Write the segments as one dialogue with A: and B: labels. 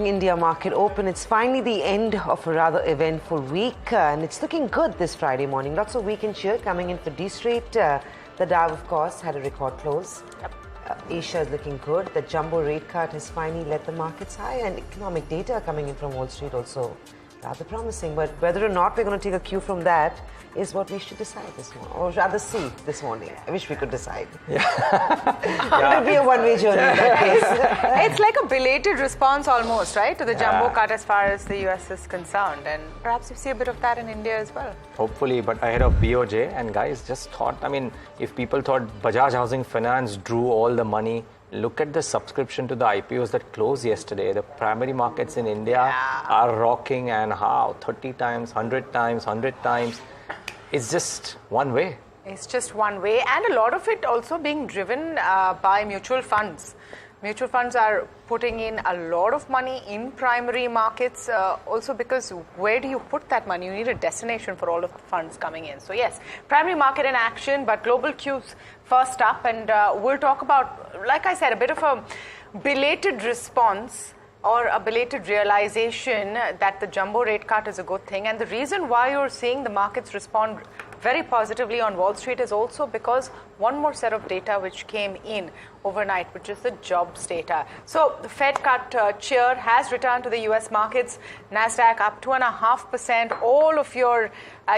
A: India market open. It's finally the end of a rather eventful week and it's looking good this Friday morning. Lots of weekend cheer coming in for D Street. The Dow, of course, had a record close. Asia is looking good. The jumbo rate cut has finally led the markets high, and economic data coming in from Wall Street also rather promising. But whether or not we're going to take a cue from that is what we should decide this morning, or rather see this morning. I wish we could decide. It would be a one-way journey in that case.
B: It's like a belated response almost, right, to the jumbo cut as far as the US is concerned. And perhaps you see a bit of that in India as well.
C: Hopefully, but ahead of BOJ. And guys, just thought, I mean, if people thought Bajaj Housing Finance drew all the money, look at the subscription to the IPOs that closed yesterday. The primary markets in India are rocking, and how? 30 times, 100 times, 100 times. It's just one way.
B: It's just one way, and a lot of it also being driven by mutual funds. Mutual funds are putting in a lot of money in primary markets also because where do you put that money? You need a destination for all of the funds coming in. So yes, primary market in action, but global cues first up, and we'll talk about, like I said, a bit of a belated response or a belated realization that the jumbo rate cut is a good thing. And the reason why you're seeing the markets respond very positively on Wall Street is also because one more set of data which came in overnight, which is the jobs data. So the Fed cut cheer has returned to the US markets. Nasdaq up 2.5%. All of your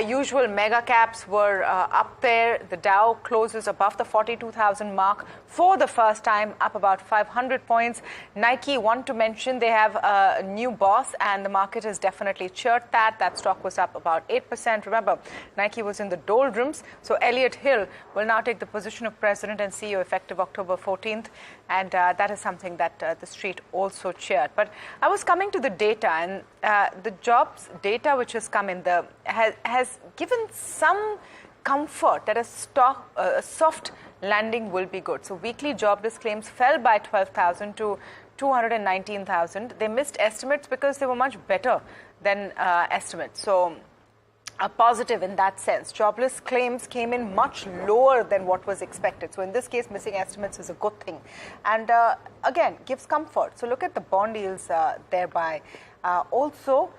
B: usual mega caps were up there. The Dow closes above the 42,000 mark for the first time, up about 500 points. Nike, one to mention, they have a new boss, and the market has definitely cheered that. That stock was up about 8%. Remember, Nike was in the doldrums. So Elliott Hill will now take the position of president and CEO effective October 14th. And that is something that the street also cheered. But I was coming to the data, and the jobs data which has come in has given some comfort that a soft landing will be good. So weekly jobless claims fell by 12,000 to 219,000. They missed estimates because they were much better than estimates. So a positive in that sense. Jobless claims came in much lower than what was expected. So in this case, missing estimates is a good thing. And again, gives comfort. So look at the bond yields thereby. Also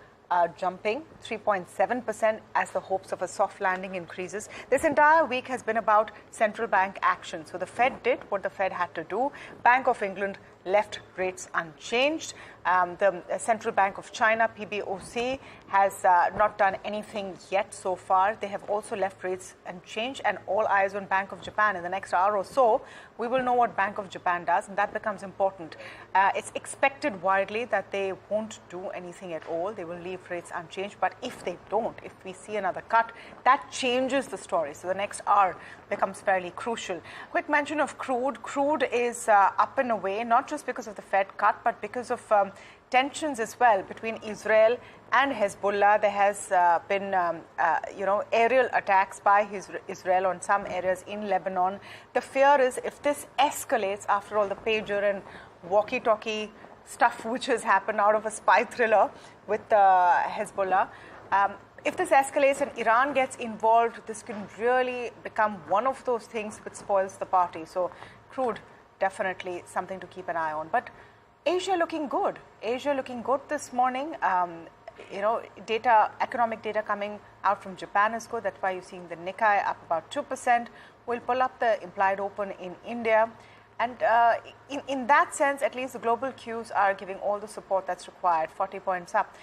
B: jumping 3.7% as the hopes of a soft landing increases. This entire week has been about central bank action. So the Fed did what the Fed had to do. Bank of England left rates unchanged. The Central Bank of China, PBOC, has not done anything yet so far. They have also left rates unchanged, and all eyes on Bank of Japan. In the next hour or so, we will know what Bank of Japan does, and that becomes important. It's expected widely that they won't do anything at all. They will leave rates unchanged, but if they don't, if we see another cut, that changes the story. So the next hour becomes fairly crucial. Quick mention of crude. Crude is up and away, not just because of the Fed cut, but because of tensions as well between Israel and Hezbollah. There has been, aerial attacks by Israel on some areas in Lebanon. The fear is if this escalates, after all the pager and walkie-talkie stuff which has happened out of a spy thriller with Hezbollah, if this escalates and Iran gets involved, this can really become one of those things which spoils the party. So crude, definitely something to keep an eye on. But Asia looking good. Asia looking good this morning. Economic data coming out from Japan is good. That's why you're seeing the Nikkei up about 2%. We'll pull up the implied open in India. And in that sense, at least the global cues are giving all the support that's required, 40 points up.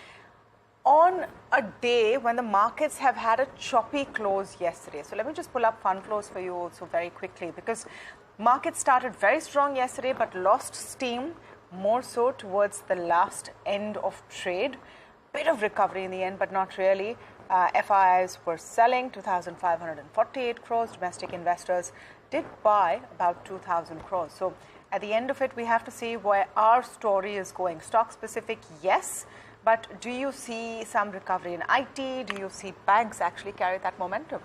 B: On a day when the markets have had a choppy close yesterday. So let me just pull up fund flows for you also very quickly, because markets started very strong yesterday but lost steam more so towards the last end of trade. Bit of recovery in the end, but not really. FIIs were selling 2,548 crores. Domestic investors did buy about 2,000 crores. So at the end of it, we have to see where our story is going. Stock specific, yes. But do you see some recovery in IT? Do you see banks actually carry that momentum?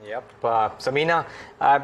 C: Yep. Samina, I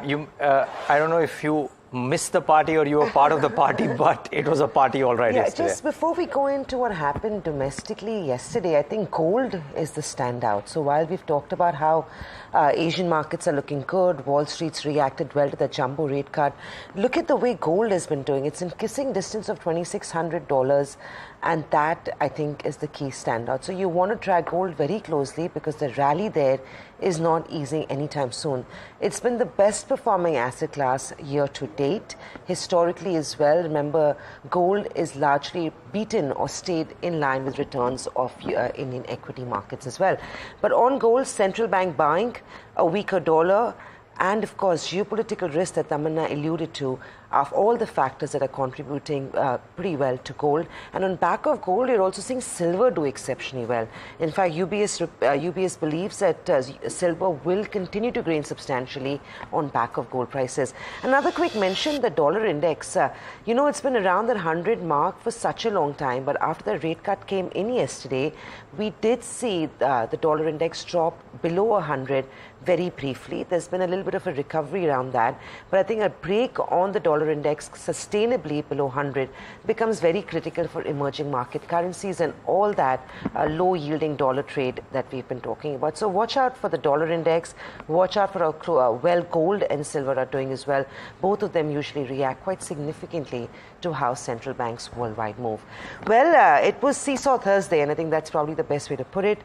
C: don't know if you missed the party or you were part of the party, but it was a party all right yesterday.
A: Just before we go into what happened domestically yesterday, I think gold is the standout. So while we've talked about how Asian markets are looking good, Wall Street's reacted well to the jumbo rate cut, look at the way gold has been doing. It's in kissing distance of $2,600. And that, I think, is the key standout. So you want to track gold very closely because the rally there is not easing anytime soon. It's been the best performing asset class year to date, historically as well. Remember, gold is largely beaten or stayed in line with returns of Indian equity markets as well. But on gold, central bank buying, a weaker dollar, and of course, geopolitical risk that Tamanna alluded to of all the factors that are contributing pretty well to gold. And on back of gold, you're also seeing silver do exceptionally well. In fact, UBS believes that silver will continue to gain substantially on back of gold prices. Another quick mention, the dollar index. It's been around that 100 mark for such a long time, but after the rate cut came in yesterday, we did see the dollar index drop below 100 very briefly. There's been a little bit of a recovery around that, but I think a break on the dollar index sustainably below 100 becomes very critical for emerging market currencies and all that low yielding dollar trade that we've been talking about. So watch out for the dollar index, watch out for how well gold and silver are doing as well. Both of them usually react quite significantly to how central banks worldwide move. Well, it was Seesaw Thursday, and I think that's probably the best way to put it.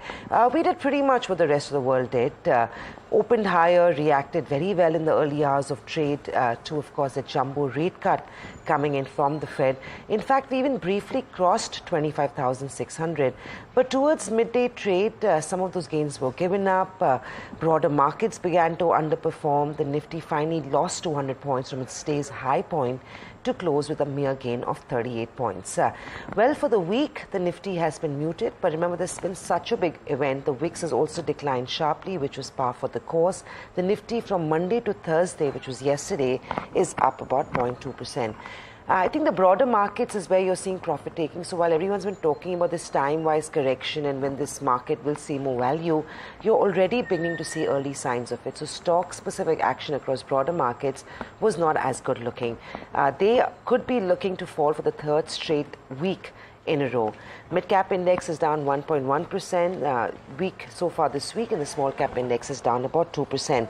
A: We did pretty much what the rest of the world did. Opened higher, reacted very well in the early hours of trade to, of course, the jumbo rate cut coming in from the Fed. In fact, we even briefly crossed 25,600. But towards midday trade, some of those gains were given up. Broader markets began to underperform. The Nifty finally lost 200 points from its day's high point to close with a mere gain of 38 points. Well, for the week, the Nifty has been muted, but remember, there's been such a big event. The VIX has also declined sharply, which was par for the course. The Nifty from Monday to Thursday, which was yesterday, is up about 0.2%. I think the broader markets is where you're seeing profit taking. So while everyone's been talking about this time-wise correction and when this market will see more value, you're already beginning to see early signs of it. So stock-specific action across broader markets was not as good looking. They could be looking to fall for the third straight week in a row. Mid-cap index is down 1.1% week so far this week, and the small-cap index is down about 2%.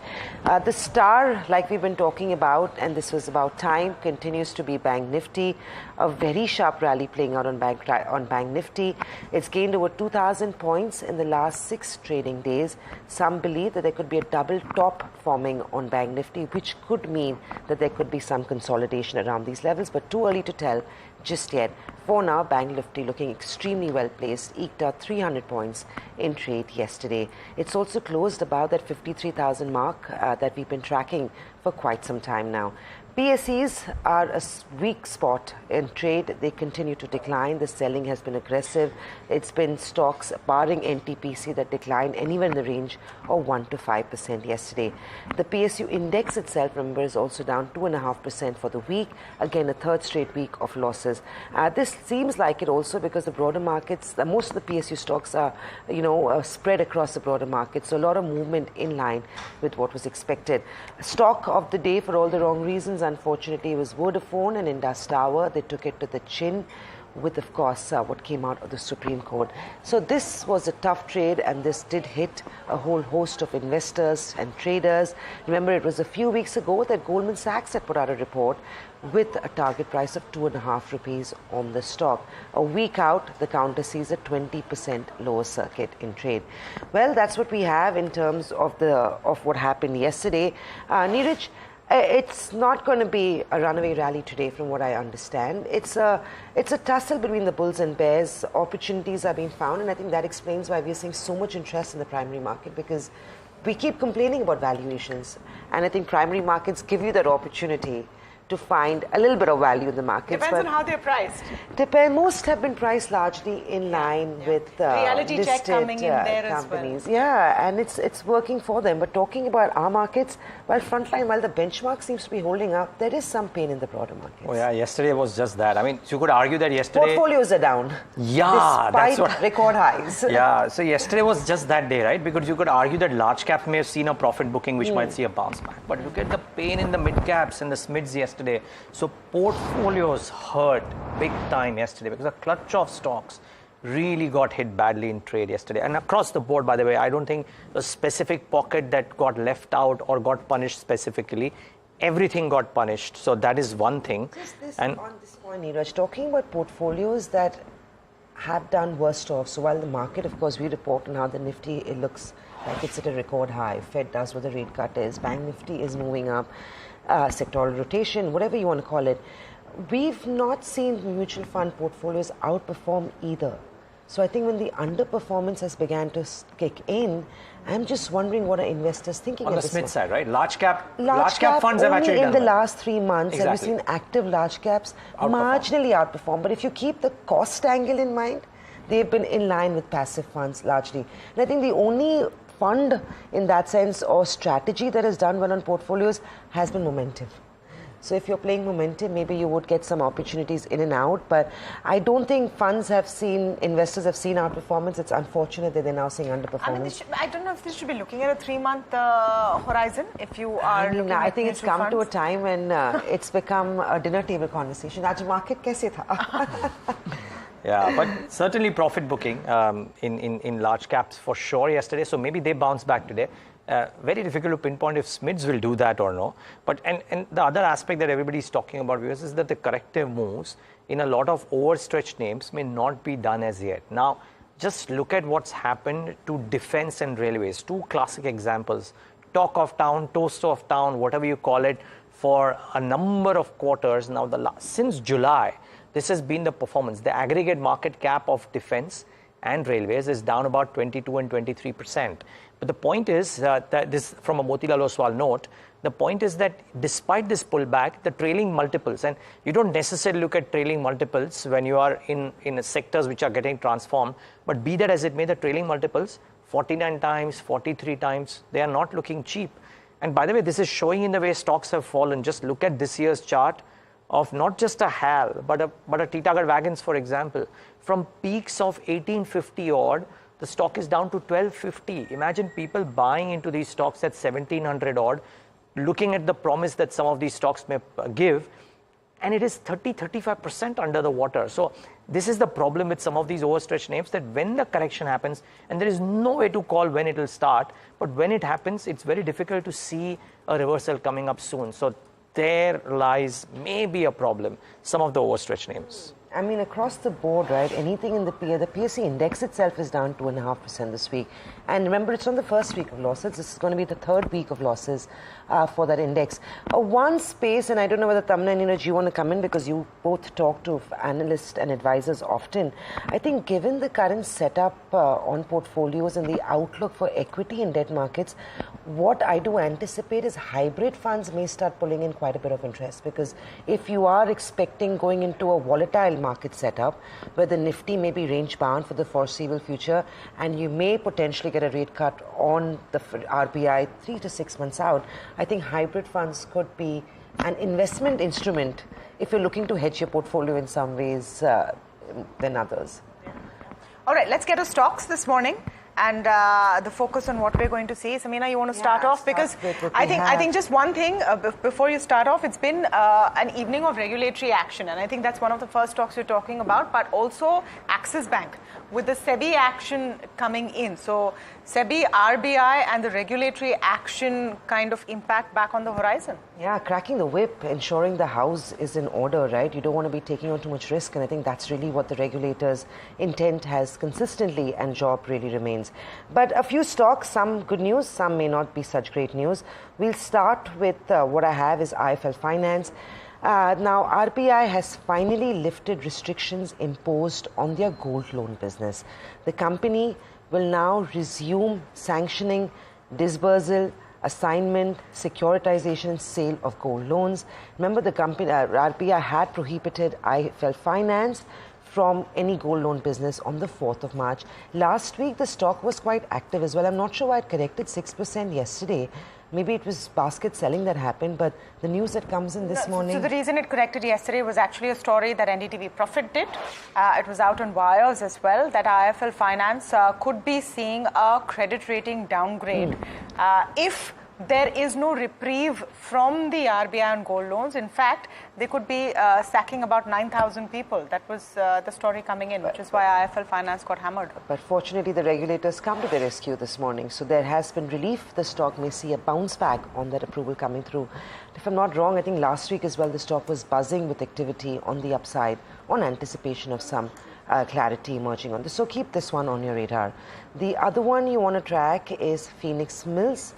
A: The star, like we've been talking about, and this was about time, continues to be Bank Nifty. A very sharp rally playing out on Bank Nifty. It's gained over 2,000 points in the last 6 trading days. Some believe that there could be a double top forming on Bank Nifty, which could mean that there could be some consolidation around these levels, but too early to tell just yet. For now, Bank Nifty looking extremely well placed, eked out 300 points in trade yesterday. It's also closed about that 53,000 mark that we've been tracking for quite some time now. PSEs are a weak spot in trade. They continue to decline. The selling has been aggressive. It's been stocks, barring NTPC, that declined anywhere in the range of 1 to 5% yesterday. The PSU index itself, remember, is also down 2.5% for the week. Again, a third straight week of losses. This seems like it also because the broader markets, most of the PSU stocks are, spread across the broader market. So a lot of movement in line with what was expected. Stock of the day, for all the wrong reasons, unfortunately, was Vodafone and Indus Tower. They took it to the chin with, of course, what came out of the Supreme Court. So this was a tough trade, and this did hit a whole host of investors and traders. Remember, it was a few weeks ago that Goldman Sachs had put out a report with a target price of 2.5 rupees on the stock. A week out, the counter sees a 20% lower circuit in trade. Well, that's what we have in terms of what happened yesterday. Niraj, it's not going to be a runaway rally today, from what I understand. It's a tussle between the bulls and bears. Opportunities are being found, and I think that explains why we're seeing so much interest in the primary market, because we keep complaining about valuations, and I think primary markets give you that opportunity to find a little bit of value in the markets.
B: Depends on how they're priced.
A: Most have been priced largely in line with
B: reality
A: listed
B: check coming in there
A: companies.
B: as well.
A: Yeah, and it's working for them. But talking about our markets, while the benchmark seems to be holding up, there is some pain in the broader markets.
C: Oh yeah, yesterday was just that. I mean, you could argue that yesterday
A: portfolios are down.
C: Yeah,
A: despite
C: that's what
A: record highs.
C: Yeah, so yesterday was just that day, right? Because you could argue that large cap may have seen a profit booking, which might see a bounce back. But look at the pain in the mid caps and the SMIDs yesterday. So portfolios hurt big time yesterday because a clutch of stocks really got hit badly in trade yesterday. And across the board, by the way, I don't think a specific pocket that got left out or got punished specifically. Everything got punished. So that is one thing.
A: On this point, Niraj, talking about portfolios that have done worse off. So while the market, of course, we report on how the Nifty, it looks like it's at a record high. Fed does what the rate cut is. Bank Nifty is moving up. Sectoral rotation, whatever you want to call it. We've not seen mutual fund portfolios outperform either. So I think when the underperformance has began to kick in, I'm just wondering what are investors thinking
C: on
A: at
C: the
A: this
C: Smith
A: moment.
C: side, right? Large cap funds have
A: only
C: actually
A: in
C: done
A: the
C: well.
A: last 3 months have we
C: Exactly.
A: seen active large caps marginally outperform. But if you keep the cost angle in mind, they've been in line with passive funds largely. And I think the only fund in that sense or strategy that has done well on portfolios has been momentum. So if you're playing momentum, maybe you would get some opportunities in and out. But I don't think investors have seen outperformance. It's unfortunate that they're now seeing underperformance.
B: I don't know if they should be looking at a 3-month horizon. If you are looking
A: I
B: at
A: think it's
B: mutual
A: come to a
B: funds.
A: time when it's become a dinner table conversation. Aaj market kaise tha?
C: Yeah, but certainly profit booking in large caps for sure yesterday. So maybe they bounce back today. Very difficult to pinpoint if SMIDs will do that or no. But and the other aspect that everybody is talking about is that the corrective moves in a lot of overstretched names may not be done as yet. Now, just look at what's happened to defense and railways. Two classic examples. Talk of town, toast of town, whatever you call it, for a number of quarters. Now, since July, this has been the performance. The aggregate market cap of defense and railways is down about 22 and 23%. But the point is that this, from a Motilal Oswal note, the point is that despite this pullback, the trailing multiples, and you don't necessarily look at trailing multiples when you are in sectors which are getting transformed, but be that as it may, the trailing multiples, 49 times, 43 times, they are not looking cheap. And by the way, this is showing in the way stocks have fallen. Just look at this year's chart of not just a HAL, but a Titagarh Wagons, for example. From peaks of 1850 odd, the stock is down to 1250. Imagine people buying into these stocks at 1700 odd, looking at the promise that some of these stocks may give, and it is 30-35% under the water. So this is the problem with some of these overstretched names, that when the correction happens, and there is no way to call when it will start, but when it happens, it's very difficult to see a reversal coming up soon. So there lies maybe a problem, some of the overstretched names.
A: I mean, across the board, right, anything in the PSE index itself is down 2.5% this week. And remember, it's on the first week of losses. This is going to be the third week of losses for that index. One space, and I don't know whether Tamanna and Niraj, you want to come in because you both talk to analysts and advisors often. I think given the current setup on portfolios and the outlook for equity and debt markets, what I do anticipate is hybrid funds may start pulling in quite a bit of interest, because if you are expecting going into a volatile market setup where the Nifty may be range bound for the foreseeable future and you may potentially get a rate cut on the RBI 3 to 6 months out, I think hybrid funds could be an investment instrument if you're looking to hedge your portfolio in some ways than others.
B: All right, let's get to stocks this morning and the focus on what we're going to see. Samina, you want to start off? Because I think just one thing before you start off, it's been an evening of regulatory action, and I think that's one of the first stocks you're talking about, but also Axis Bank with the SEBI action coming in. So SEBI, RBI and the regulatory action kind of impact back on the horizon.
A: Yeah, cracking the whip, ensuring the house is in order, right? You don't want to be taking on too much risk, and I think that's really what the regulators' intent has consistently, and job really remains. But a few stocks, some good news, some may not be such great news. We'll start with what I have is IIFL Finance. Now, RBI has finally lifted restrictions imposed on their gold loan business. The company will now resume sanctioning disbursal, assignment, securitization, and sale of gold loans. Remember, the company RBI had prohibited IIFL Finance from any gold loan business on the 4th of March. Last week, the stock was quite active as well. I'm not sure why it corrected 6% yesterday. Maybe it was basket selling that happened, but the news that comes in this morning...
B: So the reason it corrected yesterday was actually a story that NDTV Profit did. It was out on wires as well, that IIFL Finance could be seeing a credit rating downgrade if there is no reprieve from the RBI on gold loans. In fact, they could be sacking about 9,000 people. That was the story coming in, which is why IIFL Finance got hammered.
A: But fortunately, the regulators come to the rescue this morning. So there has been relief. The stock may see a bounce back on that approval coming through. If I'm not wrong, I think last week as well, the stock was buzzing with activity on the upside on anticipation of some clarity emerging on this. So keep this one on your radar. The other one you want to track is Phoenix Mills.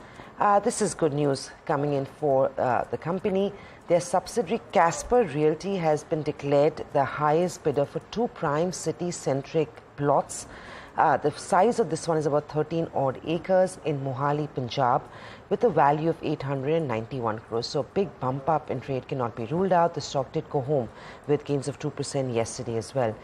A: This is good news coming in for the company. Their subsidiary Casper Realty has been declared the highest bidder for 2 prime city-centric plots. The size of this one is about 13 odd acres in Mohali, Punjab, with a value of 891 crores. So a big bump up in trade cannot be ruled out. The stock did go home with gains of 2% yesterday as well.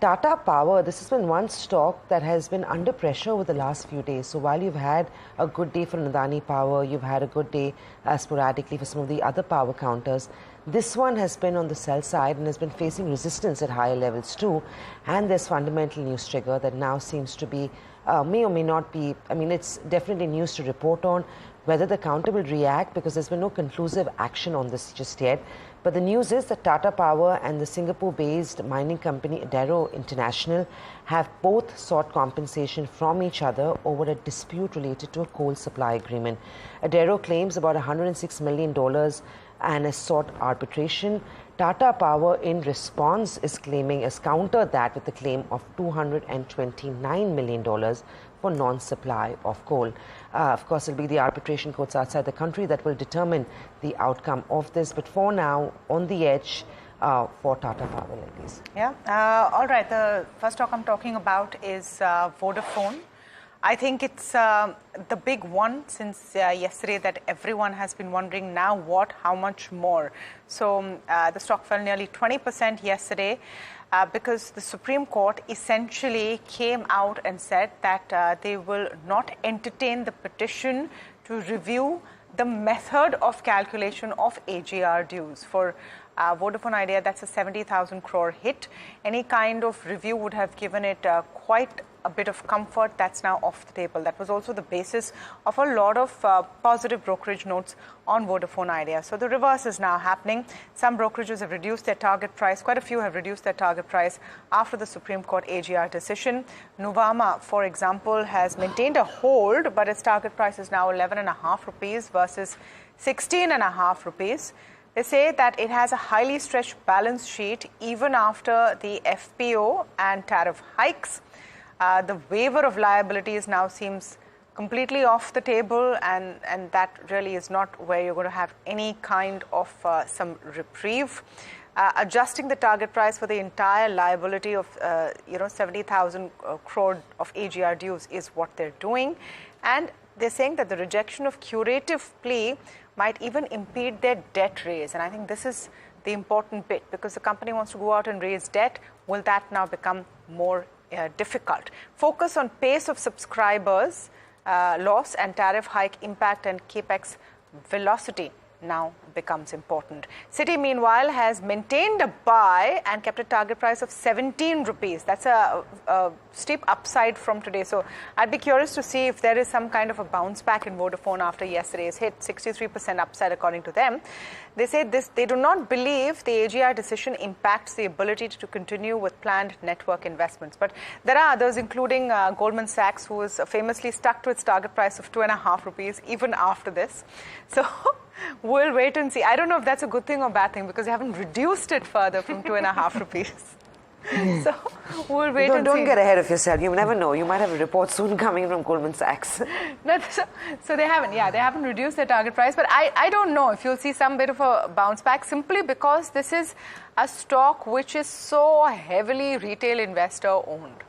A: Tata Power, this has been one stock that has been under pressure over the last few days. So while you've had a good day for Adani Power, you've had a good day sporadically for some of the other power counters, this one has been on the sell side and has been facing resistance at higher levels too. And there's fundamental news trigger that now seems to be, may or may not be, I mean, it's definitely news to report on. Whether the counter will react, because there's been no conclusive action on this just yet. But the news is that Tata Power and the Singapore-based mining company Adaro International have both sought compensation from each other over a dispute related to a coal supply agreement. Adaro claims about $106 million and has sought arbitration. Tata Power, in response, is countered that with a claim of $229 million for non-supply of coal. Of course, it'll be the arbitration courts outside the country that will determine the outcome of this. But for now, on the edge for Tata Power, ladies.
B: Yeah. All right. The first stock I'm talking about is Vodafone. I think it's the big one since yesterday that everyone has been wondering now what, how much more. So the stock fell nearly 20% yesterday because the Supreme Court essentially came out and said that they will not entertain the petition to review the method of calculation of AGR dues. For Vodafone Idea, that's a 70,000 crore hit. Any kind of review would have given it quite a bit of comfort. That's now off the table. That was also the basis of a lot of positive brokerage notes on Vodafone Idea. So the reverse is now happening. Some brokerages have reduced their target price. Quite a few have reduced their target price after the Supreme Court AGR decision. Nuvama, for example, has maintained a hold, but its target price is now 11.5 rupees versus 16.5 rupees. They say that it has a highly stretched balance sheet even after the FPO and tariff hikes. The waiver of liabilities now seems completely off the table, and that really is not where you're going to have any kind of some reprieve. Adjusting the target price for the entire liability of 70,000 crore of AGR dues is what they're doing, and they're saying that the rejection of curative plea might even impede their debt raise. And I think this is the important bit, because the company wants to go out and raise debt. Will that now become more difficult? Focus on pace of subscribers loss and tariff hike impact and capex velocity now becomes important. Citi, meanwhile, has maintained a buy and kept a target price of 17 rupees. That's a steep upside from today. So I'd be curious to see if there is some kind of a bounce back in Vodafone after yesterday's hit. 63% upside according to them. They say they do not believe the AGR decision impacts the ability to continue with planned network investments. But there are others, including Goldman Sachs, who is famously stuck to its target price of 2.5 rupees even after this. So we'll wait and see. I don't know if that's a good thing or bad thing, because they haven't reduced it further from 2.5 rupees. So we'll wait and see.
A: Don't get ahead of yourself. You never know. You might have a report soon coming from Goldman Sachs.
B: No, so they haven't. Yeah, they haven't reduced their target price. But I don't know if you'll see some bit of a bounce back, simply because this is a stock which is so heavily retail investor owned.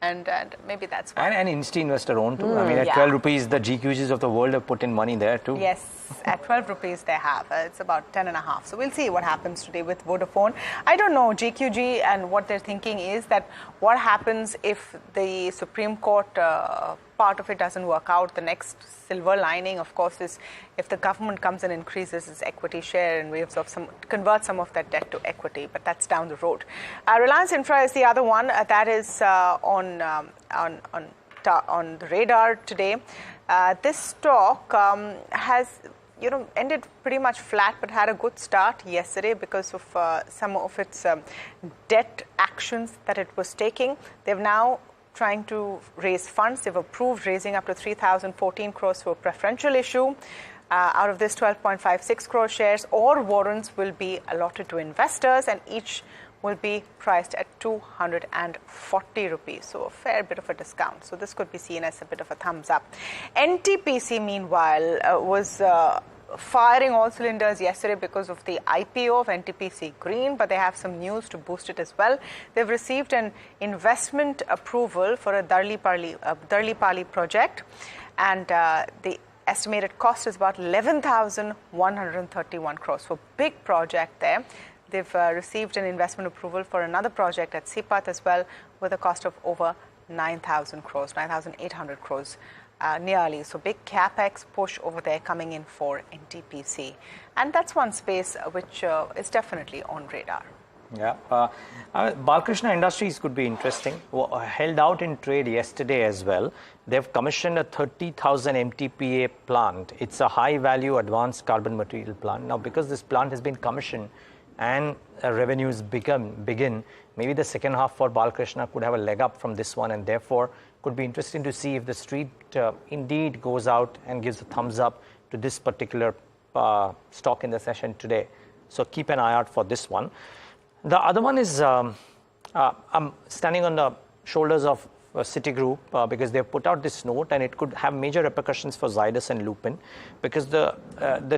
B: And maybe that's why.
C: And Insti investor owned too. I mean, at 12 rupees, the GQGs of the world have put in money there too.
B: Yes, at 12 rupees they have. It's about 10.5. So we'll see what happens today with Vodafone. I don't know, GQG, and what they're thinking is that what happens if the Supreme Court part of it doesn't work out. The next silver lining, of course, is if the government comes and increases its equity share and converts some of that debt to equity, but that's down the road. Reliance Infra is the other one that is on the radar today. This stock has ended pretty much flat, but had a good start yesterday because of some of its debt actions that it was taking. They've now trying to raise funds. They've approved raising up to 3,014 crores for a preferential issue. Out of this, 12.56 crore shares or warrants will be allotted to investors, and each will be priced at 240 rupees, so a fair bit of a discount. So this could be seen as a bit of a thumbs up. NTPC, meanwhile, was firing all cylinders yesterday because of the IPO of NTPC Green, but they have some news to boost it as well. They've received an investment approval for a Darlipali project, and the estimated cost is about 11,131 crores. So big project there. They've received an investment approval for another project at Sipat as well, with a cost of over 9,000 crores, 9,800 crores nearly. So big capex push over there coming in for NTPC. And that's one space which is definitely on radar.
C: Yeah, Balkrishna Industries could be interesting. Held out in trade yesterday as well. They've commissioned a 30,000 MTPA plant. It's a high-value advanced carbon material plant. Now, because this plant has been commissioned and revenues begin, maybe the second half for Balkrishna could have a leg up from this one, and therefore could be interesting to see if the street indeed goes out and gives a thumbs up to this particular stock in the session today. So keep an eye out for this one. The other one is I'm standing on the shoulders of Citigroup because they've put out this note, and it could have major repercussions for Zydus and Lupin, because the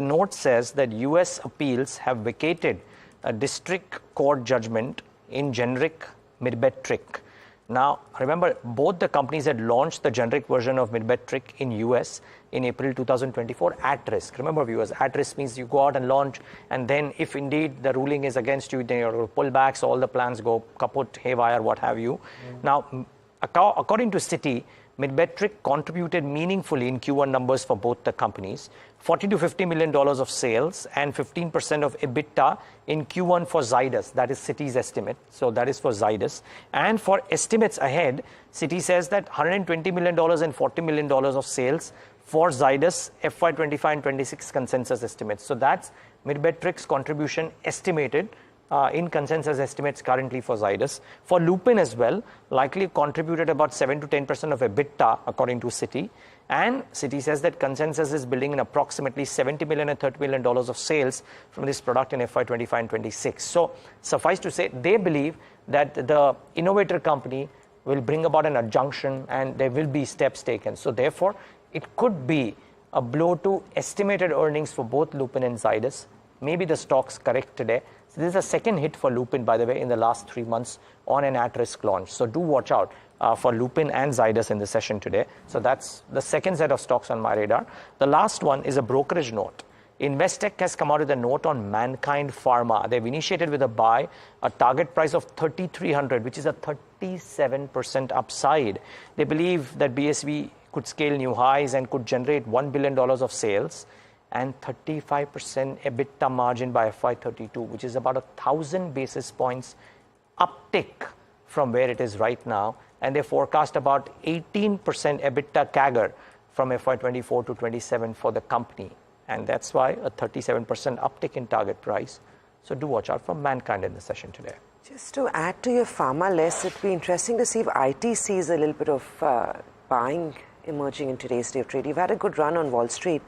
C: note says that US appeals have vacated a district court judgment in generic Midbetriq. Now, remember, both the companies had launched the generic version of Midbetriq in US in April 2024 at risk. Remember, viewers, at risk means you go out and launch, and then if indeed the ruling is against you, then you pull back, so all the plans go kaput, haywire, what have you. Now, according to Citi, Midbetriq contributed meaningfully in Q1 numbers for both the companies, $40 to $50 million of sales and 15% of EBITDA in Q1 for Zydus. That is Citi's estimate. So that is for Zydus. And for estimates ahead, Citi says that $120 million and $40 million of sales for Zydus FY25 and 26 consensus estimates. So that's Midbetriq's contribution estimated in consensus estimates currently for Zydus. For Lupin as well, likely contributed about 7 to 10% of EBITDA according to Citi. And Citi says that consensus is building in approximately $70 million and $30 million of sales from this product in FY25 and 26. So suffice to say, they believe that the innovator company will bring about an adjunction and there will be steps taken. So therefore, it could be a blow to estimated earnings for both Lupin and Zydus. Maybe the stock's correct today. So this is a second hit for Lupin, by the way, in the last 3 months on an at-risk launch. So do watch out for Lupin and Zydus in the session today. So that's the second set of stocks on my radar. The last one is a brokerage note. Investec has come out with a note on Mankind Pharma. They've initiated with a buy, a target price of 3,300, which is a 37% upside. They believe that BSV could scale new highs and could generate $1 billion of sales and 35% EBITDA margin by FY32, which is about 1,000 basis points uptick from where it is right now. And they forecast about 18% EBITDA CAGR from FY24 to 27 for the company. And that's why a 37% uptick in target price. So do watch out for Mankind in the session today.
A: Just to add to your pharma list, it'd be interesting to see if IT sees a little bit of buying emerging in today's day of trade. You've had a good run on Wall Street.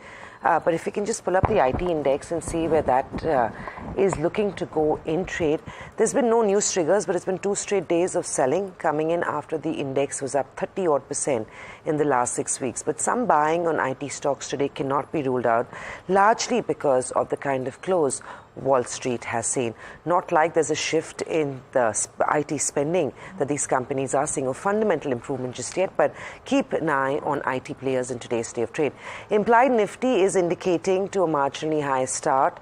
A: But if we can just pull up the IT index and see where that is looking to go in trade. There's been no news triggers, but it's been 2 straight days of selling coming in after the index was up 30% in the last 6 weeks. But some buying on IT stocks today cannot be ruled out, largely because of the kind of close Wall Street has seen. Not like there's a shift in the IT spending that these companies are seeing, or fundamental improvement just yet, but keep an eye on IT players in today's day of trade. Implied Nifty is indicating to a marginally high start.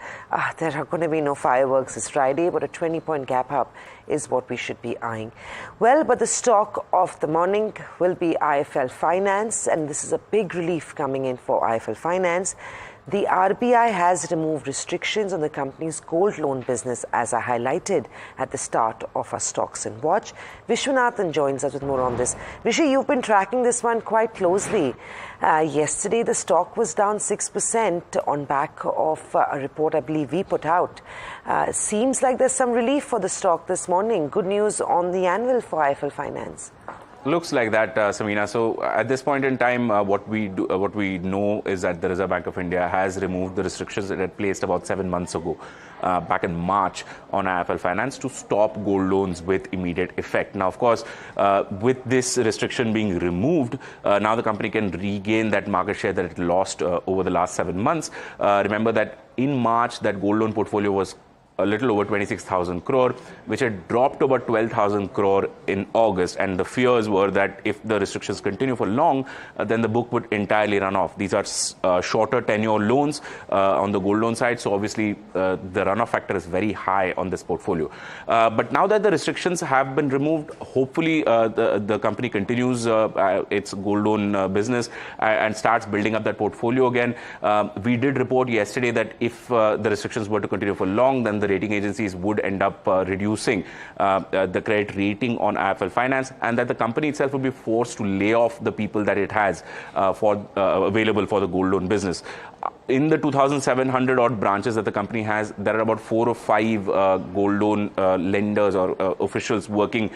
A: There are going to be no fireworks this Friday, but a 20-point gap up is what we should be eyeing. Well, but the stock of the morning will be IIFL Finance, and this is a big relief coming in for IIFL Finance. The RBI has removed restrictions on the company's gold loan business, as I highlighted at the start of our Stocks and Watch. Vishwanathan joins us with more on this. Vishy, you've been tracking this one quite closely. Yesterday, the stock was down 6% on back of a report I believe we put out. Seems like there's some relief for the stock this morning. Good news on the anvil for IIFL Finance.
D: Looks like that, Samina. So at this point in time, what we know is that the Reserve Bank of India has removed the restrictions it had placed about 7 months ago, back in March, on IIFL Finance to stop gold loans with immediate effect. Now, of course, with this restriction being removed, now the company can regain that market share that it lost over the last 7 months. Remember that in March, that gold loan portfolio was a little over 26,000 crore, which had dropped to about 12,000 crore in August. And the fears were that if the restrictions continue for long, then the book would entirely run off. These are shorter tenure loans on the gold loan side. So obviously, the runoff factor is very high on this portfolio. But now that the restrictions have been removed, hopefully the company continues its gold loan business and starts building up that portfolio again. We did report yesterday that if the restrictions were to continue for long, then the rating agencies would end up reducing the credit rating on IIFL Finance, and that the company itself would be forced to lay off the people that it has available for the gold loan business. In the 2,700 odd branches that the company has, there are about 4 or 5 gold loan lenders or officials working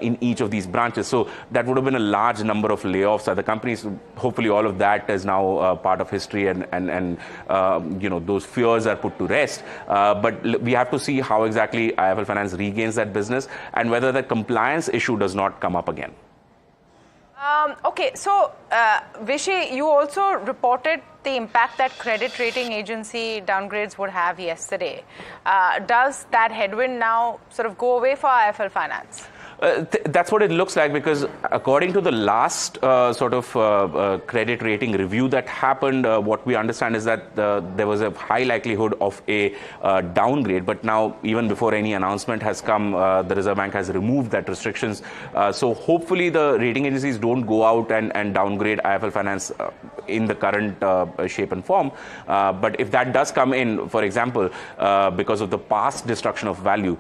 D: in each of these branches. So that would have been a large number of layoffs at the companies. Hopefully all of that is now part of history, and those fears are put to rest. But we have to see how exactly IIFL Finance regains that business and whether the compliance issue does not come up again.
B: Okay, so Vishy, you also reported the impact that credit rating agency downgrades would have yesterday. Does that headwind now sort of go away for IIFL Finance?
D: That's what it looks like, because according to the last credit rating review that happened, what we understand is that there was a high likelihood of a downgrade. But now, even before any announcement has come, the Reserve Bank has removed that restrictions. So hopefully the rating agencies don't go out and downgrade IIFL Finance in the current shape and form. But if that does come in, for example, because of the past destruction of value,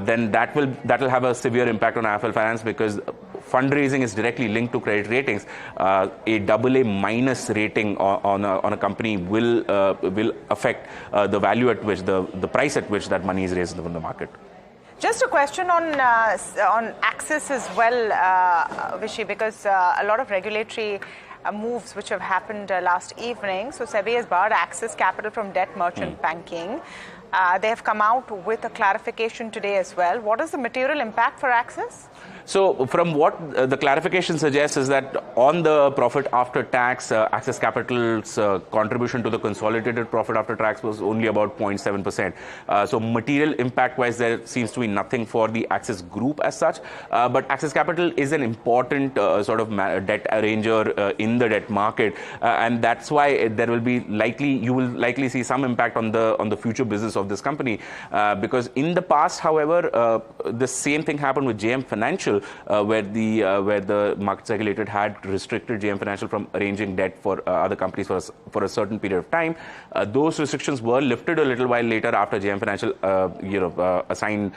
D: then that will have a severe impact on IIFL Finance, because fundraising is directly linked to credit ratings. A AA minus rating on a company will affect the value at which the price at which that money is raised in the market.
B: Just a question on Axis as well, Vishy, because a lot of regulatory moves which have happened last evening. So SEBI has barred Axis Capital from debt merchant banking. They have come out with a clarification today as well. What is the material impact for Axis?
D: So from what the clarification suggests is that on the profit after tax, Axis Capital's contribution to the consolidated profit after tax was only about 0.7%. So material impact-wise, there seems to be nothing for the Axis Group as such. But Axis Capital is an important debt arranger in the debt market, and that's why you will likely see some impact on the future business of this company. Because in the past, however, the same thing happened with JM Financial. Where the markets regulator had restricted JM Financial from arranging debt for other companies for a certain period of time. Those restrictions were lifted a little while later after JM Financial assigned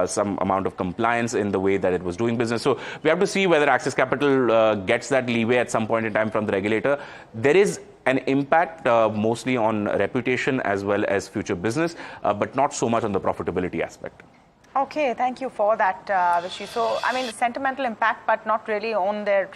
D: some amount of compliance in the way that it was doing business. So we have to see whether Axis Capital gets that leeway at some point in time from the regulator. There is an impact mostly on reputation as well as future business, but not so much on the profitability aspect.
B: Okay, thank you for that, Vishy. So, I mean, the sentimental impact, but not really on their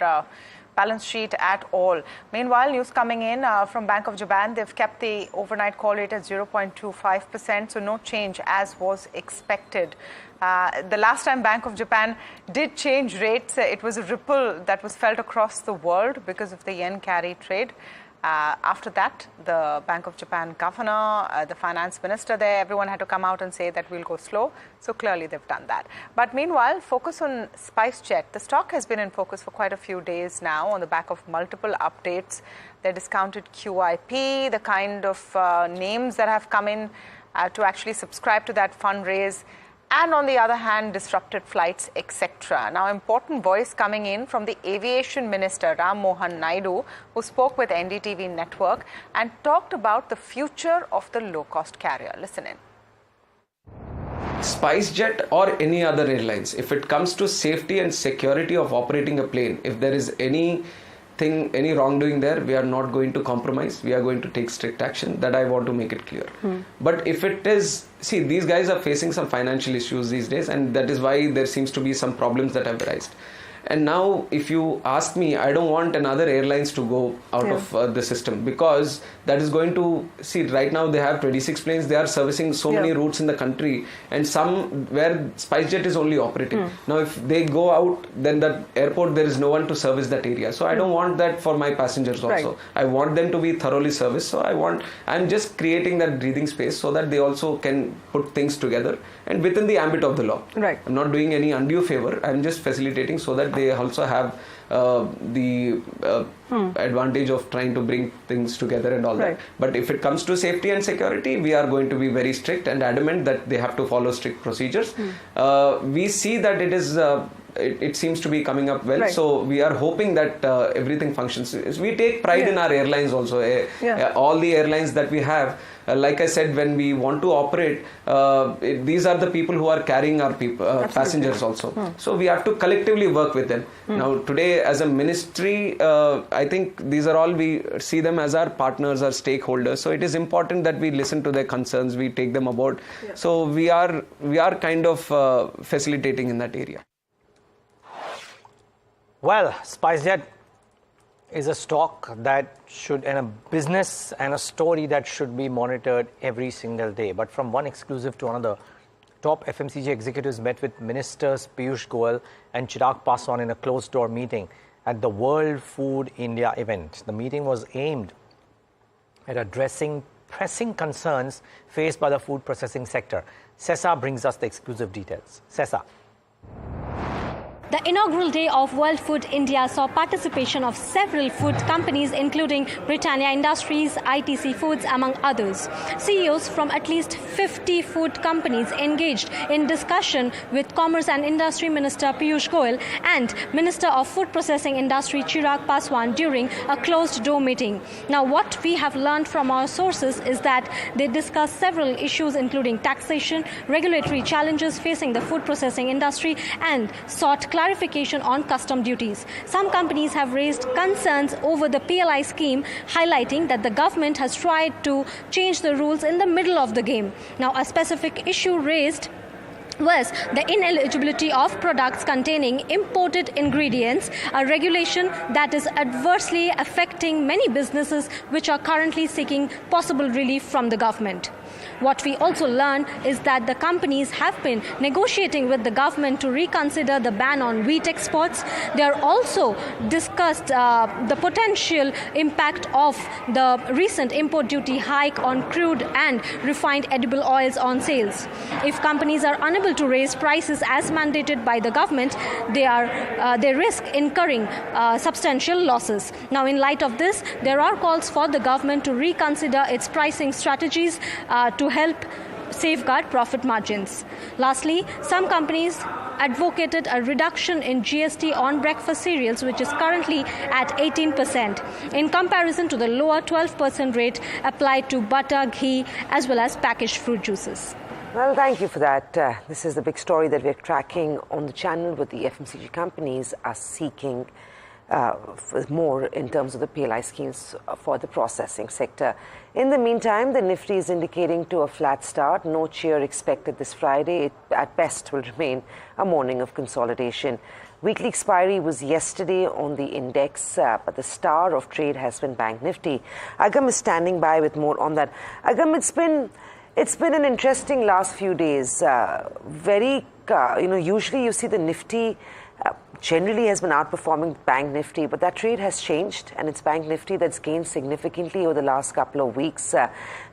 B: balance sheet at all. Meanwhile, news coming in from Bank of Japan. They've kept the overnight call rate at 0.25%, so no change as was expected. The last time Bank of Japan did change rates, it was a ripple that was felt across the world because of the yen carry trade. After that, the Bank of Japan governor, the finance minister there, everyone had to come out and say that we'll go slow. So clearly they've done that. But meanwhile, focus on SpiceJet. The stock has been in focus for quite a few days now on the back of multiple updates. Their discounted QIP, the kind of names that have come in to actually subscribe to that fundraise. And on the other hand, disrupted flights, etc. Now, important voice coming in from the aviation minister, Ram Mohan Naidu, who spoke with NDTV network and talked about the future of the low-cost carrier. Listen in.
E: SpiceJet or any other airlines, if it comes to safety and security of operating a plane, if there is any wrongdoing there, we are not going to compromise. We are going to take strict action. That I want to make it clear. But if it is, see, these guys are facing some financial issues these days, and that is why there seems to be some problems that have arisen. And now, if you ask me, I don't want another airlines to go out of the system, because that is going to, see, right now they have 26 planes, they are servicing so many routes in the country, and some where SpiceJet is only operating. Now, if they go out, then that airport, there is no one to service that area. So I don't want that for my passengers also.
B: Right.
E: I want them to be thoroughly serviced. So I'm just creating that breathing space so that they also can put things together and within the ambit of the law.
B: Right.
E: I'm not doing any undue favor. I'm just facilitating so that they also have the advantage of trying to bring things together and all that. But if it comes to safety and security, we are going to be very strict and adamant that they have to follow strict procedures. We see that it is it seems to be coming up well, so we are hoping that everything functions. We take pride in our airlines also. All the airlines that we have, like I said, when we want to operate, these are the people who are carrying our passengers also. So we have to collectively work with them. Now today, as a ministry, I think these are all, we see them as our partners, our stakeholders. So it is important that we listen to their concerns, we take them aboard. So we are kind of facilitating in that area.
C: Well, SpiceJet is a stock that should, and a business and a story that should be monitored every single day. But from one exclusive to another, top FMCG executives met with Ministers Piyush Goyal and Chirag Paswan in a closed-door meeting at the World Food India event. The meeting was aimed at addressing pressing concerns faced by the food processing sector. Sessa brings us the exclusive details. Sessa.
F: The inaugural day of World Food India saw participation of several food companies including Britannia Industries, ITC Foods, among others. CEOs from at least 50 food companies engaged in discussion with Commerce and Industry Minister Piyush Goyal and Minister of Food Processing Industry Chirag Paswan during a closed-door meeting. Now, what we have learned from our sources is that they discussed several issues including taxation, regulatory challenges facing the food processing industry, and sought clarification on custom duties. Some companies have raised concerns over the PLI scheme, highlighting that the government has tried to change the rules in the middle of the game. Now, a specific issue raised was the ineligibility of products containing imported ingredients, a regulation that is adversely affecting many businesses which are currently seeking possible relief from the government. What we also learned is that the companies have been negotiating with the government to reconsider the ban on wheat exports. They are also discussed the potential impact of the recent import duty hike on crude and refined edible oils on sales. If companies are unable to raise prices as mandated by the government, they risk incurring substantial losses. Now, in light of this, there are calls for the government to reconsider its pricing strategies to help safeguard profit margins. Lastly, some companies advocated a reduction in GST on breakfast cereals, which is currently at 18%, in comparison to the lower 12% rate applied to butter, ghee, as well as packaged fruit juices.
A: Well, thank you for that. This is the big story that we're tracking on the channel, with the FMCG companies are seeking more in terms of the PLI schemes for the processing sector. In the meantime, the Nifty is indicating to a flat start. No cheer expected this Friday. It, at best, will remain a morning of consolidation. Weekly expiry was yesterday on the index, but the star of trade has been Bank Nifty. Agam is standing by with more on that. Agam, it's been an interesting last few days. Usually you see the Nifty generally has been outperforming Bank Nifty, but that trade has changed, and it's Bank Nifty that's gained significantly over the last couple of weeks.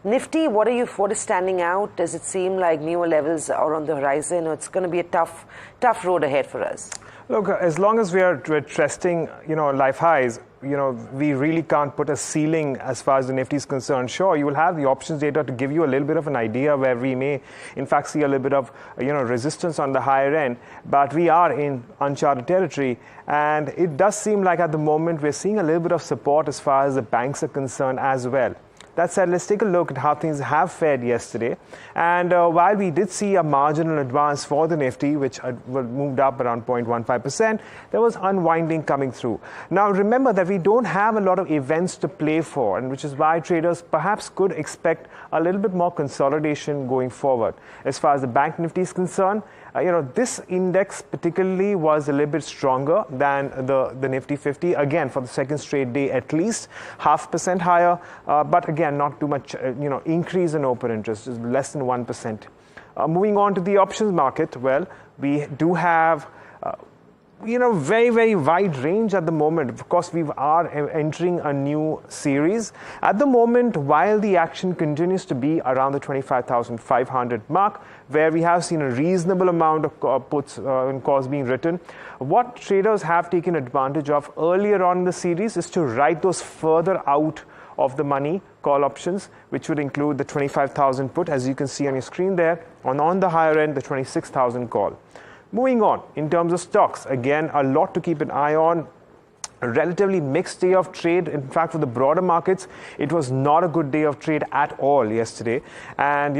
A: Nifty, what is standing out? Does it seem like newer levels are on the horizon, or it's going to be a tough road ahead for us?
G: Look, as long as we're testing, life highs, we really can't put a ceiling as far as the Nifty is concerned. Sure, you will have the options data to give you a little bit of an idea where we may, in fact, see a little bit of, resistance on the higher end. But we are in uncharted territory, and it does seem like at the moment we're seeing a little bit of support as far as the banks are concerned as well. That said, let's take a look at how things have fared yesterday. And while we did see a marginal advance for the Nifty, which moved up around 0.15%, there was unwinding coming through. Now, remember that we don't have a lot of events to play for, and which is why traders perhaps could expect a little bit more consolidation going forward. As far as the Bank Nifty is concerned, This index particularly was a little bit stronger than the Nifty 50, again for the second straight day at least, 0.5% higher, but again not too much increase in open interest, just less than 1%. Moving on to the options market, well, we do have very, very wide range at the moment. Of course, we are entering a new series. At the moment, while the action continues to be around the 25,500 mark, where we have seen a reasonable amount of puts and calls being written, what traders have taken advantage of earlier on in the series is to write those further out of the money call options, which would include the 25,000 put, as you can see on your screen there, and on the higher end, the 26,000 call. Moving on, in terms of stocks, again, a lot to keep an eye on. A relatively mixed day of trade. In fact, for the broader markets, it was not a good day of trade at all yesterday. And,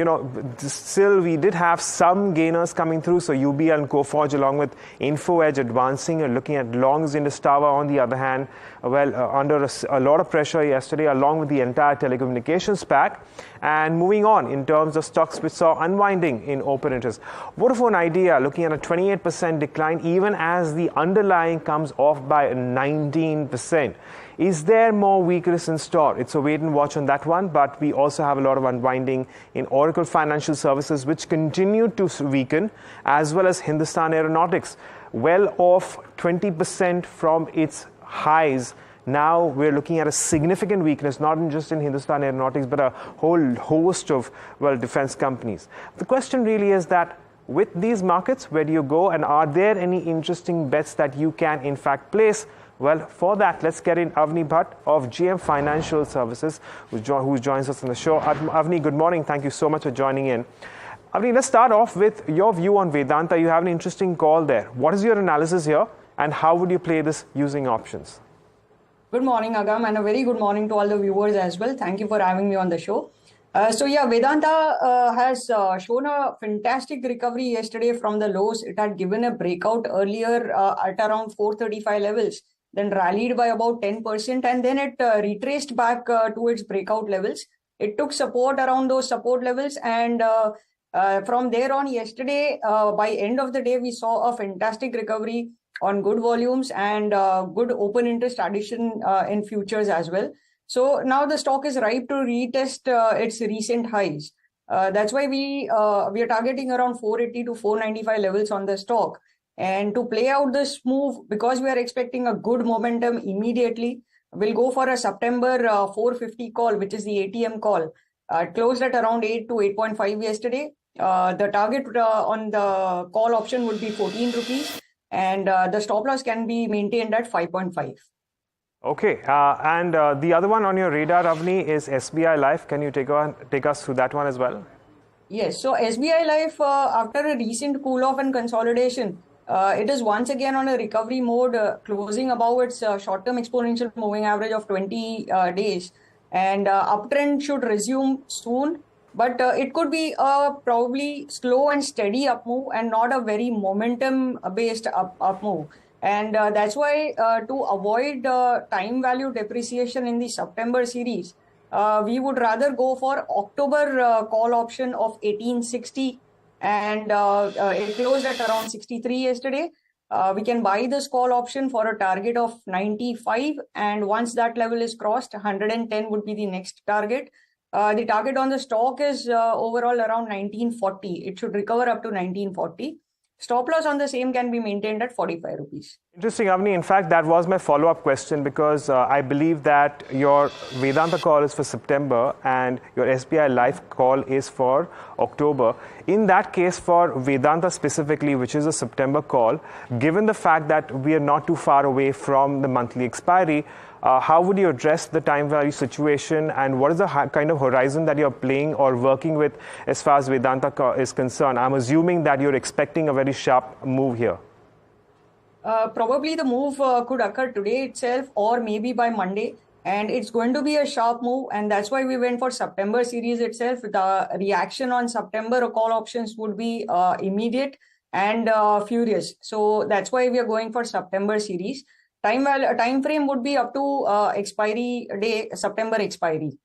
G: still we did have some gainers coming through. So UBL and Coforge along with InfoEdge advancing and looking at longs in the Stava on the other hand, under a lot of pressure yesterday along with the entire telecommunications pack. And moving on in terms of stocks which saw unwinding in open interest. Vodafone Idea looking at a 28% decline even as the underlying comes off by 19%. Is there more weakness in store? It's a wait and watch on that one, but we also have a lot of unwinding in Oracle Financial Services, which continue to weaken, as well as Hindustan Aeronautics, well off 20% from its highs. Now we're looking at a significant weakness, not just in Hindustan Aeronautics, but a whole host of, defense companies. The question really is that with these markets, where do you go? And are there any interesting bets that you can, in fact, place? Well, for that, let's get in Avni Bhatt of GM Financial Services, who joins us on the show. Avni, good morning. Thank you so much for joining in. Avni, let's start off with your view on Vedanta. You have an interesting call there. What is your analysis here, and how would you play this using options?
H: Good morning, Agam, and a very good morning to all the viewers as well. Thank you for having me on the show. Vedanta has shown a fantastic recovery yesterday from the lows. It had given a breakout earlier at around 435 levels, then rallied by about 10%, and then it retraced back to its breakout levels. It took support around those support levels, and from there on yesterday, by end of the day, we saw a fantastic recovery on good volumes and good open interest addition in futures as well. So now the stock is ripe to retest its recent highs. That's why we are targeting around 480 to 495 levels on the stock. And to play out this move, because we are expecting a good momentum immediately, we'll go for a September 450 call, which is the ATM call. Closed at around 8 to 8.5 yesterday. The target on the call option would be 14 rupees. And the stop loss can be maintained at 5.5.
G: Okay, and the other one on your radar, Avni, is SBI Life. Can you take us through that one as well?
H: Yes, so SBI Life, after a recent cool-off and consolidation, it is once again on a recovery mode, closing above its short-term exponential moving average of 20 days. And uptrend should resume soon. But it could be a probably slow and steady up move and not a very momentum-based up move. And that's why to avoid time value depreciation in the September series, we would rather go for October call option of 1860. And it closed at around 63 yesterday. We can buy this call option for a target of 95. And once that level is crossed, 110 would be the next target. The target on the stock is overall around 1940. It should recover up to 1940. Stop loss on the same can be maintained at 45 rupees.
G: Interesting, Avni. In fact, that was my follow-up question, because I believe that your Vedanta call is for September and your SBI Life call is for October. In that case, for Vedanta specifically, which is a September call, given the fact that we are not too far away from the monthly expiry, how would you address the time value situation, and what is the kind of horizon that you're playing or working with as far as Vedanta is concerned? I'm assuming that you're expecting a very sharp move here.
H: Probably the move could occur today itself or maybe by Monday, and it's going to be a sharp move, and that's why we went for September series itself. The reaction on September call options would be immediate and furious. So that's why we are going for September series. Time frame would be up to expiry day, September expiry.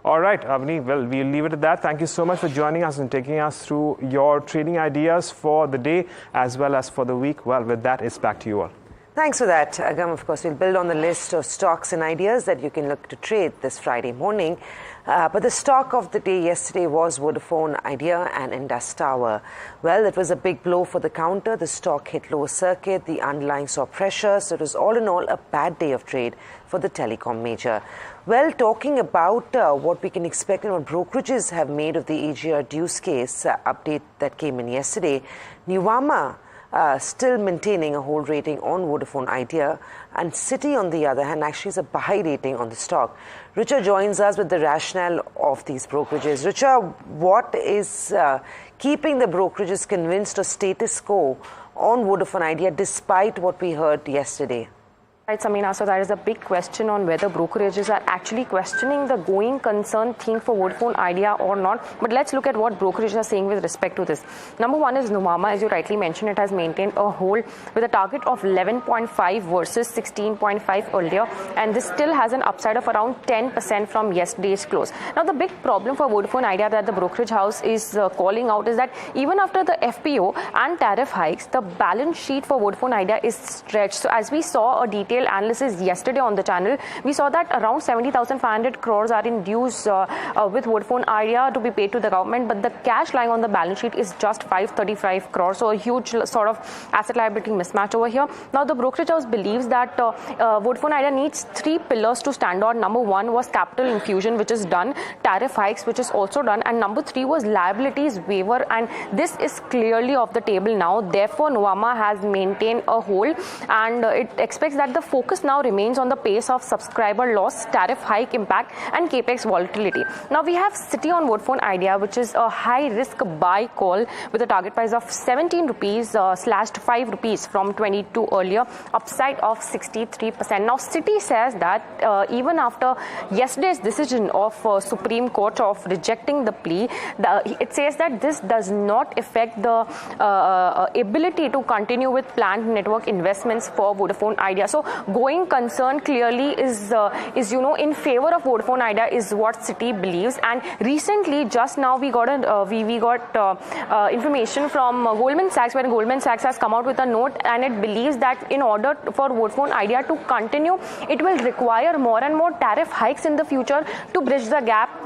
G: All right, Avni, well, we'll leave it at that. Thank you so much for joining us and taking us through your trading ideas for the day as well as for the week. Well, with that, it's back to you all.
A: Thanks for that, Agam. Of course, we'll build on the list of stocks and ideas that you can look to trade this Friday morning. But the stock of the day yesterday was Vodafone Idea and Indus Tower. Well, it was a big blow for the counter. The stock hit lower circuit. The underlying saw pressure. So it was all in all a bad day of trade for the telecom major. Well, talking about what we can expect and what brokerages have made of the AGR dues case update that came in yesterday, Nuvama still maintaining a hold rating on Vodafone Idea, and Citi, on the other hand, actually is a buy rating on the stock. Richa joins us with the rationale of these brokerages. Richa, what is keeping the brokerages convinced of status quo on Vodafone Idea despite what we heard yesterday?
I: Right, Samina. So that is a big question on whether brokerages are actually questioning the going concern theme for Vodafone Idea or not. But let's look at what brokerages are saying with respect to this. Number one is Nuvama, as you rightly mentioned, it has maintained a hold with a target of 11.5 versus 16.5 earlier. And this still has an upside of around 10% from yesterday's close. Now, the big problem for Vodafone Idea that the brokerage house is calling out is that even after the FPO and tariff hikes, the balance sheet for Vodafone Idea is stretched. So as we saw a detailed analysis yesterday on the channel, we saw that around 70,500 crores are in dues with Vodafone Idea to be paid to the government, but the cash lying on the balance sheet is just 535 crores, so a huge sort of asset liability mismatch over here. Now, the brokerage house believes that Vodafone Idea needs three pillars to stand on. Number one was capital infusion, which is done, tariff hikes, which is also done, and number three was liabilities waiver, and this is clearly off the table now. Therefore, Nuvama has maintained a hold, and it expects that the focus now remains on the pace of subscriber loss, tariff hike impact, and capex volatility. Now, we have Citi on Vodafone Idea, which is a high risk buy call with a target price of 17 rupees slashed 5 rupees from 22 earlier, upside of 63%. Now, Citi says that even after yesterday's decision of Supreme Court of rejecting the plea, it says that this does not affect the ability to continue with planned network investments for Vodafone Idea. So, going concern clearly is in favor of Vodafone Idea is what Citi believes. And recently, just now, we got information from Goldman Sachs, where Goldman Sachs has come out with a note, and it believes that in order for Vodafone Idea to continue, it will require more and more tariff hikes in the future to bridge the gap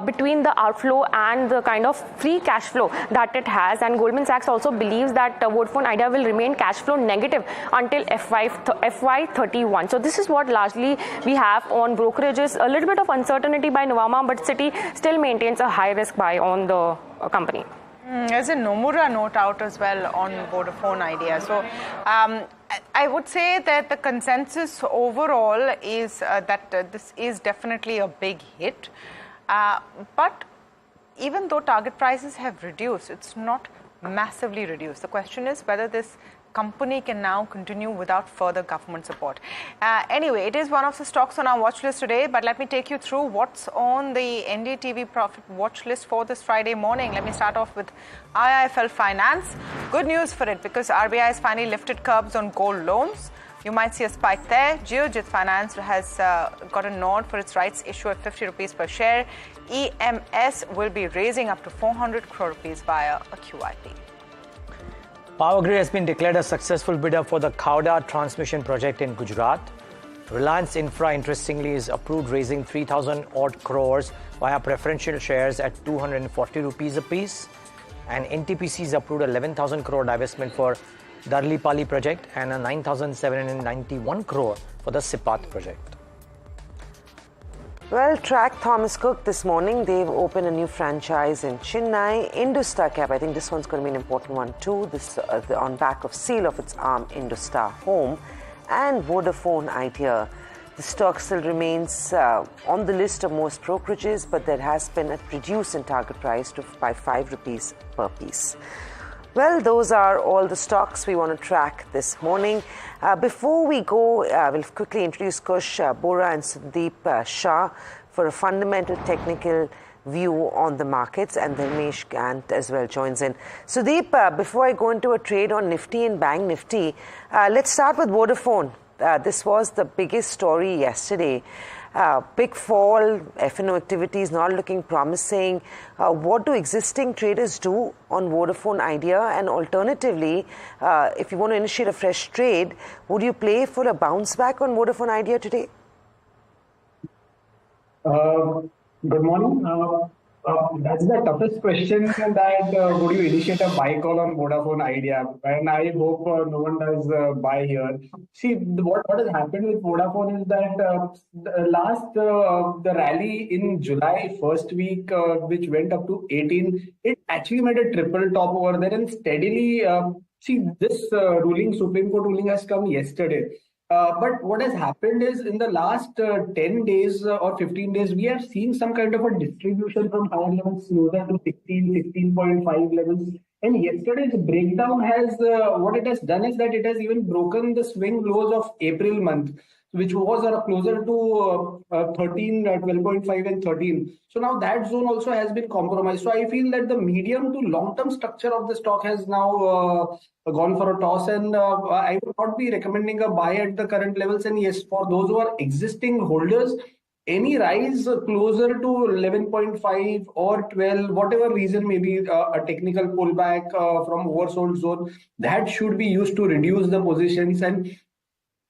I: between the outflow and the kind of free cash flow that it has. And Goldman Sachs also believes that Vodafone Idea will remain cash flow negative until FY31. So this is what largely we have on brokerages. A little bit of uncertainty by Nuvama, but Citi still maintains a high risk buy on the company.
B: There's a Nomura note out as well on Vodafone Idea. So I would say that the consensus overall is that this is definitely a big hit. But even though target prices have reduced, it's not massively reduced. The question is whether this company can now continue without further government support. Anyway, it is one of the stocks on our watch list today, but let me take you through what's on the NDTV profit watch list for this Friday morning. Let me start off with IIFL Finance. Good news for it because RBI has finally lifted curbs on gold loans. You might see a spike there. Geopolitical Finance has got a nod for its rights issue at 50 rupees per share. EMS will be raising up to 400 crore rupees via a QIP.
C: Power Grid has been declared a successful bidder for the Khavda transmission project in Gujarat. Reliance Infra, interestingly, is approved raising 3,000 odd crores via preferential shares at 240 rupees apiece. And NTPC is approved 11,000 crore divestment for Darlipali project and a 9,791 crore for the Sipat project.
A: Well, track Thomas Cook this morning. They've opened a new franchise in Chennai. Industar Cap, I think this one's going to be an important one too. This on back of sale of its arm Industar Home and Vodafone Idea. The stock still remains on the list of most brokerages, but there has been a reduce in target price by 5 rupees per piece. Well, those are all the stocks we want to track this morning. Before we go, we'll quickly introduce Kush Bora and Niraj Shah for a fundamental technical view on the markets, and then Ramesh Gant as well joins in. Sudeep, before I go into a trade on Nifty and Bank Nifty, let's start with Vodafone. This was the biggest story yesterday. Big fall, F&O activity is not looking promising. What do existing traders do on Vodafone Idea? And alternatively, if you want to initiate a fresh trade, would you play for a bounce back on Vodafone Idea today?
J: Good morning. That's the toughest question that would you initiate a buy call on Vodafone Idea? And I hope no one does buy here. See, what has happened with Vodafone is that the rally in July first week, which went up to 18, it actually made a triple top over there and steadily, this Supreme Court ruling has come yesterday. But what has happened is in the last 10 days or 15 days, we have seen some kind of a distribution from higher levels closer to 16.5 levels. And yesterday's breakdown has, what it has done is that it has even broken the swing lows of April month, which was closer to 13, 12.5 and 13. So now that zone also has been compromised. So I feel that the medium to long-term structure of the stock has now gone for a toss, and I would not be recommending a buy at the current levels. And yes, for those who are existing holders, any rise closer to 11.5 or 12, whatever reason, maybe a technical pullback from oversold zone, that should be used to reduce the positions. And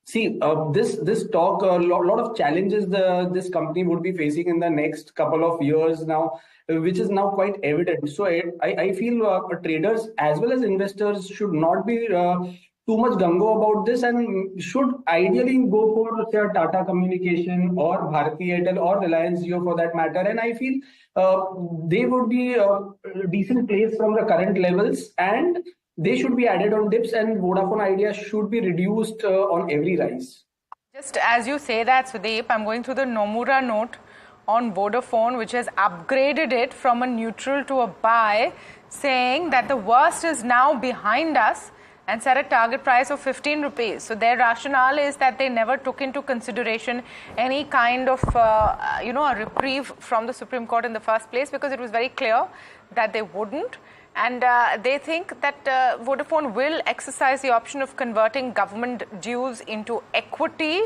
J: see, this stock, a lot of challenges this company would be facing in the next couple of years now, which is now quite evident. So I feel traders as well as investors should not be too much gung-ho about this and should ideally go for, say, a Tata Communication or Bharti Airtel or Reliance Jio for that matter. And I feel they would be a decent place from the current levels, and they should be added on dips, and Vodafone Idea should be reduced on every rise.
B: Just as you say that, Sudeep, I'm going through the Nomura note on Vodafone, which has upgraded it from a neutral to a buy, saying that the worst is now behind us and set a target price of 15 rupees. So their rationale is that they never took into consideration any kind of, a reprieve from the Supreme Court in the first place, because it was very clear that they wouldn't. And they think that Vodafone will exercise the option of converting government dues into equity.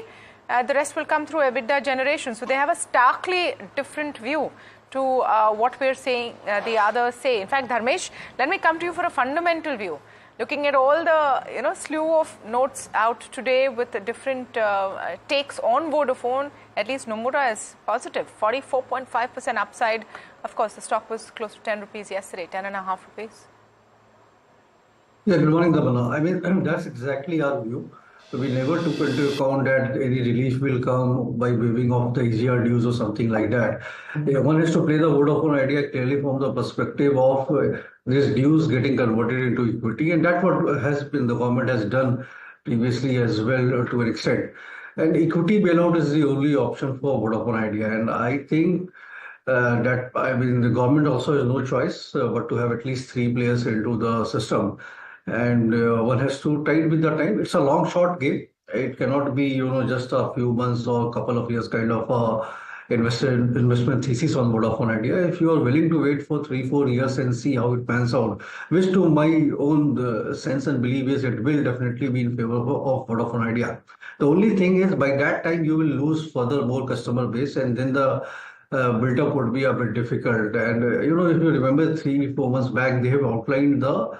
B: The rest will come through EBITDA generation. So they have a starkly different view to what we're saying the others say. In fact, Dharmesh, let me come to you for a fundamental view. Looking at all the slew of notes out today with the different takes on Vodafone, at least Nomura is positive, 44.5% upside. Of course, the stock was close to 10 rupees yesterday, 10.5 rupees.
K: Yeah, good morning, Tamanna. I mean, that's exactly our view. We never took into account that any relief will come by waiving off the EGR dues or something like that. One has to play the Vodafone Idea clearly from the perspective of these dues getting converted into equity, and that's what has been the government has done previously as well to an extent. And equity bailout is the only option for Vodafone Idea, and I think the government also has no choice but to have at least 3 players into the system. And one has to tide with the time. It's a long short game. It cannot be, just a few months or a couple of years kind of investment thesis on Vodafone Idea. If you are willing to wait for 3-4 years and see how it pans out, which to my own sense and belief is it will definitely be in favor of Vodafone Idea. The only thing is by that time you will lose further more customer base, and then the build-up would be a bit difficult. And if you remember 3-4 months back, they have outlined the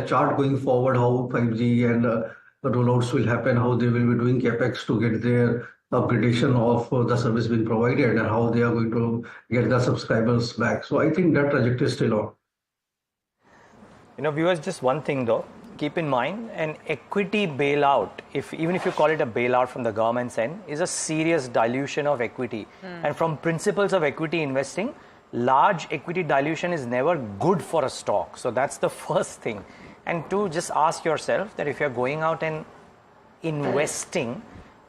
K: chart going forward, how 5G and rollouts will happen, how they will be doing capex to get their upgradation of the service being provided, and how they are going to get the subscribers back. So I think that trajectory is still on.
C: Viewers, just one thing though, keep in mind, an equity bailout, even if you call it a bailout from the government's end, is a serious dilution of equity. And from principles of equity investing, large equity dilution is never good for a stock. So that's the first thing. And two, just ask yourself that if you're going out and investing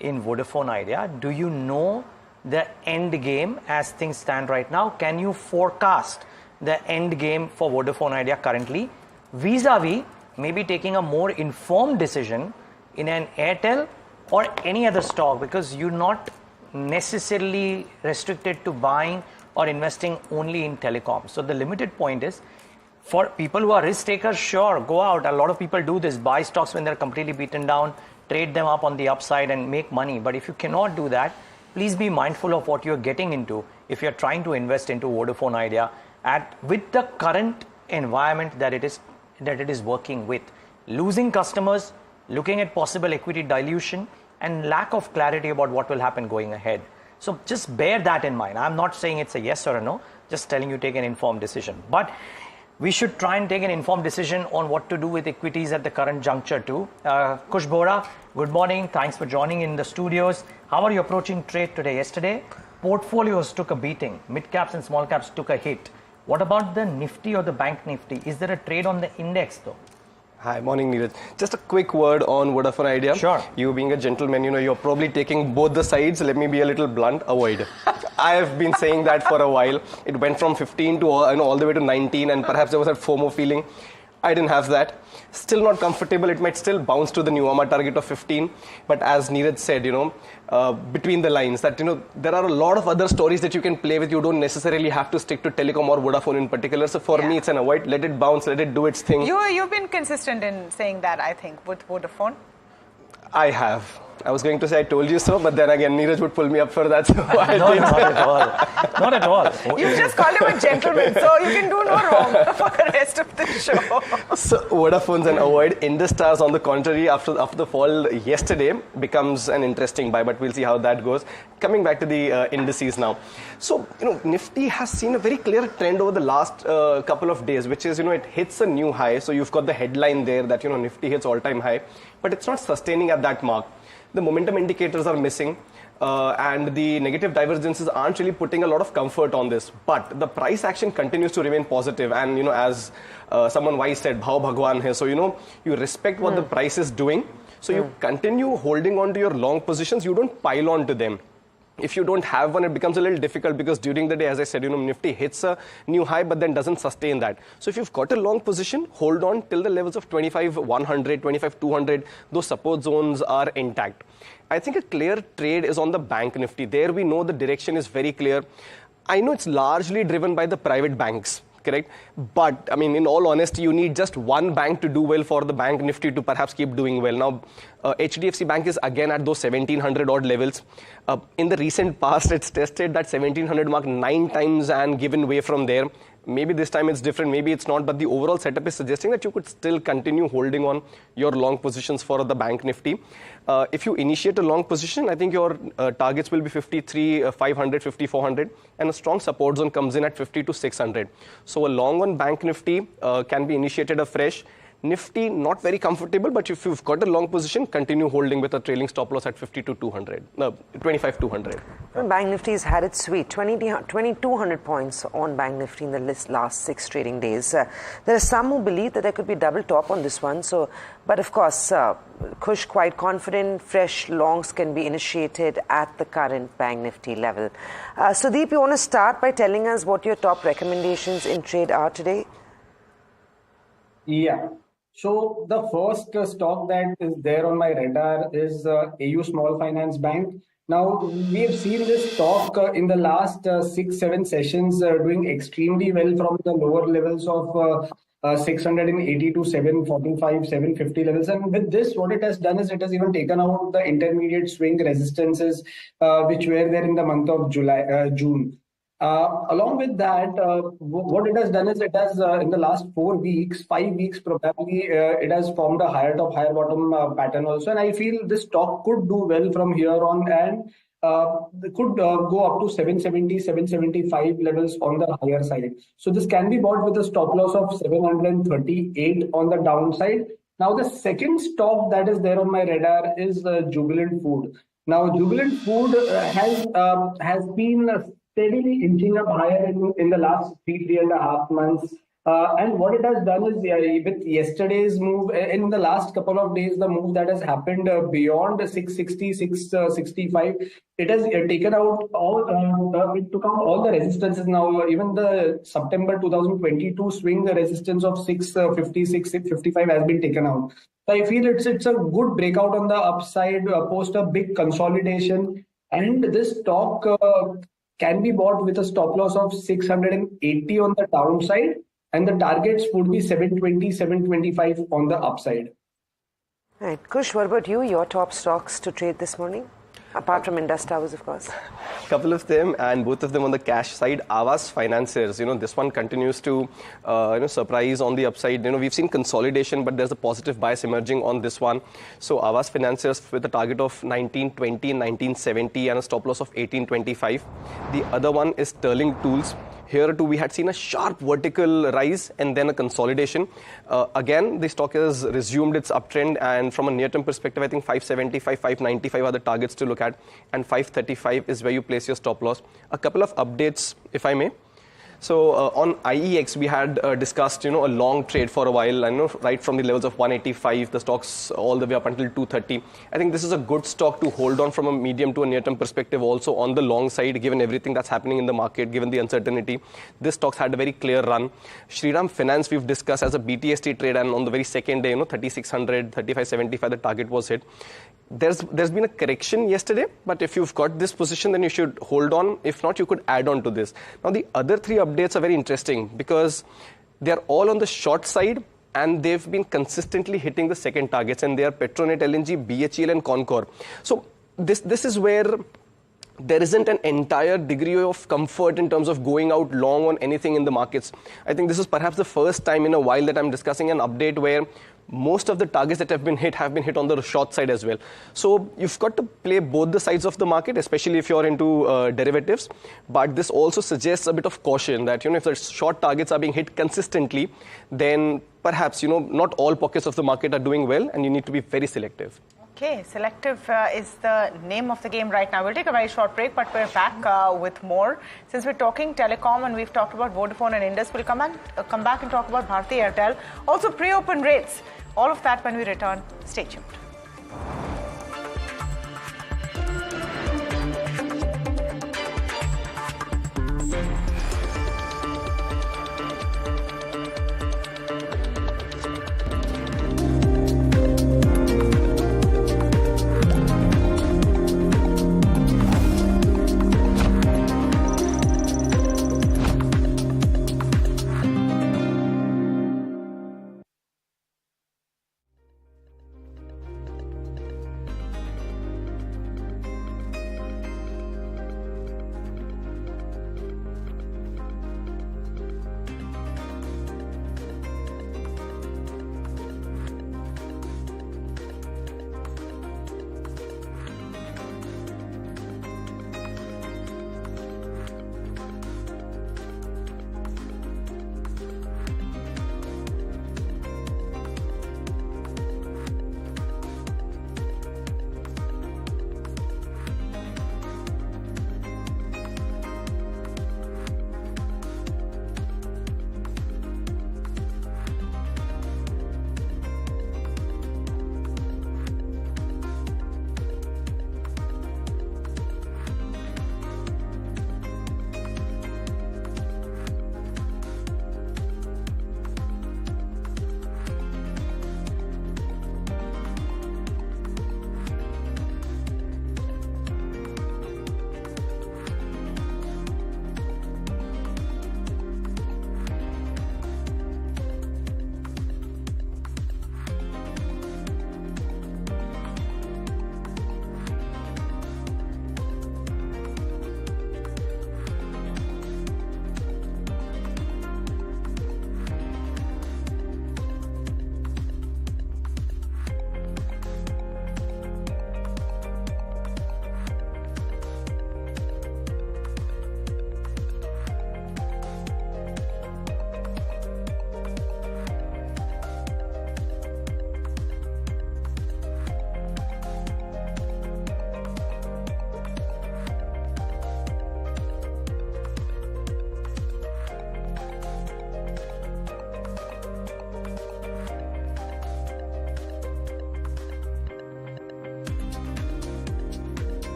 C: in Vodafone Idea, do you know the end game as things stand right now? Can you forecast the end game for Vodafone Idea currently, vis-a-vis maybe taking a more informed decision in an Airtel or any other stock, because you're not necessarily restricted to buying or investing only in telecom. So the limited point is, for people who are risk takers, sure, go out. A lot of people do this, buy stocks when they're completely beaten down, trade them up on the upside and make money. But if you cannot do that, please be mindful of what you're getting into if you're trying to invest into Vodafone Idea with the current environment that it is working with. Losing customers, looking at possible equity dilution, and lack of clarity about what will happen going ahead. So just bear that in mind. I'm not saying it's a yes or a no, just telling you take an informed decision. But we should try and take an informed decision on what to do with equities at the current juncture too. Kush Bora, good morning. Thanks for joining in the studios. How are you approaching trade today? Yesterday, portfolios took a beating. Mid caps and small caps took a hit. What about the Nifty or the Bank Nifty? Is there a trade on the index though?
L: Hi, morning Niraj. Just a quick word on Vodafone Idea.
C: Sure.
L: You being a gentleman, you're probably taking both the sides. Let me be a little blunt, avoid. I have been saying that for a while. It went from 15 to all the way to 19 and perhaps there was that FOMO feeling. I didn't have that. Still not comfortable. It might still bounce to the Nuvama target of 15. But as Niraj said, between the lines, that, there are a lot of other stories that you can play with. You don't necessarily have to stick to telecom or Vodafone in particular. So for me, it's an avoid. Let it bounce. Let it do its thing.
B: You've been consistent in saying that, I think, with Vodafone.
L: I have. I was going to say I told you so, but then again, Niraj would pull me up for that. So
C: No, not at all. Not at all.
B: You just called him a gentleman, so you can do no wrong for the rest of the show.
L: So Vodafone's an avoid. Industars, on the contrary, after the fall yesterday, becomes an interesting buy, but we'll see how that goes. Coming back to the indices now. So, Nifty has seen a very clear trend over the last couple of days, which is, it hits a new high. So you've got the headline there that, Nifty hits all-time high, but it's not sustaining at that mark. The momentum indicators are missing and the negative divergences aren't really putting a lot of comfort on this. But the price action continues to remain positive. And, as someone wise said, Bhav Bhagwan hai. So, you respect what the price is doing. So you continue holding on to your long positions. You don't pile on to them. If you don't have one, it becomes a little difficult because during the day, as I said, Nifty hits a new high, but then doesn't sustain that. So if you've got a long position, hold on till the levels of 25,100, 25,200. Those support zones are intact. I think a clear trade is on the Bank Nifty. There we know the direction is very clear. I know it's largely driven by the private banks. Correct. But in all honesty, you need just one bank to do well for the Bank Nifty to perhaps keep doing well. Now, HDFC Bank is again at those 1700 odd levels. In the recent past, it's tested that 1700 mark 9 times and given way from there. Maybe this time it's different, maybe it's not, but the overall setup is suggesting that you could still continue holding on your long positions for the Bank Nifty. If you initiate a long position, I think your targets will be 53,500, 5400, and a strong support zone comes in at 50 to 600. So a long on Bank Nifty can be initiated afresh. Nifty, not very comfortable, but if you've got a long position, continue holding with a trailing stop loss at 50 to 200, 25,200.
A: Bank Nifty's had its sweet, 2,200 points on Bank Nifty in the last 6 trading days. There are some who believe that there could be double top on this one. So, but of course, Kush quite confident, fresh longs can be initiated at the current Bank Nifty level. Sudeep, you want to start by telling us what your top recommendations in trade are today?
J: Yeah. So the first stock that is there on my radar is AU Small Finance Bank. Now, we have seen this stock in the last 6-7 sessions doing extremely well from the lower levels of 680 to 745, 750 levels. And with this, what it has done is it has even taken out the intermediate swing resistances which were there in the month of June. Along with that, what it has done is it has, in the last 4 weeks, 5 weeks probably, it has formed a higher top, higher bottom pattern also. And I feel this stock could do well from here on and could go up to 770, 775 levels on the higher side. So this can be bought with a stop loss of 738 on the downside. Now, the second stock that is there on my radar is Jubilant Food. Now, Jubilant Food has been steadily inching up higher in the last 3.5 months. And what it has done is, with yesterday's move, in the last couple of days, the move that has happened beyond 660, 665, it has taken out it took out all the resistances now. Even the September 2022 swing, the resistance of 650, 655 has been taken out. So I feel it's a good breakout on the upside, post a big consolidation. And this stock can be bought with a stop loss of 680 on the downside, and the targets would be 720, 725 on the upside.
A: Right. Kush, what about you? Your top stocks to trade this morning? Apart from Indus Towers, of course.
L: Couple of them, and both of them on the cash side. Aavas Financiers, this one continues to surprise on the upside. We've seen consolidation, but there's a positive bias emerging on this one. So Aavas Financiers with a target of 1920 and 1970 and a stop loss of 1825. The other one is Sterling Tools. Here too, we had seen a sharp vertical rise and then a consolidation. Again, the stock has resumed its uptrend, and from a near-term perspective, I think 575, 595 are the targets to look at, and 535 is where you place your stop loss. A couple of updates, if I may. So on IEX, we had discussed, a long trade for a while, and right from the levels of 185, the stocks all the way up until 230. I think this is a good stock to hold on from a medium to a near-term perspective, also on the long side, given everything that's happening in the market, given the uncertainty. This stock's had a very clear run. Shriram Finance, we've discussed as a BTST trade, and on the very second day, 3600, 3575, the target was hit. There's been a correction yesterday, but if you've got this position, then you should hold on. If not, you could add on to this. Now, the other three updates are very interesting because they're all on the short side, and they've been consistently hitting the second targets, and they are Petronet LNG, BHEL, and Concor. So this is where there isn't an entire degree of comfort in terms of going out long on anything in the markets. I think this is perhaps the first time in a while that I'm discussing an update where most of the targets that have been hit on the short side as well. So you've got to play both the sides of the market, especially if you're into derivatives. But this also suggests a bit of caution that, if the short targets are being hit consistently, then perhaps, not all pockets of the market are doing well, and you need to be very selective.
B: Okay, selective is the name of the game right now. We'll take a very short break, but we're back with more. Since we're talking telecom and we've talked about Vodafone and Indus, we'll come back and talk about Bharti Airtel. Also pre-open rates. All of that when we return. Stay tuned.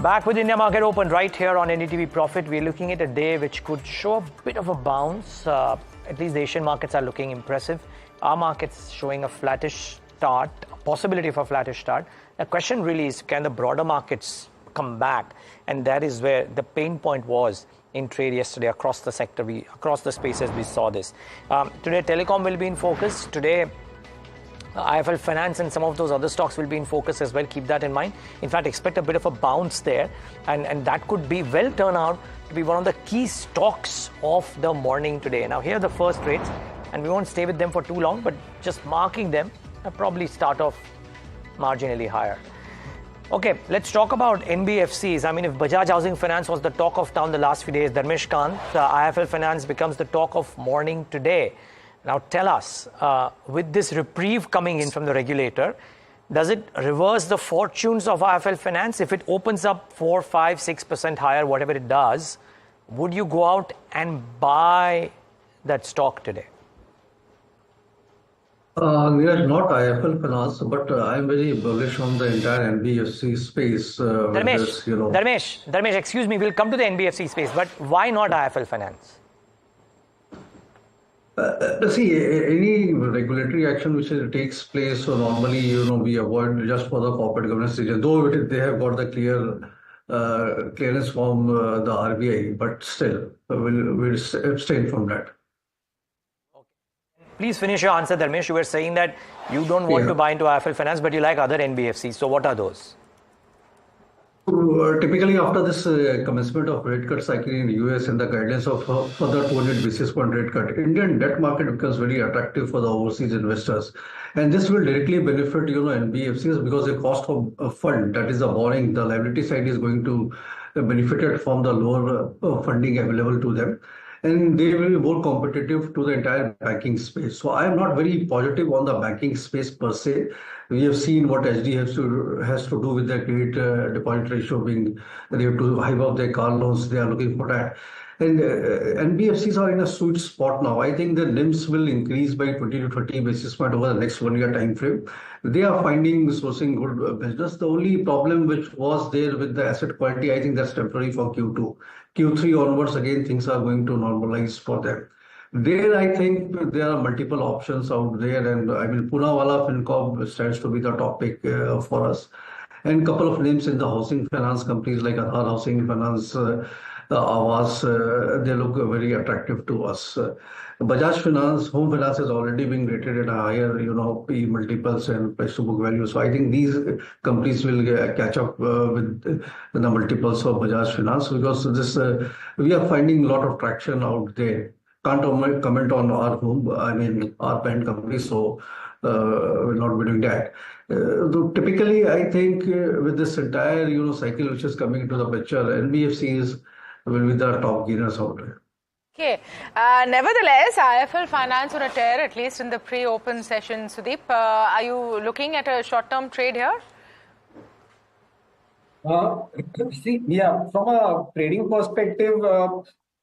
C: Back with India Market Open right here on NDTV Profit. We're looking at a day which could show a bit of a bounce. At least the Asian markets are looking impressive. Our market's showing a flattish start, a possibility of a flattish start. The question really is, can the broader markets come back? And that is where the pain point was in trade yesterday across the sector, across the spaces we saw this. Today, telecom will be in focus. Today, IIFL Finance and some of those other stocks will be in focus as well. Keep that in mind. In fact, expect a bit of a bounce there. And that could be well turn out to be one of the key stocks of the morning today. Now, here are the first trades. And we won't stay with them for too long, but just marking them, I'll probably start off marginally higher. Okay, let's talk about NBFCs. I mean, if Bajaj Housing Finance was the talk of town the last few days, Dharmesh Kant, IIFL Finance becomes the talk of morning today. Now tell us, with this reprieve coming in from the regulator, does it reverse the fortunes of IIFL Finance? If it opens up 4, 5, 6% higher, whatever it does, would you go out and buy that stock today?
K: Niraj, not IIFL Finance, but I'm very bullish on the entire NBFC space.
C: Dharmesh, excuse me, we'll come to the NBFC space, but why not IIFL Finance?
K: See, any regulatory action which takes place, so normally, we avoid just for the corporate governance region, though they have got the clearance from the RBI, but still, we'll abstain from that.
C: Please finish your answer, Dharmesh. You were saying that you don't want to buy into IIFL Finance, but you like other NBFCs. So what are those?
K: Typically, after this commencement of rate cut cycle in the US and the guidance of further 200 basis point rate cut, Indian debt market becomes very attractive for the overseas investors. And this will directly benefit, NBFCs because the cost of fund, that is the borrowing, the liability side is going to benefit from the lower funding available to them. And they will be more competitive to the entire banking space. So I am not very positive on the banking space per se. We have seen what HD has to do with their credit deposit ratio being, they have to hive up their car loans. They are looking for that. And NBFCs are in a sweet spot now. I think the NIMs will increase by 20 to 30 basis points over the next 1 year time frame. They are sourcing good business. The only problem which was there with the asset quality, I think that's temporary for Q2. Q3 onwards, again, things are going to normalize for them. There, I think there are multiple options out there. And I mean, Poonawalla FinCorp stands to be the topic for us. And a couple of names in the housing finance companies like Aadhar Housing Finance, Awas, they look very attractive to us. Bajaj Finance, Home Finance has already been rated at a higher, P multiples and price to book value. So I think these companies will catch up with the multiples of Bajaj Finance because we are finding a lot of traction out there. Can't comment on our parent company, so we'll not be doing that. Typically, I think with this entire, cycle which is coming into the picture, NBFCs will be the top gainers out there.
B: Okay. Nevertheless, IIFL Finance on a tear, at least in the pre-open session. Sudeep, are you looking at a short-term trade here?
J: From a trading perspective,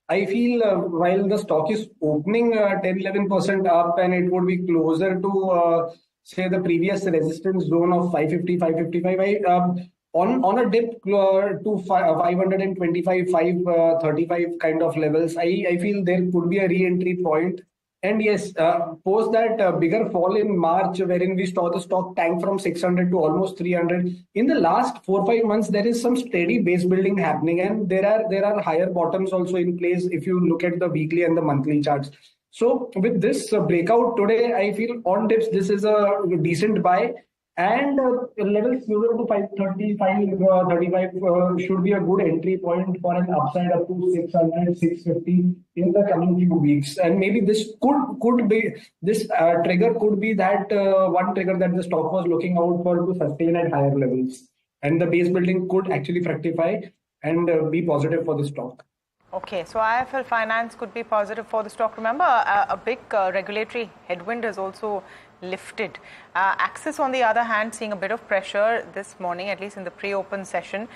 J: I feel while the stock is opening 10-11% up and it would be closer to, say, the previous resistance zone of 550, 555, on a dip to 525, 535 kind of levels, I feel there could be a re-entry point. And yes, post that bigger fall in March, wherein we saw the stock tank from 600 to almost 300. In the last 4-5 months, there is some steady base building happening, and there are higher bottoms also in place if you look at the weekly and the monthly charts. So with this breakout today, I feel on dips, this is a decent buy. And levels closer to 530, 535 should be a good entry point for an upside up to 600, 650 in the coming few weeks. And maybe this could be this trigger could be that one trigger that the stock was looking out for to sustain at higher levels. And the base building could actually fructify and be positive for the stock.
B: Okay, so IIFL Finance could be positive for the stock. Remember, a big regulatory headwind has also lifted. Axis, on the other hand, seeing a bit of pressure this morning, at least in the pre-open session.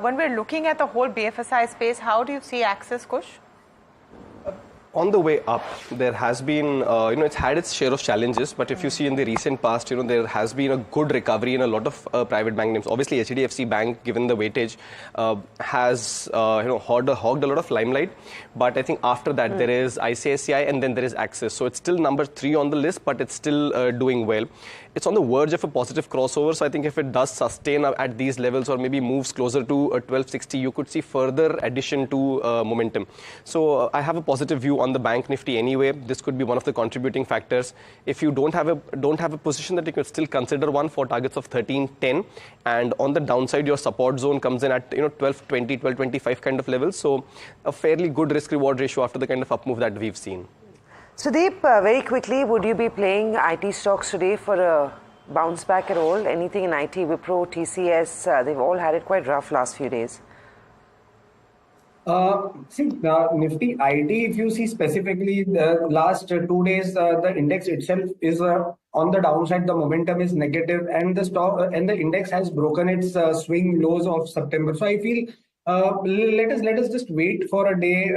B: When we're looking at the whole BFSI space, how do you see Axis, Kush?
L: on the way up. There has been, it's had its share of challenges, but if you see in the recent past, there has been a good recovery in a lot of private bank names. Obviously, HDFC Bank, given the weightage, has, hogged a lot of limelight. But I think after that, there is ICICI and then there is Axis. So it's still number 3 on the list, but it's still doing well. It's on the verge of a positive crossover. So I think if it does sustain at these levels or maybe moves closer to 1260, you could see further addition to momentum. So I have a positive view on the bank Nifty anyway. This could be one of the contributing factors. If you don't have a position, that you could still consider one for targets of 1310, and on the downside your support zone comes in at 1220, 1225 kind of levels. So a fairly good risk reward ratio after the kind of up move that we've seen.
A: Sudeep, very quickly, would you be playing IT stocks today for a bounce back at all? Anything in IT, Wipro, TCS, they've all had it quite rough last few days.
J: Nifty IT, if you see specifically the last 2 days, the index itself is on the downside. The momentum is negative, and the stock and the index has broken its swing lows of September. So I feel let us just wait for a day.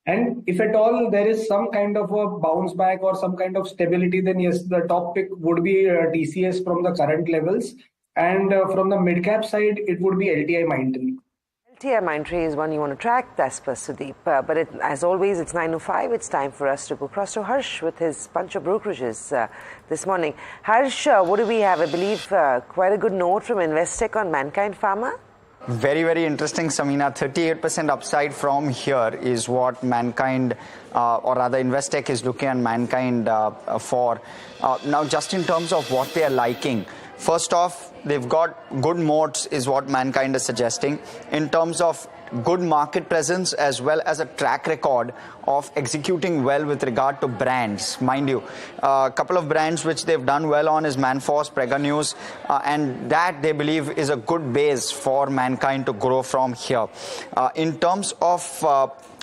J: And if at all there is some kind of a bounce back or some kind of stability, then yes, the top pick would be TCS from the current levels. And from the mid-cap side, it would be LTI Mindtree.
A: LTI Mindtree is one you want to track, that's per Sudeep. But as always, it's 9:05. It's time for us to go across to Harsh with his bunch of brokerages this morning. Harsh, what do we have? I believe quite a good note from Investec on Mankind Pharma.
M: Very, very interesting, Samina. 38% upside from here is what Mankind, or rather Investec is looking at Mankind for. Now, just in terms of what they are liking, first off, they've got good moats is what Mankind is suggesting in terms of good market presence as well as a track record of executing well with regard to brands. Mind you, a couple of brands which they've done well on is Manforce, Prega News, and that they believe is a good base for Mankind to grow from here. In terms of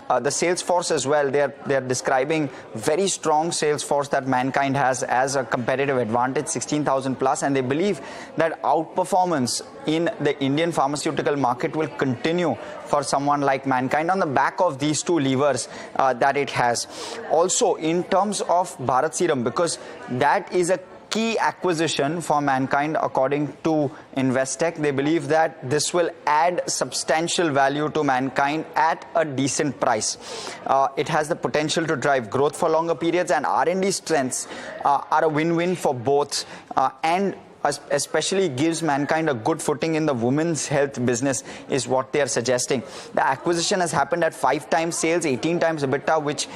M: the sales force as well, they're describing very strong sales force that Mankind has as a competitive advantage, 16,000 plus, and they believe that outperformance in the Indian pharmaceutical market will continue for someone like Mankind on the back of these two levers that it has. Also, in terms of Bharat Serum, because that is a key acquisition for Mankind according to Investec. They believe that this will add substantial value to Mankind at a decent price. It has the potential to drive growth for longer periods, and R&D strengths are a win-win for both, and especially gives Mankind a good footing in the women's health business is what they are suggesting. The acquisition has happened at 5 times sales, 18 times EBITDA, which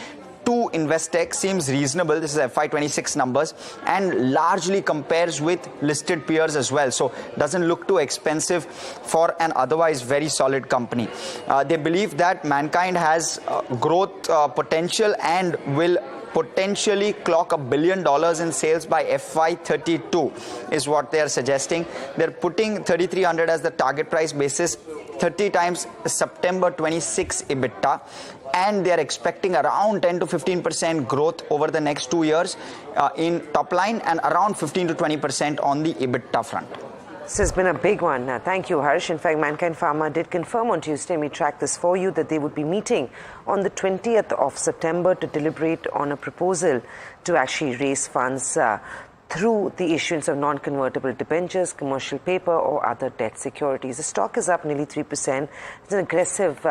M: to Investec seems reasonable. This is FY26 numbers and largely compares with listed peers as well. So doesn't look too expensive for an otherwise very solid company. They believe that Mankind has growth potential and will potentially clock $1 billion in sales by FY32 is what they are suggesting. They're putting 3,300 as the target price basis, 30 times September 26 EBITDA, and they are expecting around 10 to 15% growth over the next 2 years in top line and around 15 to 20% on the EBITDA front.
A: This has been a big one. Thank you, Harsh. In fact, Mankind Pharma did confirm on Tuesday, we tracked this for you, that they would be meeting on the 20th of September to deliberate on a proposal to actually raise funds through the issuance of non-convertible debentures, commercial paper or other debt securities. The stock is up nearly 3%. It's an aggressive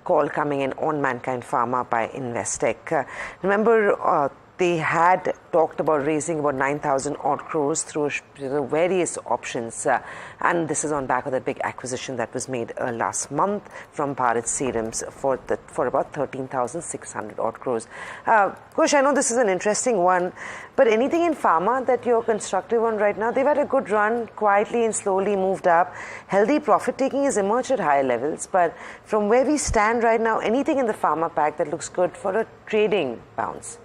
A: call coming in on Mankind Pharma by Investec. Remember, they had talked about raising about 9,000 odd crores through various options, and this is on back of the big acquisition that was made last month from Bharat Serums for about 13,600 odd crores. Kush, I know this is an interesting one, but anything in pharma that you're constructive on right now? They've had a good run, quietly and slowly moved up. Healthy profit taking has emerged at higher levels, but from where we stand right now, anything in the pharma pack that looks good for a trading bounce?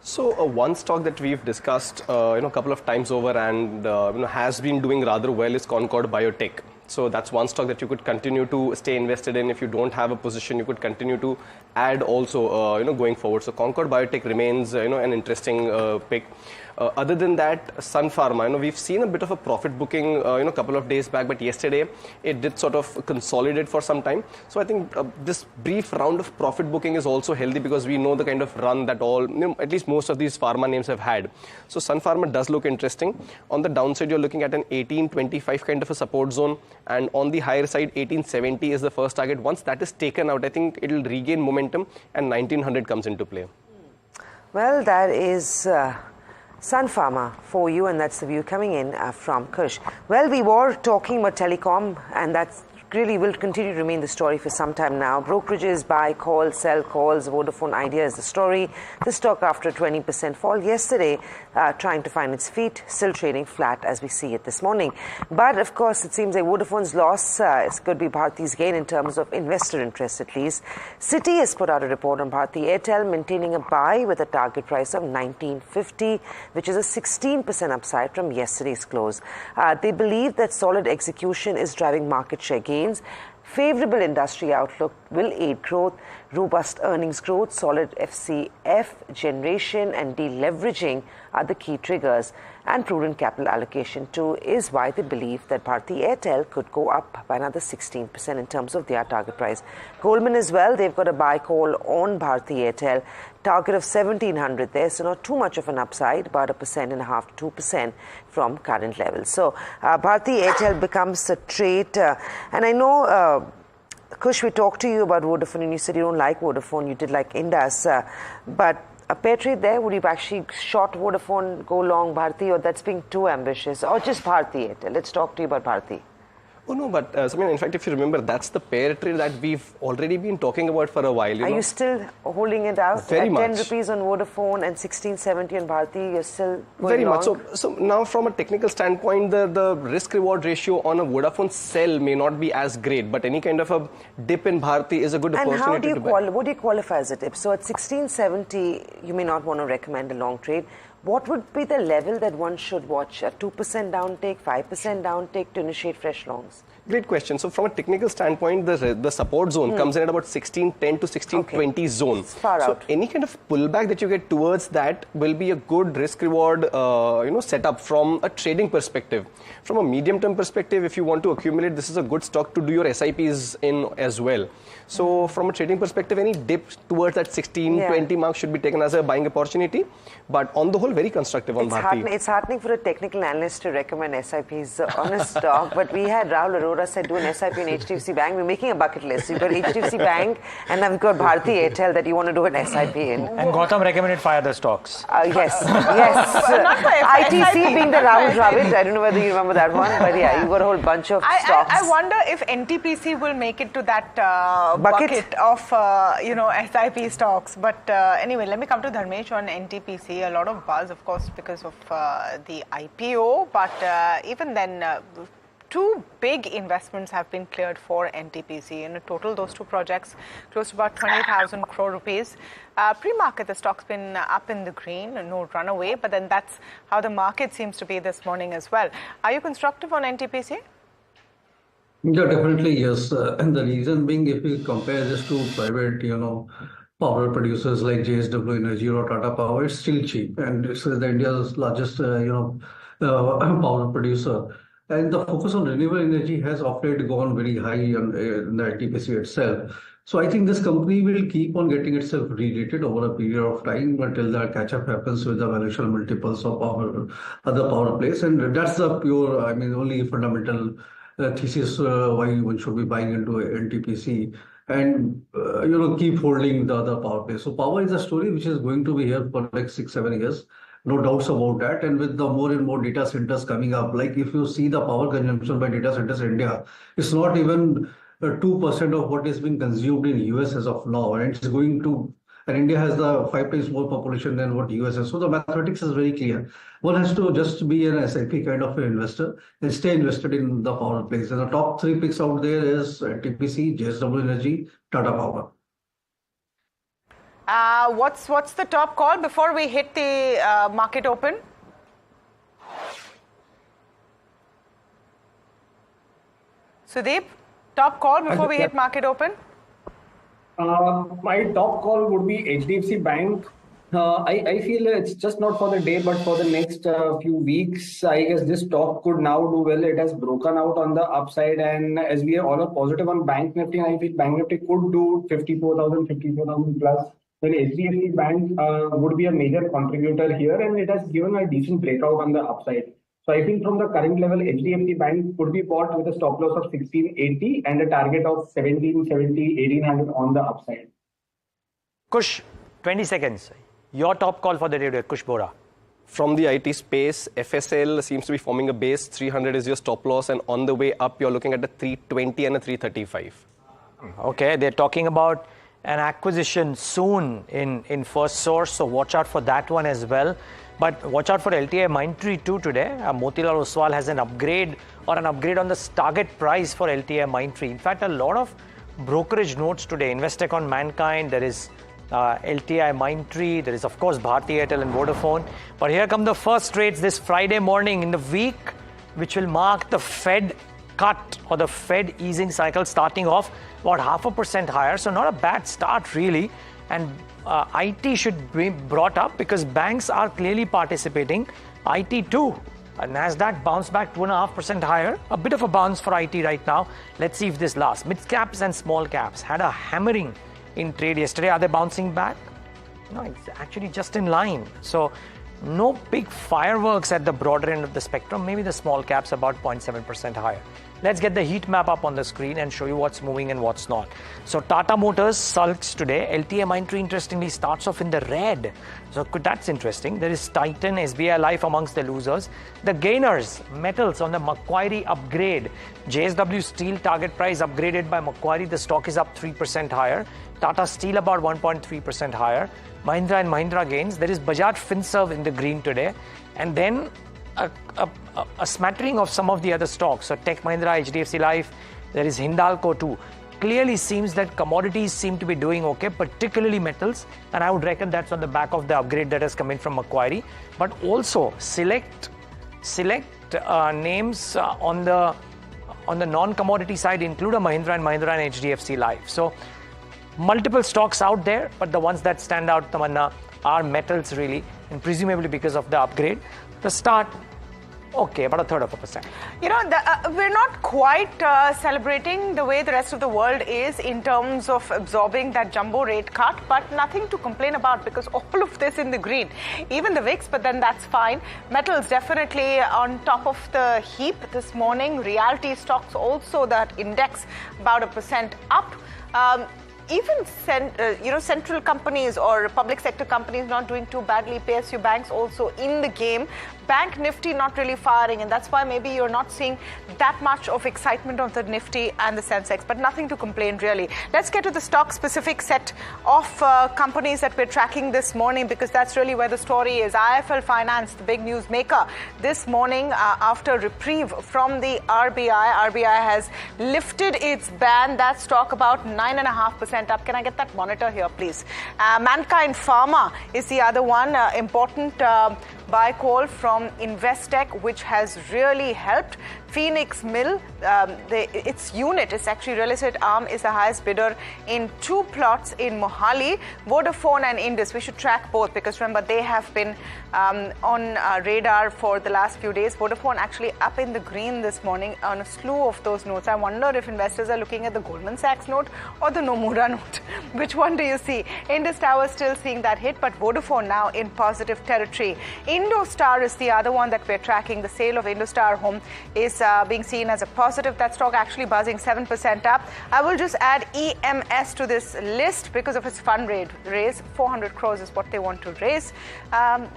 L: So one stock that we've discussed a couple of times over and has been doing rather well is Concord Biotech. So that's one stock that you could continue to stay invested in. If you don't have a position, you could continue to add also, going forward. So Concord Biotech remains, an interesting pick. Other than that, Sun Pharma, we've seen a bit of a profit booking, a couple of days back, but yesterday it did sort of consolidate for some time. So I think this brief round of profit booking is also healthy because we know the kind of run that at least most of these pharma names have had. So Sun Pharma does look interesting. On the downside, you're looking at an 1825 kind of a support zone, and on the higher side, 1870 is the first target. Once that is taken out, I think it'll regain momentum and 1900 comes into play.
A: Well, that is Sun Pharma for you, and that's the view coming in from Kush. Well, we were talking about telecom, and that's really will continue to remain the story for some time now. Brokerages buy calls, sell calls. Vodafone Idea is the story. The stock, after a 20% fall yesterday, trying to find its feet, still trading flat as we see it this morning. But of course, it seems like Vodafone's loss could be Bharti's gain in terms of investor interest at least. Citi has put out a report on Bharti Airtel, maintaining a buy with a target price of 1950, which is a 16% upside from yesterday's close. They believe that solid execution is driving market share gains. Favorable industry outlook will aid growth. Robust earnings growth, solid FCF generation and deleveraging are the key triggers, and prudent capital allocation too is why they believe that Bharti Airtel could go up by another 16% in terms of their target price. Goldman as well, they've got a buy call on Bharti Airtel, target of 1700 there, so not too much of an upside, about 1.5% to 2% from current levels. So Bharti Airtel becomes a trade, and I know Kush, we talked to you about Vodafone and you said you don't like Vodafone, you did like Indus, but a pair trade there, would you actually short Vodafone, go long Bharti, or that's being too ambitious, or just Bharti Airtel? Let's talk to you about Bharti.
L: Oh no, but Samina, in fact, if you remember, that's the pair trade that we've already been talking about for a while.
A: You still holding it out?
L: Very
A: at
L: much.
A: 10 rupees on Vodafone and 16.70 on Bharti, you're still going
L: Very
A: long?
L: much. So now from a technical standpoint, the risk-reward ratio on a Vodafone sell may not be as great, but any kind of a dip in Bharti is a good
A: and
L: opportunity
A: how do you
L: to buy.
A: what do you qualify as a dip? So at 16.70, you may not want to recommend a long trade. What would be the level that one should watch? A 2% downtake, 5% downtake to initiate fresh longs?
L: Great question. So from a technical standpoint, the support zone comes in at about 1610 to 1620 zone.
A: It's far
L: so
A: out.
L: Any kind of pullback that you get towards that will be a good risk-reward, setup from a trading perspective. From a medium-term perspective, if you want to accumulate, this is a good stock to do your SIPs in as well. So from a trading perspective, any dip towards that 1620 mark should be taken as a buying opportunity. But on the whole, very constructive on Bharti.
A: It's heartening for a technical analyst to recommend SIPs on a stock, but we had Rahul Arora said do an SIP in HDFC Bank. We're making a bucket list. You've got HDFC Bank and then we've got Bharti Airtel that you want to do an SIP in.
C: And Gautam recommended 5 other stocks.
A: Yes. ITC being the Rahul Dravid. I don't know whether you remember that one, but yeah, you've got a whole bunch of stocks.
B: I wonder if NTPC will make it to that bucket of SIP stocks. But anyway, let me come to Dharmesh on NTPC. A lot of buzz, of course, because of the IPO. But even then, two big investments have been cleared for NTPC. In total, those two projects close to about 20,000 crore rupees. Pre-market, the stock's been up in the green, no runaway. But then that's how the market seems to be this morning as well. Are you constructive on NTPC?
K: Yeah, definitely, yes. And the reason being, if you compare this to private, power producers like JSW Energy or Tata Power, it's still cheap. And it's India's largest, power producer. And the focus on renewable energy has of late gone very high in the NTPC itself. So I think this company will keep on getting itself re-rated over a period of time until that catch-up happens with the valuation multiples of other power plays. And that's the pure, only fundamental thesis why one should be buying into NTPC and keep holding the other power plays. So power is a story which is going to be here for like 6-7 years. No doubts about that. And with the more and more data centers coming up, like if you see the power consumption by data centers in India, it's not even 2% of what is being consumed in US as of now. And it's going to, and India has the 5 times more population than what US has. So the mathematics is very clear. One has to just be an SIP kind of an investor and stay invested in the power plays. And the top 3 picks out there is TPC, JSW Energy, Tata Power.
B: What's the top call before we hit the market open? Sudeep, top call before we hit market open?
J: My top call would be HDFC Bank. I feel it's just not for the day, but for the next few weeks. I guess this stock could now do well. It has broken out on the upside, and as we are all positive on Bank Nifty, I feel Bank Nifty could do 54,000 plus. Then HDFC Bank would be a major contributor here, and it has given a decent breakout on the upside. So I think from the current level, HDFC Bank could be bought with a stop loss of 1680 and a target of 1770, 1800 on the upside.
N: Kush, 20 seconds. Your top call for the day today, Kush Bora.
L: From the IT space, FSL seems to be forming a base. 300 is your stop loss, and on the way up, you're looking at a 320 and a 335.
N: Okay, they're talking about an acquisition soon in FirstSource, so watch out for that one as well. But watch out for LTI Mindtree too today. Motilal Oswal has an upgrade on the target price for LTI Mindtree. In fact, a lot of brokerage notes today. Investec on Mankind, there is LTI Mindtree, there is of course Bharti Airtel and Vodafone. But here come the first trades this Friday morning in the week, which will mark the Fed cut or the Fed easing cycle starting off about 0.5% higher. So not a bad start really. And IT should be brought up because banks are clearly participating. IT too. Nasdaq bounced back 2.5% higher. A bit of a bounce for IT right now. Let's see if this lasts. Mid caps and small caps had a hammering in trade yesterday. Are they bouncing back? No, it's actually just in line. So no big fireworks at the broader end of the spectrum. Maybe the small caps about 0.7% higher. Let's get the heat map up on the screen and show you what's moving and what's not. So Tata Motors sulks today. LTI Mindtree interestingly starts off in the red. So that's interesting. There is Titan, SBI Life amongst the losers. The gainers, metals on the Macquarie upgrade. JSW Steel target price upgraded by Macquarie. The stock is up 3% higher. Tata Steel about 1.3% higher. Mahindra and Mahindra gains. There is Bajaj Finserv in the green today. And then a smattering of some of the other stocks. So Tech Mahindra, HDFC Life, there is Hindalco too. Clearly seems that commodities seem to be doing okay, particularly metals. And I would reckon that's on the back of the upgrade that has come in from Macquarie. But also select names on the non-commodity side include a Mahindra and Mahindra and HDFC Life. So multiple stocks out there, but the ones that stand out, Tamanna, are metals really, and presumably because of the upgrade. The start, okay, about 1/3%.
B: You know, we're not quite celebrating the way the rest of the world is in terms of absorbing that jumbo rate cut, but nothing to complain about because all of this in the green. Even the VIX, but then that's fine. Metals definitely on top of the heap this morning. Realty stocks also, that index about 1% up. Even central companies or public sector companies not doing too badly. PSU banks also in the game. Bank Nifty not really firing, and that's why maybe you're not seeing that much of excitement of the Nifty and the Sensex, but nothing to complain really. Let's get to the stock-specific set of companies that we're tracking this morning because that's really where the story is. IIFL Finance, the big news maker this morning after reprieve from the RBI. RBI has lifted its ban. That stock about 9.5% up. Can I get that monitor here, please? Mankind Pharma is the other one. Important buy call from Investec, which has really helped. Phoenix Mill, its unit, its actually real estate arm, is the highest bidder in 2 plots in Mohali. Vodafone and Indus, we should track both because remember they have been on radar for the last few days. Vodafone actually up in the green this morning on a slew of those notes. I wonder if investors are looking at the Goldman Sachs note or the Nomura note. Which one do you see? Indus Tower still seeing that hit, but Vodafone now in positive territory. Indostar is the other one that we're tracking. The sale of Indostar Home is being seen as a positive. That stock actually buzzing 7% up. I will just add EMS to this list because of its fund raise. 400 crores is what they want to raise.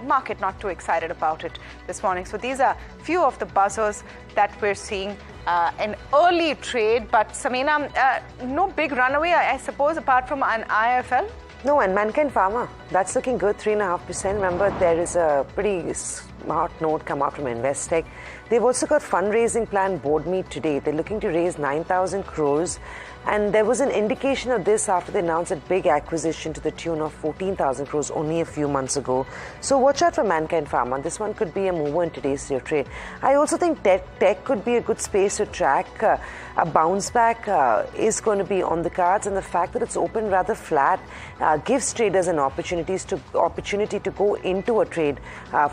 B: Market not too excited about it this morning. So these are few of the buzzers that we're seeing. An early trade, but Samina, no big runaway, I suppose, apart from an IIFL.
A: No, and Mankind Pharma, that's looking good, 3.5%. Remember, there is a pretty smart note come out from Investec. They've also got fundraising plan board meet today. They're looking to raise 9,000 crores. And there was an indication of this after they announced a big acquisition to the tune of 14,000 crores only a few months ago. So watch out for Mankind Pharma. This one could be a mover in today's trade. I also think tech could be a good space to track. A bounce back is going to be on the cards, and the fact that it's open rather flat gives traders an opportunity to go into a trade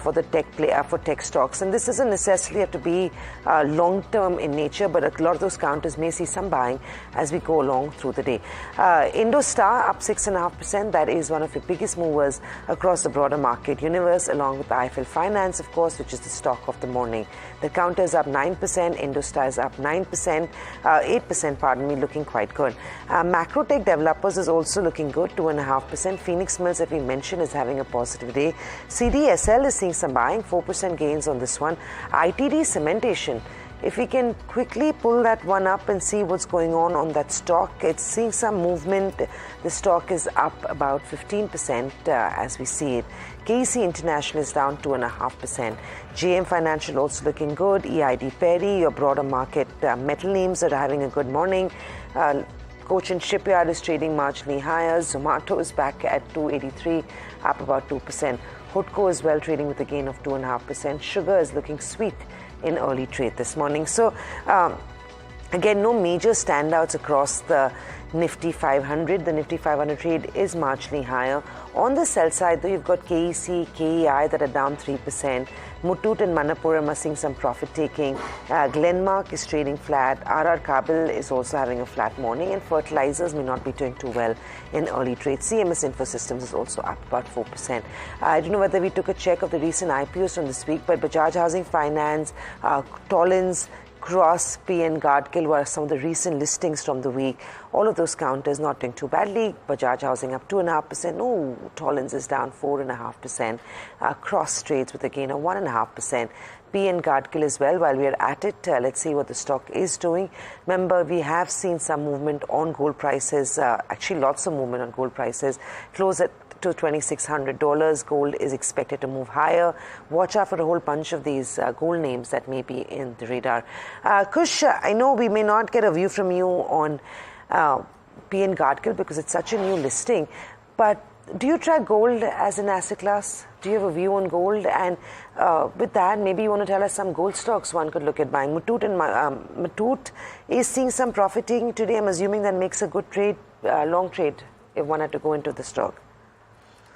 A: for the tech stocks. And this doesn't necessarily have to be long term in nature, but a lot of those counters may see some buying as we go along through the day. Indostar up 6.5%. That is one of the biggest movers across the broader market universe, along with IIFL Finance, of course, which is the stock of the morning. The counter is up 9%. Indostar is up 9%. 8%, pardon me, looking quite good. Macro tech developers is also looking good, 2.5%. Phoenix Mills, that we mentioned, is having a positive day. CDSL is seeing some buying, 4% gains on this one. ITD cementation, if we can quickly pull that one up and see what's going on that stock, it's seeing some movement. The stock is up about 15% as we see it. KEC International is down 2.5%. JM Financial also looking good. EID Perry, your broader market metal names are having a good morning. Cochin Shipyard is trading marginally higher. Zomato is back at 283, up about 2%. Hutco is well, trading with a gain of 2.5%. Sugar is looking sweet in early trade this morning. So again, no major standouts across the Nifty 500. The Nifty 500 trade is marginally higher. On the sell side, though, you've got KEC, KEI that are down 3%. Muthoot and Manappuram are seeing some profit taking. Glenmark is trading flat. RR Kabel is also having a flat morning, and fertilizers may not be doing too well in early trade. CMS Infosystems is also up about 4%. I don't know whether we took a check of the recent IPOs from this week, but Bajaj Housing Finance, Tollins, Cross, PN, Guardkill were some of the recent listings from the week. All of those counters not doing too badly. Bajaj Housing up 2.5%. Oh, Tollins is down 4.5%. Cross trades with a gain of 1.5%. PN Guardkill as well. While we are at it, let's see what the stock is doing. Remember, we have seen some movement on gold prices. Actually, lots of movement on gold prices. Close at to $2,600. Gold is expected to move higher. Watch out for a whole bunch of these gold names that may be in the radar. Kush, I know we may not get a view from you on PN Guardkill because it's such a new listing, but do you track gold as an asset class? Do you have a view on gold? And with that, maybe you want to tell us some gold stocks one could look at buying. Muthoot is seeing some profiting today. I'm assuming that makes a good trade, long trade, if one had to go into the stock.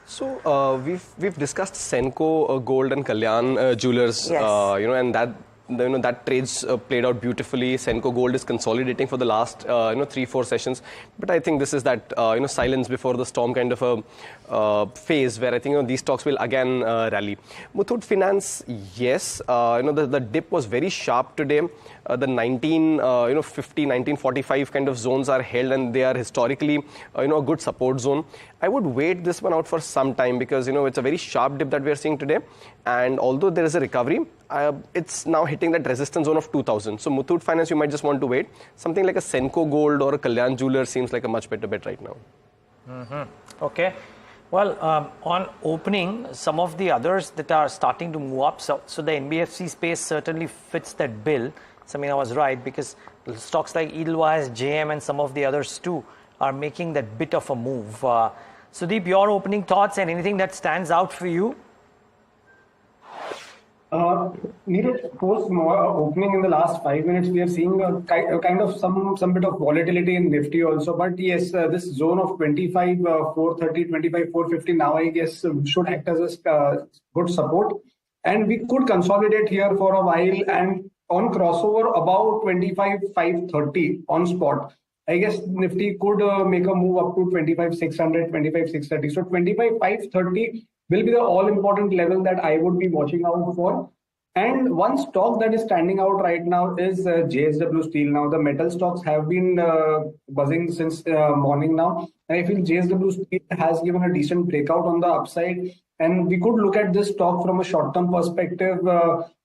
L: So we've discussed Senco Gold and Kalyan Jewelers,
A: Yes.
L: And that trades played out beautifully. Senco Gold is consolidating for the last 3-4 sessions, but I think this is that silence before the storm kind of a phase where I think these stocks will again rally. Muthoot Finance, yes, the dip was very sharp today. The 1950, 1945 kind of zones are held, and they are historically a good support zone. I would wait this one out for some time because it's a very sharp dip that we are seeing today, and although there is a recovery, it's now hitting that resistance zone of 2000. So Muthoot Finance, you might just want to wait. Something like a Senco Gold or a Kalyan Jeweler seems like a much better bet right now.
N: Mm-hmm. Okay. Well, on opening, some of the others that are starting to move up, so the NBFC space certainly fits that bill. Samina was right, because stocks like Edelweiss, JM, and some of the others too are making that bit of a move. Sudeep, your opening thoughts and anything that stands out for you?
J: Niraj, post opening in the last 5 minutes, we are seeing a kind of some bit of volatility in Nifty also. But yes, this zone of 25, 430, 25, 450 now, I guess, should act as a good support. And we could consolidate here for a while, and on crossover about 25, 530 on spot. I guess Nifty could make a move up to 25,600, 25,630. So 25,530 will be the all-important level that I would be watching out for. And one stock that is standing out right now is JSW Steel. Now, the metal stocks have been buzzing since morning now. And I feel JSW Steel has given a decent breakout on the upside. And we could look at this stock from a short-term perspective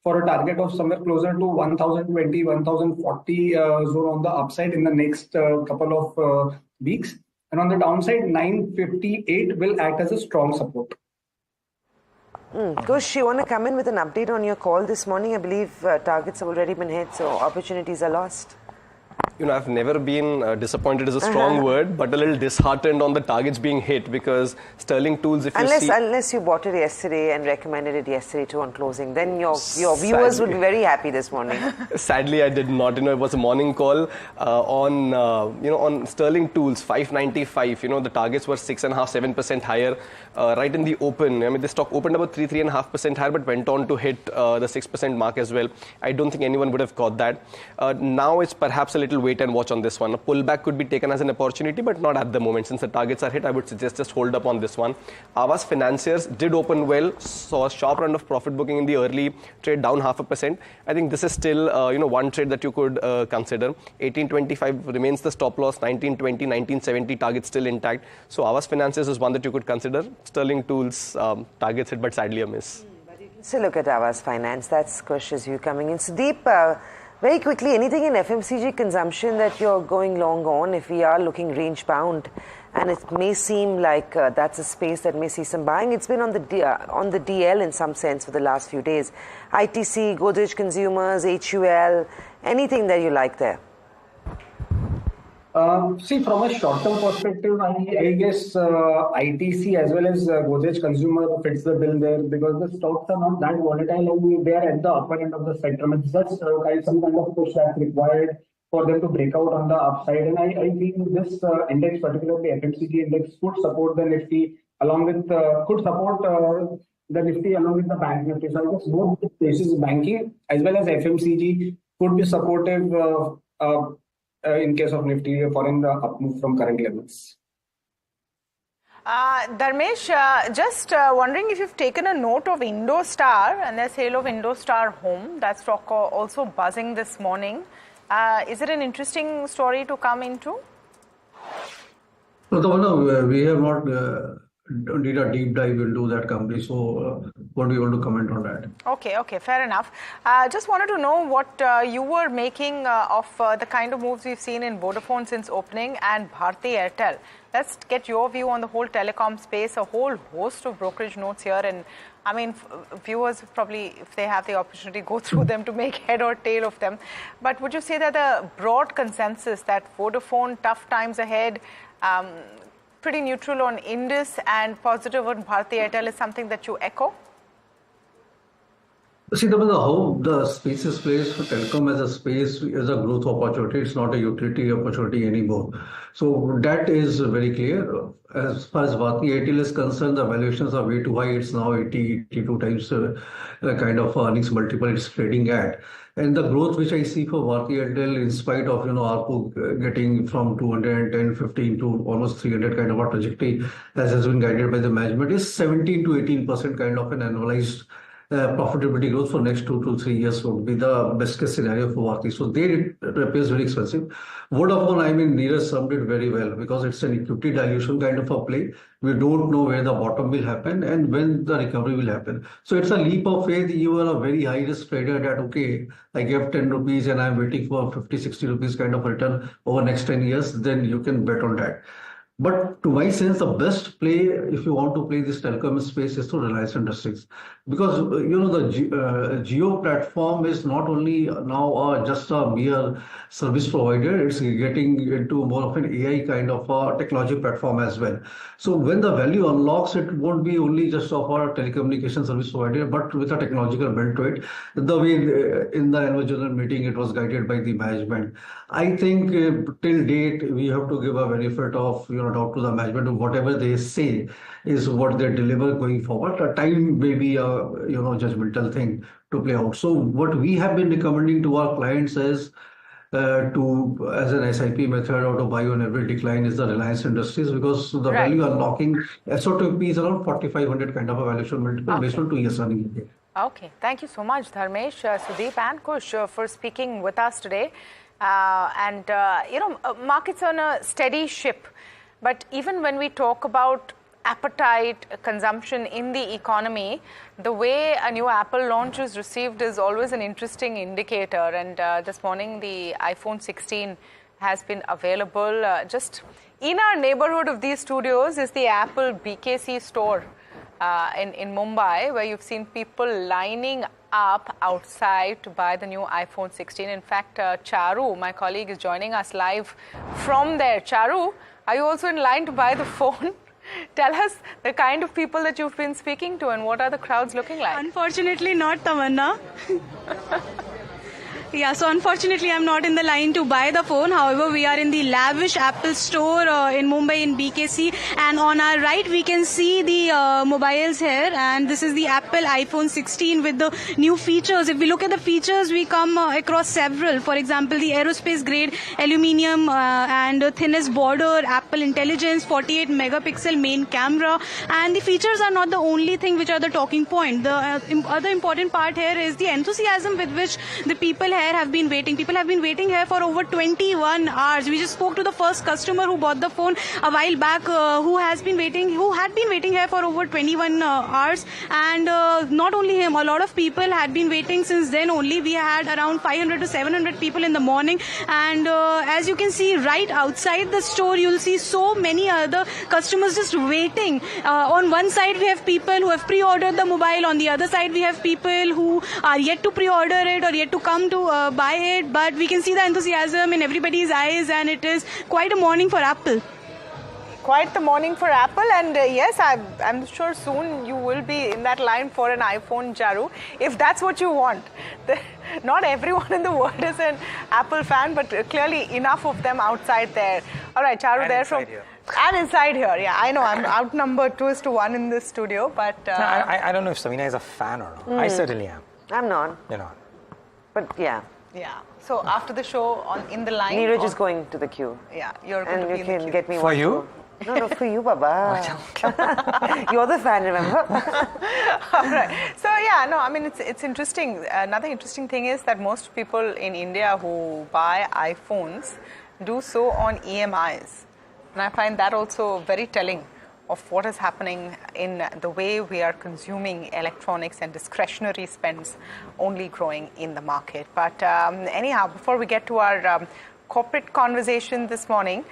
J: for a target of somewhere closer to 1,020, 1,040 zone on the upside in the next couple of weeks. And on the downside, 958 will act as a strong support.
A: Kush, you want to come in with an update on your call this morning? I believe targets have already been hit, so opportunities are lost.
L: I've never been disappointed is a strong word, but a little disheartened on the targets being hit because Sterling Tools, if you see...
A: Unless you bought it yesterday and recommended it yesterday too on closing, then your viewers would be very happy this morning.
L: Sadly, I did not. It was a morning call on Sterling Tools, 595. The targets were 6.5%, 7% higher right in the open. I mean, the stock opened about 3.5% higher, but went on to hit the 6% mark as well. I don't think anyone would have got that. Now it's perhaps a little wait and watch on this one. A pullback could be taken as an opportunity, but not at the moment. Since the targets are hit, I would suggest just hold up on this one. Aavas Financiers did open well, saw a sharp run of profit booking in the early trade, down 0.5%. I think this is still one trade that you could consider. 1825 remains the stop loss. 1920, 1970 target still intact. So Aavas Financiers is one that you could consider. Sterling Tools targets hit, but sadly a miss.
A: But you can still look at Aavas Finance. That's Kush's view coming in. Sudeep, very quickly, anything in FMCG consumption that you're going long on if we are looking range bound, and it may seem like that's a space that may see some buying. It's been on the DL in some sense for the last few days. ITC, Godrej Consumers, HUL, anything that you like there?
J: See, from a short-term perspective, I guess ITC as well as Godrej Consumer fits the bill there because the stocks are not that volatile and they are at the upper end of the spectrum. It's just some kind of push that's required for them to break out on the upside. And I think this index, particularly FMCG index, could support the Nifty along with the Nifty along with the bank Nifty. So I guess both places, banking as well as FMCG, could be supportive in case of Nifty following the up move from current levels.
B: Dharmesh, just wondering if you've taken a note of Indostar and the sale of Indostar Home. That stock also buzzing this morning. Is it an interesting story to come into?
K: No, Tamanna, we have not did a deep dive into that company, so won't be able to comment on that.
B: Okay, fair enough. Just wanted to know what you were making of the kind of moves we've seen in Vodafone since opening and Bharti Airtel. Let's get your view on the whole telecom space, a whole host of brokerage notes here. And I mean, viewers probably, if they have the opportunity, go through them to make head or tail of them. But would you say that the broad consensus that Vodafone, tough times ahead, pretty neutral on Indus and positive on Bharti Airtel is something that you echo?
K: See, how the space is placed for telecom as a space is a growth opportunity. It's not a utility opportunity anymore. So that is very clear. As far as Bharti Airtel is concerned, the valuations are way too high. It's now 80, 82 times the kind of earnings multiple it's trading at. And the growth which I see for Bharti Airtel, in spite of ARPU getting from 210, 15 to almost 300 kind of a trajectory, as has been guided by the management, is 17 to 18% kind of an annualized profitability growth for next 2 to 3 years would be the best case scenario for Bharti. So it appears very expensive. Vodafone, Niraj summed it very well because it's an equity dilution kind of a play. We don't know where the bottom will happen and when the recovery will happen. So it's a leap of faith. You are a very high risk trader that, okay, I gave 10 rupees and I'm waiting for 50, 60 rupees kind of return over next 10 years, then you can bet on that. But to my sense, the best play, if you want to play this telecom space, is through Reliance Industries. Because, the Geo platform is not only now just a mere service provider, it's getting into more of an AI kind of a technology platform as well. So when the value unlocks, it won't be only just of our telecommunication service provider, but with a technological bent to it. The way in the annual general meeting, it was guided by the management. I think till date, we have to give a benefit of, doubt to the management of whatever they say is what they deliver going forward. A time may be a judgmental thing to play out. So what we have been recommending to our clients is as an SIP method or to buy on every decline is the Reliance Industries because the value unlocking SOTP is around 4,500 kind of a valuation multiple based on 2 years running.
B: Okay, thank you so much, Dharmesh, Sudeep and Kush for speaking with us today. Markets on a steady ship. But even when we talk about appetite, consumption in the economy, the way a new Apple launch is received is always an interesting indicator. And this morning, the iPhone 16 has been available. Just in our neighborhood of these studios is the Apple BKC store. in Mumbai, where you've seen people lining up outside to buy the new iPhone 16. In fact, Charu, my colleague, is joining us live from there. Charu, are you also in line to buy the phone? Tell us the kind of people that you've been speaking to and what are the crowds looking like?
O: Unfortunately, not Tamanna. Yeah, so unfortunately, I'm not in the line to buy the phone. However, we are in the lavish Apple store in Mumbai in BKC. And on our right, we can see the mobiles here. And this is the Apple iPhone 16 with the new features. If we look at the features, we come across several. For example, the aerospace grade aluminium and thinnest border, Apple Intelligence, 48 megapixel main camera. And the features are not the only thing which are the talking point. The other important part here is the enthusiasm with which the people have been waiting. People have been waiting here for over 21 hours. We just spoke to the first customer who bought the phone a while back, who had been waiting here for over 21 hours. And not only him, a lot of people had been waiting since then only. We had around 500 to 700 people in the morning. And as you can see right outside the store, you'll see so many other customers just waiting. On one side, we have people who have pre-ordered the mobile. On the other side, we have people who are yet to pre-order it or yet to come to buy it, but we can see the enthusiasm in everybody's eyes, and it is quite a morning for Apple.
B: Quite the morning for Apple, and yes, I'm sure soon you will be in that line for an iPhone, Charu, if that's what you want. Not everyone in the world is an Apple fan, but clearly enough of them outside there. All right, Charu, there from here. And inside here, yeah, I know I'm outnumbered 2:1 in this studio, but
N: I don't know if Samina is a fan or not. I certainly am.
A: I'm not.
N: You're not.
A: But yeah.
B: Yeah. So after the show, in the line.
A: Neeraj is going to the queue.
B: Yeah, you're going to be in the queue.
A: And you can get me
N: for you.
A: No, for you, Baba. You're the fan, remember?
B: All right. So yeah, no, I mean it's interesting. Another interesting thing is that most people in India who buy iPhones do so on EMIs, and I find that also very telling of what is happening in the way we are consuming electronics and discretionary spends only growing in the market. But anyhow, before we get to our corporate conversation this morning,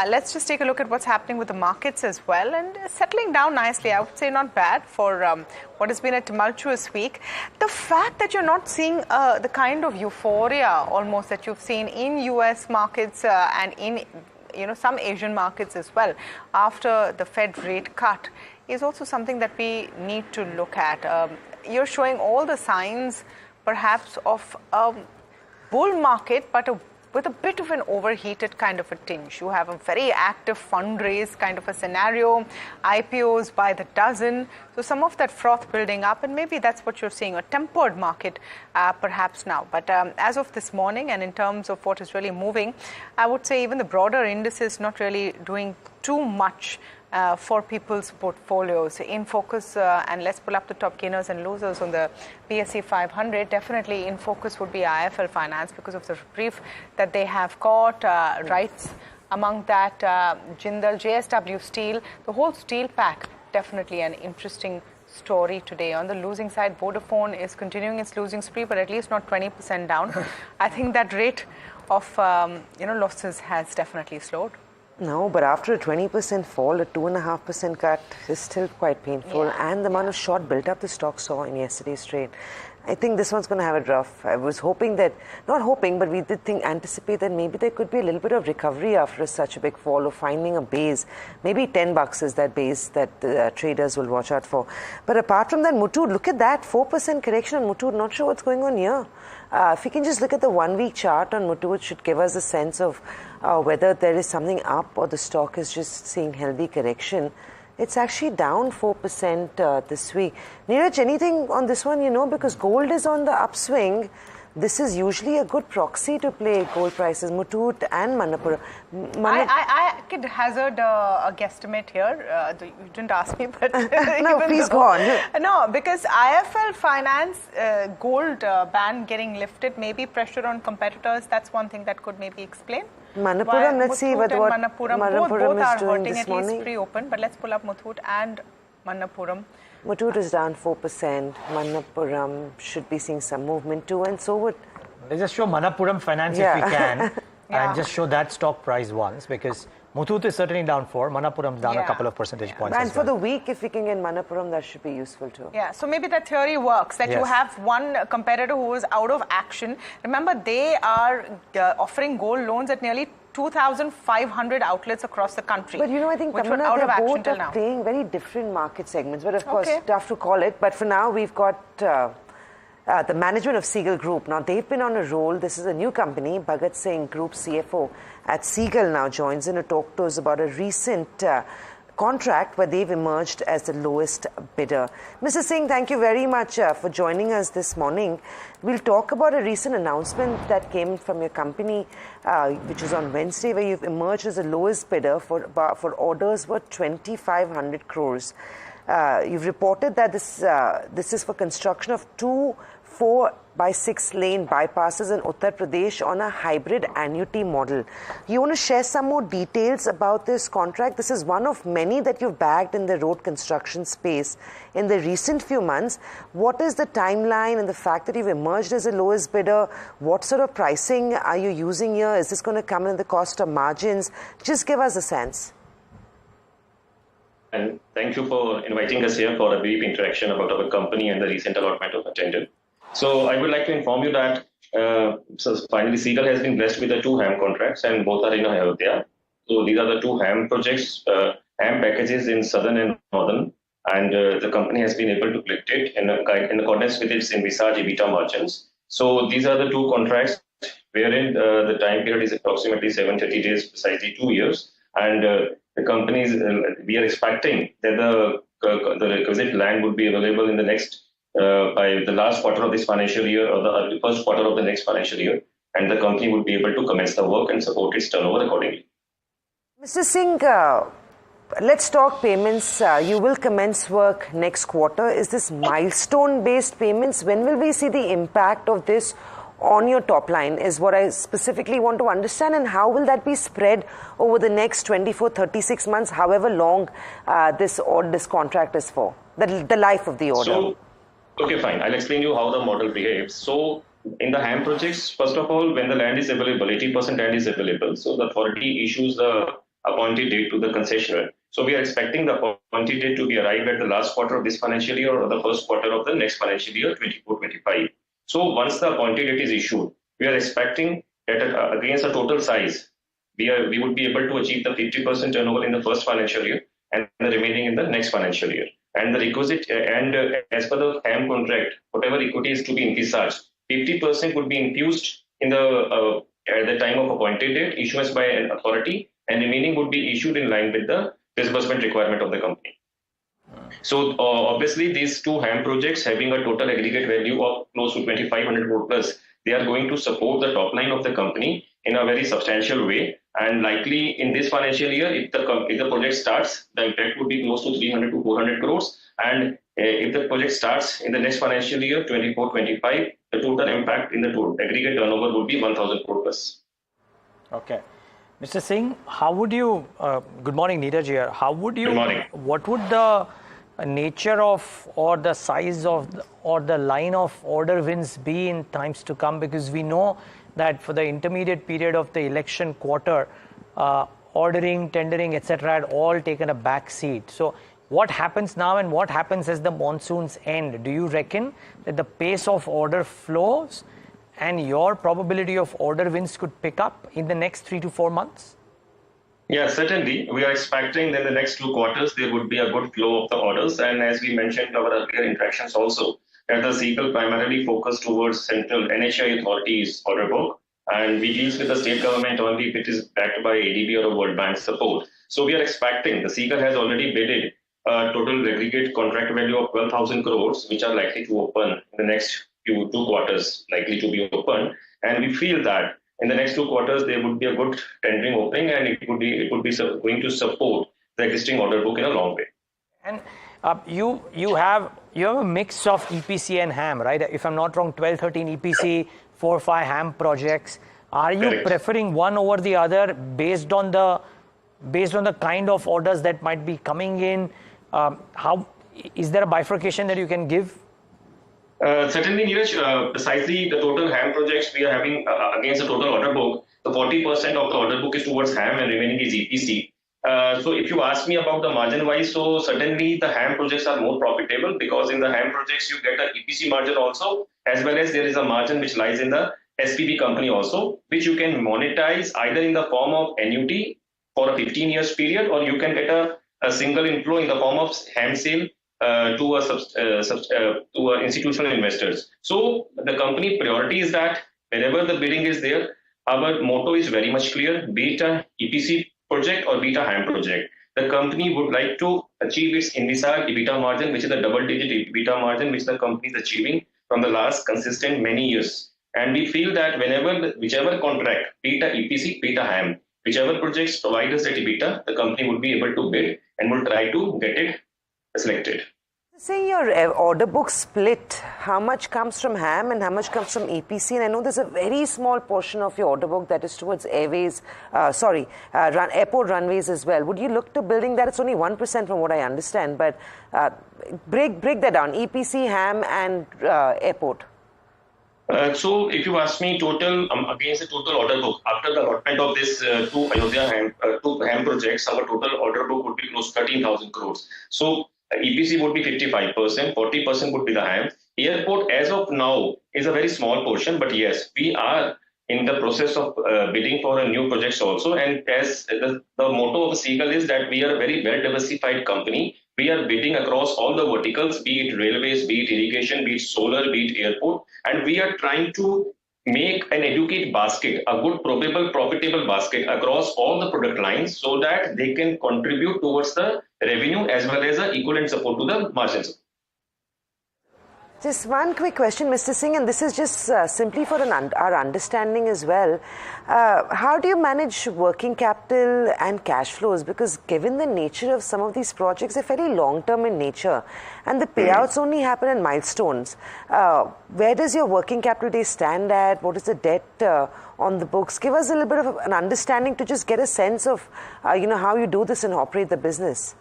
B: let's just take a look at what's happening with the markets as well, and settling down nicely. I would say not bad for what has been a tumultuous week. The fact that you're not seeing the kind of euphoria almost that you've seen in US markets and in some Asian markets as well after the Fed rate cut is also something that we need to look at. You're showing all the signs perhaps of a bull market, but with a bit of an overheated kind of a tinge. You have a very active fundraise kind of a scenario, IPOs by the dozen. So some of that froth building up, and maybe that's what you're seeing, a tempered market perhaps now. But as of this morning, and in terms of what is really moving, I would say even the broader indices not really doing too much for people's portfolios. In focus, and let's pull up the top gainers and losers on the BSE 500. Definitely in focus would be IIFL Finance because of the reprieve that they have got. Rights among that, Jindal, JSW Steel, the whole steel pack, definitely an interesting story today. On the losing side, Vodafone is continuing its losing spree, but at least not 20% down. I think that rate of losses has definitely slowed.
A: No, but after a 20% fall, a 2.5% cut is still quite painful. Yeah. And the amount of short built up the stock saw in yesterday's trade. I think this one's going to have it rough. I was hoping that, not hoping, but we did anticipate that maybe there could be a little bit of recovery after such a big fall, or finding a base. Maybe $10 is that base that the traders will watch out for. But apart from that, Muthoot, look at that, 4% correction on Muthoot. Not sure what's going on here. If we can just look at the 1 week chart on Muthoot, it should give us a sense of whether there is something up or the stock is just seeing healthy correction. It's actually down 4% this week. Niraj, anything on this one, because gold is on the upswing. This is usually a good proxy to play gold prices, Muthoot and Manappuram.
B: I could hazard a guesstimate here. You didn't ask me, but
A: no, please go on.
B: No, because IIFL Finance gold ban getting lifted, maybe pressure on competitors. That's one thing that could maybe explain.
A: Manappuram, let's see what
B: Manappuram both are
A: is doing
B: hurting
A: this
B: at
A: morning.
B: least pre-open. But let's pull up Muthoot and Manappuram.
A: Muthoot is down 4%. Manappuram should be seeing some movement too, and so would.
N: Let's just show Manappuram Finance if we can, and just show that stock price once, because Muthoot is certainly down 4. Manappuram's down a couple of percentage points.
A: And for the week, if we can get Manappuram, that should be useful too.
B: Yeah, so maybe that theory works, that you have one competitor who is out of action. Remember, they are offering gold loans at nearly 2,500 outlets across the country.
A: But I think Tamanna, they both are playing very different market segments. But of course, tough to call it. But for now, we've got the management of Seagull Group. Now, they've been on a roll. This is a new company. Bhagat Singh, Group CFO at Seagull, now joins in to talk to us about a recent contract where they've emerged as the lowest bidder. Mr. Singh, thank you very much for joining us this morning. We'll talk about a recent announcement that came from your company, which was on Wednesday, where you've emerged as the lowest bidder for orders worth 2,500 crores. You've reported that this is for construction of 2 4x6 lane bypasses in Uttar Pradesh on a hybrid annuity model. You want to share some more details about this contract? This is one of many that you've bagged in the road construction space in the recent few months. What is the timeline and the fact that you've emerged as the lowest bidder? What sort of pricing are you using here? Is this going to come in the cost of margins? Just give us a sense.
P: And thank you for inviting us here for a brief interaction about our company and the recent allotment of a tender. So I would like to inform you that finally Seagull has been blessed with the 2 HAM contracts, and both are in Ayodhya. So these are the 2 HAM projects, HAM packages in southern and northern, and the company has been able to collect it in accordance with its envisaged EBITDA margins. So these are the 2 contracts wherein the time period is approximately 730 days, precisely 2 years, and the companies, we are expecting that the requisite land would be available in the next by the last quarter of this financial year or the first quarter of the next financial year, and the company would be able to commence the work and support its turnover accordingly.
A: Mr. Singh, let's talk payments. You will commence work next quarter. Is this milestone-based payments? When will we see the impact of this on your top line is what I specifically want to understand, and how will that be spread over the next 24, 36 months, however long this contract is for, the life of the order?
P: Okay, fine. I'll explain you how the model behaves. So in the HAM projects, first of all, when the land is available, 80% land is available. So the authority issues the appointed date to the concessionaire. So we are expecting the appointed date to be arrived at the last quarter of this financial year or the first quarter of the next financial year, 24-25. So once the appointed date is issued, we are expecting that against a total size, we would be able to achieve the 50% turnover in the first financial year and the remaining in the next financial year. And the requisite, as per the HAM contract, whatever equity is to be envisaged, 50% would be infused in the at the time of appointed date, issuance by an authority, and remaining would be issued in line with the disbursement requirement of the company. So obviously these 2 HAM projects having a total aggregate value of close to 2,500 crore plus, they are going to support the top line of the company in a very substantial way. And likely in this financial year, if the project starts, the impact would be close to 300 to 400 crores. And if the project starts in the next financial year, 24-25, the total impact in the total aggregate turnover would be 1,000 crore plus.
N: Okay. Mr. Singh, how would you, good morning, Niraj here. How would you, what would the nature of or the size of or the line of order wins be in times to come? Because we know that for the intermediate period of the election quarter, ordering, tendering, etc. had all taken a back seat. So what happens now and what happens as the monsoons end? Do you reckon that the pace of order flows and your probability of order wins could pick up in the next 3 to 4 months?
P: Yeah, certainly. We are expecting that in the next 2 quarters, there would be a good flow of the orders. And as we mentioned in our earlier interactions also, that the Seagull primarily focused towards central NHI authorities order book. And we deal with the state government only if it is backed by ADB or a World Bank support. So we are expecting, the Seagull has already bidded a total aggregate contract value of 12,000 crores, which are likely to open in the next 2 quarters, likely to be open. And we feel that in the next 2 quarters, there would be a good tendering opening, and it would be going to support the existing order book in a long way.
N: And you have a mix of EPC and HAM, right? If I'm not wrong, 12, 13 EPC, 4, 5 HAM projects. Are you preferring one over the other based on the kind of orders that might be coming in? How is there a bifurcation that you can give?
P: Certainly, Niraj, precisely the total HAM projects we are having against the total order book. So 40% of the order book is towards HAM and remaining is EPC. So if you ask me about the margin wise, so certainly the HAM projects are more profitable because in the HAM projects you get an EPC margin also, as well as there is a margin which lies in the SPV company also, which you can monetize either in the form of annuity for a 15 years period, or you can get a single inflow in the form of HAM sale to institutional investors. So the company priority is that whenever the bidding is there, our motto is very much clear, be it a EPC project or be it a HAM project. The company would like to achieve its envisaged EBITDA margin, which is a double-digit EBITDA margin, which the company is achieving from the last consistent many years. And we feel that whichever contract, be it a EPC, be it a HAM, whichever projects provide us that EBITDA, the company would be able to bid and will try to get it selected.
A: Say your order book split, how much comes from HAM and how much comes from EPC? And I know there's a very small portion of your order book that is towards airways, airport runways as well. Would you look to building that? It's only 1% from what I understand, but break that down, EPC, HAM and airport.
P: So if you ask me total, against the total order book, after the allotment of this two Ayodhya HAM projects, our total order book would be close to 13,000 crores. So EPC would be 55%, 40% would be the HAM. Airport as of now is a very small portion, but yes, we are in the process of bidding for a new projects also. And as the motto of Seagull is that we are a very well diversified company. We are bidding across all the verticals, be it railways, be it irrigation, be it solar, be it airport, and we are trying to make an educate basket, a good probable profitable basket across all the product lines so that they can contribute towards the revenue as well as the equivalent support to the margins.
A: Just one quick question, Mr. Singh, and this is just simply for our understanding as well. How do you manage working capital and cash flows? Because given the nature of some of these projects, they're fairly long-term in nature, and the payouts only happen in milestones. Where does your working capital day stand at? What is the debt on the books? Give us a little bit of an understanding to just get a sense of, how you do this and operate the business.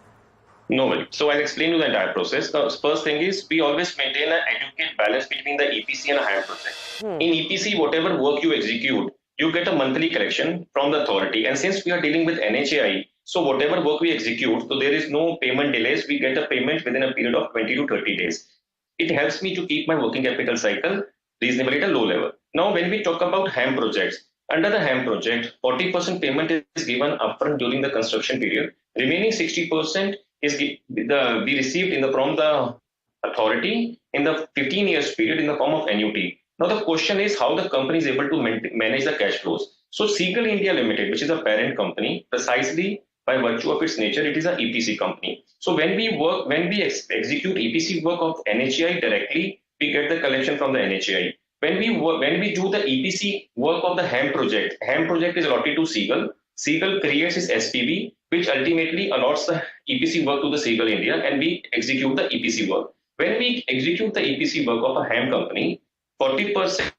P: No, so I'll explain you the entire process. The first thing is we always maintain an adequate balance between the EPC and a HAM project. In EPC, whatever work you execute, you get a monthly collection from the authority. And since we are dealing with NHAI, so whatever work we execute, so there is no payment delays. We get a payment within a period of 20 to 30 days. It helps me to keep my working capital cycle reasonably at a low level. Now, when we talk about HAM projects, under the HAM project, 40% payment is given upfront during the construction period. Remaining 60% is we received from the authority in the 15 years period in the form of annuity. Now the question is how the company is able to manage the cash flows. So Seagull India Limited, which is a parent company, precisely by virtue of its nature, it is an EPC company. So when we execute EPC work of NHAI directly, we get the collection from the NHAI. When we do the EPC work of the HAM project is allotted to Seagull. Seagull creates its SPV, which ultimately allots the EPC work to the Seagull India, and we execute the EPC work. When we execute the EPC work of a HAM company, 40%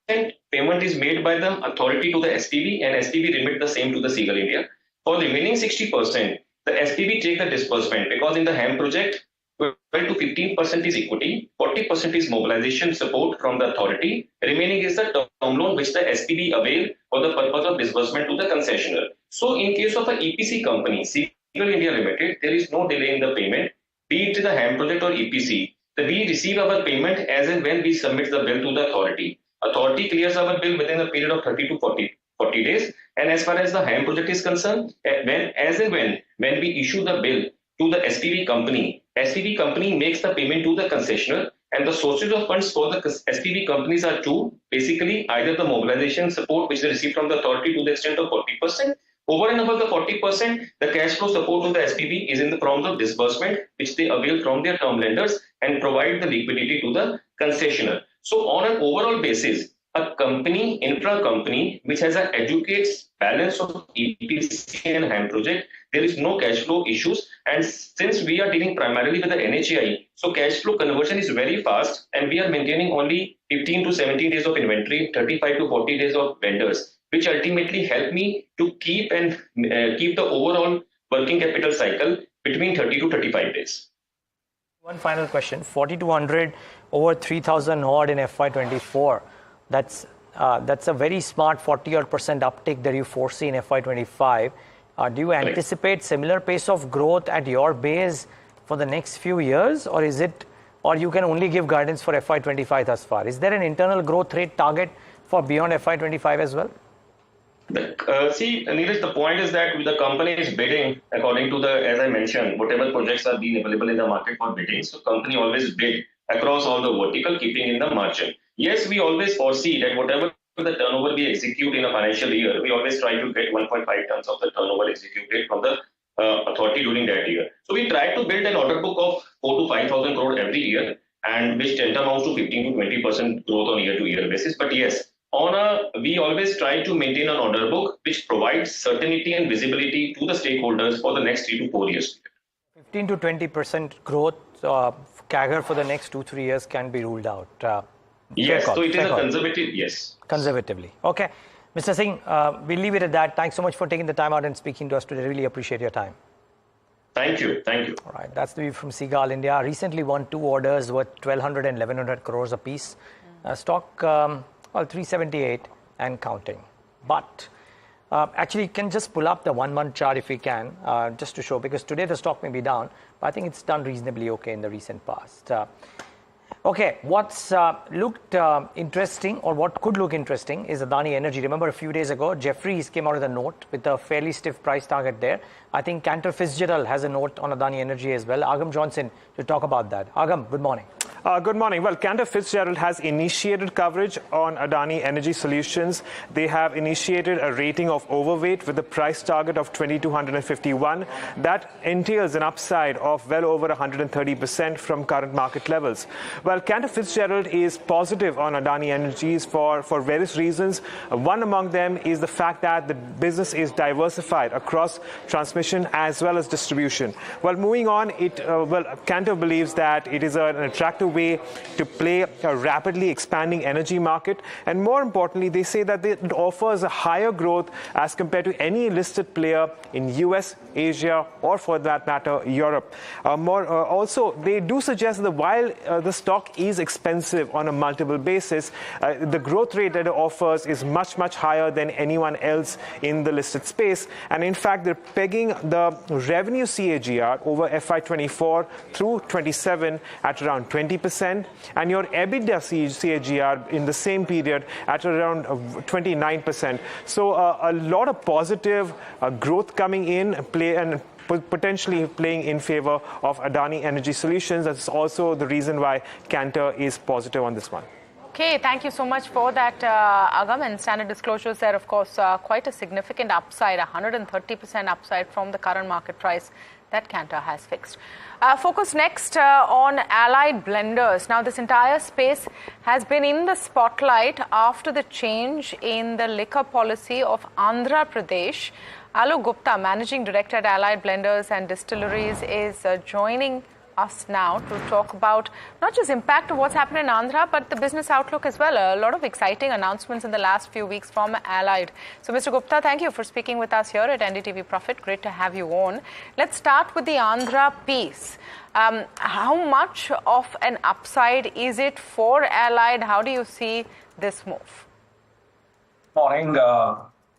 P: payment is made by the authority to the SPV, and SPV remit the same to the Seagull India. For the remaining 60%, the SPV take the disbursement because in the HAM project, 12 to 15% is equity, 40% is mobilization support from the authority, remaining is the term loan which the SPV avail for the purpose of disbursement to the concessionaire. So in case of an EPC company, Seagull India Limited, there is no delay in the payment, be it the HAM project or EPC. We receive our payment as and when we submit the bill to the authority. Authority clears our bill within a period of 30 to 40 days. And as far as the HAM project is concerned, when we issue the bill to the SPV company makes the payment to the concessionaire, and the sources of funds for the SPV companies are two. Basically, either the mobilization support which they receive from the authority to the extent of 40%. Over and above the 40%, the cash flow support to the SPV is in the form of disbursement, which they avail from their term lenders and provide the liquidity to the concessionaire. So on an overall basis, a company, infra company, which has an adequate balance of EPC and HAM project, there is no cash flow issues. And since we are dealing primarily with the NHAI, so cash flow conversion is very fast, and we are maintaining only 15 to 17 days of inventory, 35 to 40 days of vendors, which ultimately help me to keep the overall working capital cycle between 30 to 35 days.
N: One final question, 4,200 over 3,000 odd in FY24. That's That's a very smart 40% uptick that you foresee in FY25. Do you anticipate similar pace of growth at your base for the next few years, or you can only give guidance for FY25 thus far? Is there an internal growth rate target for beyond FY25 as well?
P: See, Niraj, the point is that the company is bidding according to as I mentioned, whatever projects are being available in the market for bidding. So company always bid across all the vertical, keeping in the margin. Yes, we always foresee that whatever the turnover we execute in a financial year, we always try to get 1.5 tons of the turnover executed from the authority during that year. So we try to build an order book of 4 to 5,000 crore every year, and which amounts to 15 to 20% growth on year-to-year basis. But yes, we always try to maintain an order book which provides certainty and visibility to the stakeholders for the next 3 to 4 years.
N: 15 to 20% growth CAGR for the next 2-3 years can be ruled out.
P: Yes, so it is a conservative, yes.
N: Conservatively. Okay. Mr. Singh, we'll leave it at that. Thanks so much for taking the time out and speaking to us today. Really appreciate your time.
P: Thank you. Thank you.
N: All right. That's the view from Seagull India. Recently won 2 orders worth 1,200 and 1,100 crores apiece. Stock, 378 and counting. But actually, can just pull up the 1-month chart if we can, just to show, because today the stock may be down, but I think it's done reasonably okay in the recent past. Okay, what's looked interesting, or what could look interesting, is Adani Energy. Remember a few days ago, Jefferies came out with a note with a fairly stiff price target there. I think Cantor Fitzgerald has a note on Adani Energy as well. Agam Johnson to talk about that. Agam, good morning.
G: Good morning. Well, Cantor Fitzgerald has initiated coverage on Adani Energy Solutions. They have initiated a rating of overweight with a price target of 2,251. That entails an upside of well over 130% from current market levels. Well, Cantor Fitzgerald is positive on Adani Energies for various reasons. One among them is the fact that the business is diversified across transmission as well as distribution. Well, moving on, Cantor believes that it is an attractive way to play a rapidly expanding energy market, and more importantly, they say that it offers a higher growth as compared to any listed player in US, Asia, or for that matter, Europe. Also, they do suggest that while the stock is expensive on a multiple basis, the growth rate that it offers is much, much higher than anyone else in the listed space. And in fact, they're pegging the revenue CAGR over FY24 through 27 at around 20%, and your EBITDA CAGR in the same period at around 29%. So a lot of positive growth coming in play and potentially playing in favor of Adani Energy Solutions. That's also the reason why Cantor is positive on this one.
B: Okay, thank you so much for that, Agam. And standard disclosures there, of course, quite a significant upside, 130% upside from the current market price that Cantor has fixed. Focus next on allied blenders. Now, this entire space has been in the spotlight after the change in the liquor policy of Andhra Pradesh. Alok Gupta, Managing Director at Allied Blenders and Distilleries, is joining us now to talk about not just impact of what's happened in Andhra, but the business outlook as well. A lot of exciting announcements in the last few weeks from Allied. So, Mr. Gupta, thank you for speaking with us here at NDTV Profit. Great to have you on. Let's start with the Andhra piece. How much of an upside is it for Allied? How do you see this move?
Q: Morning.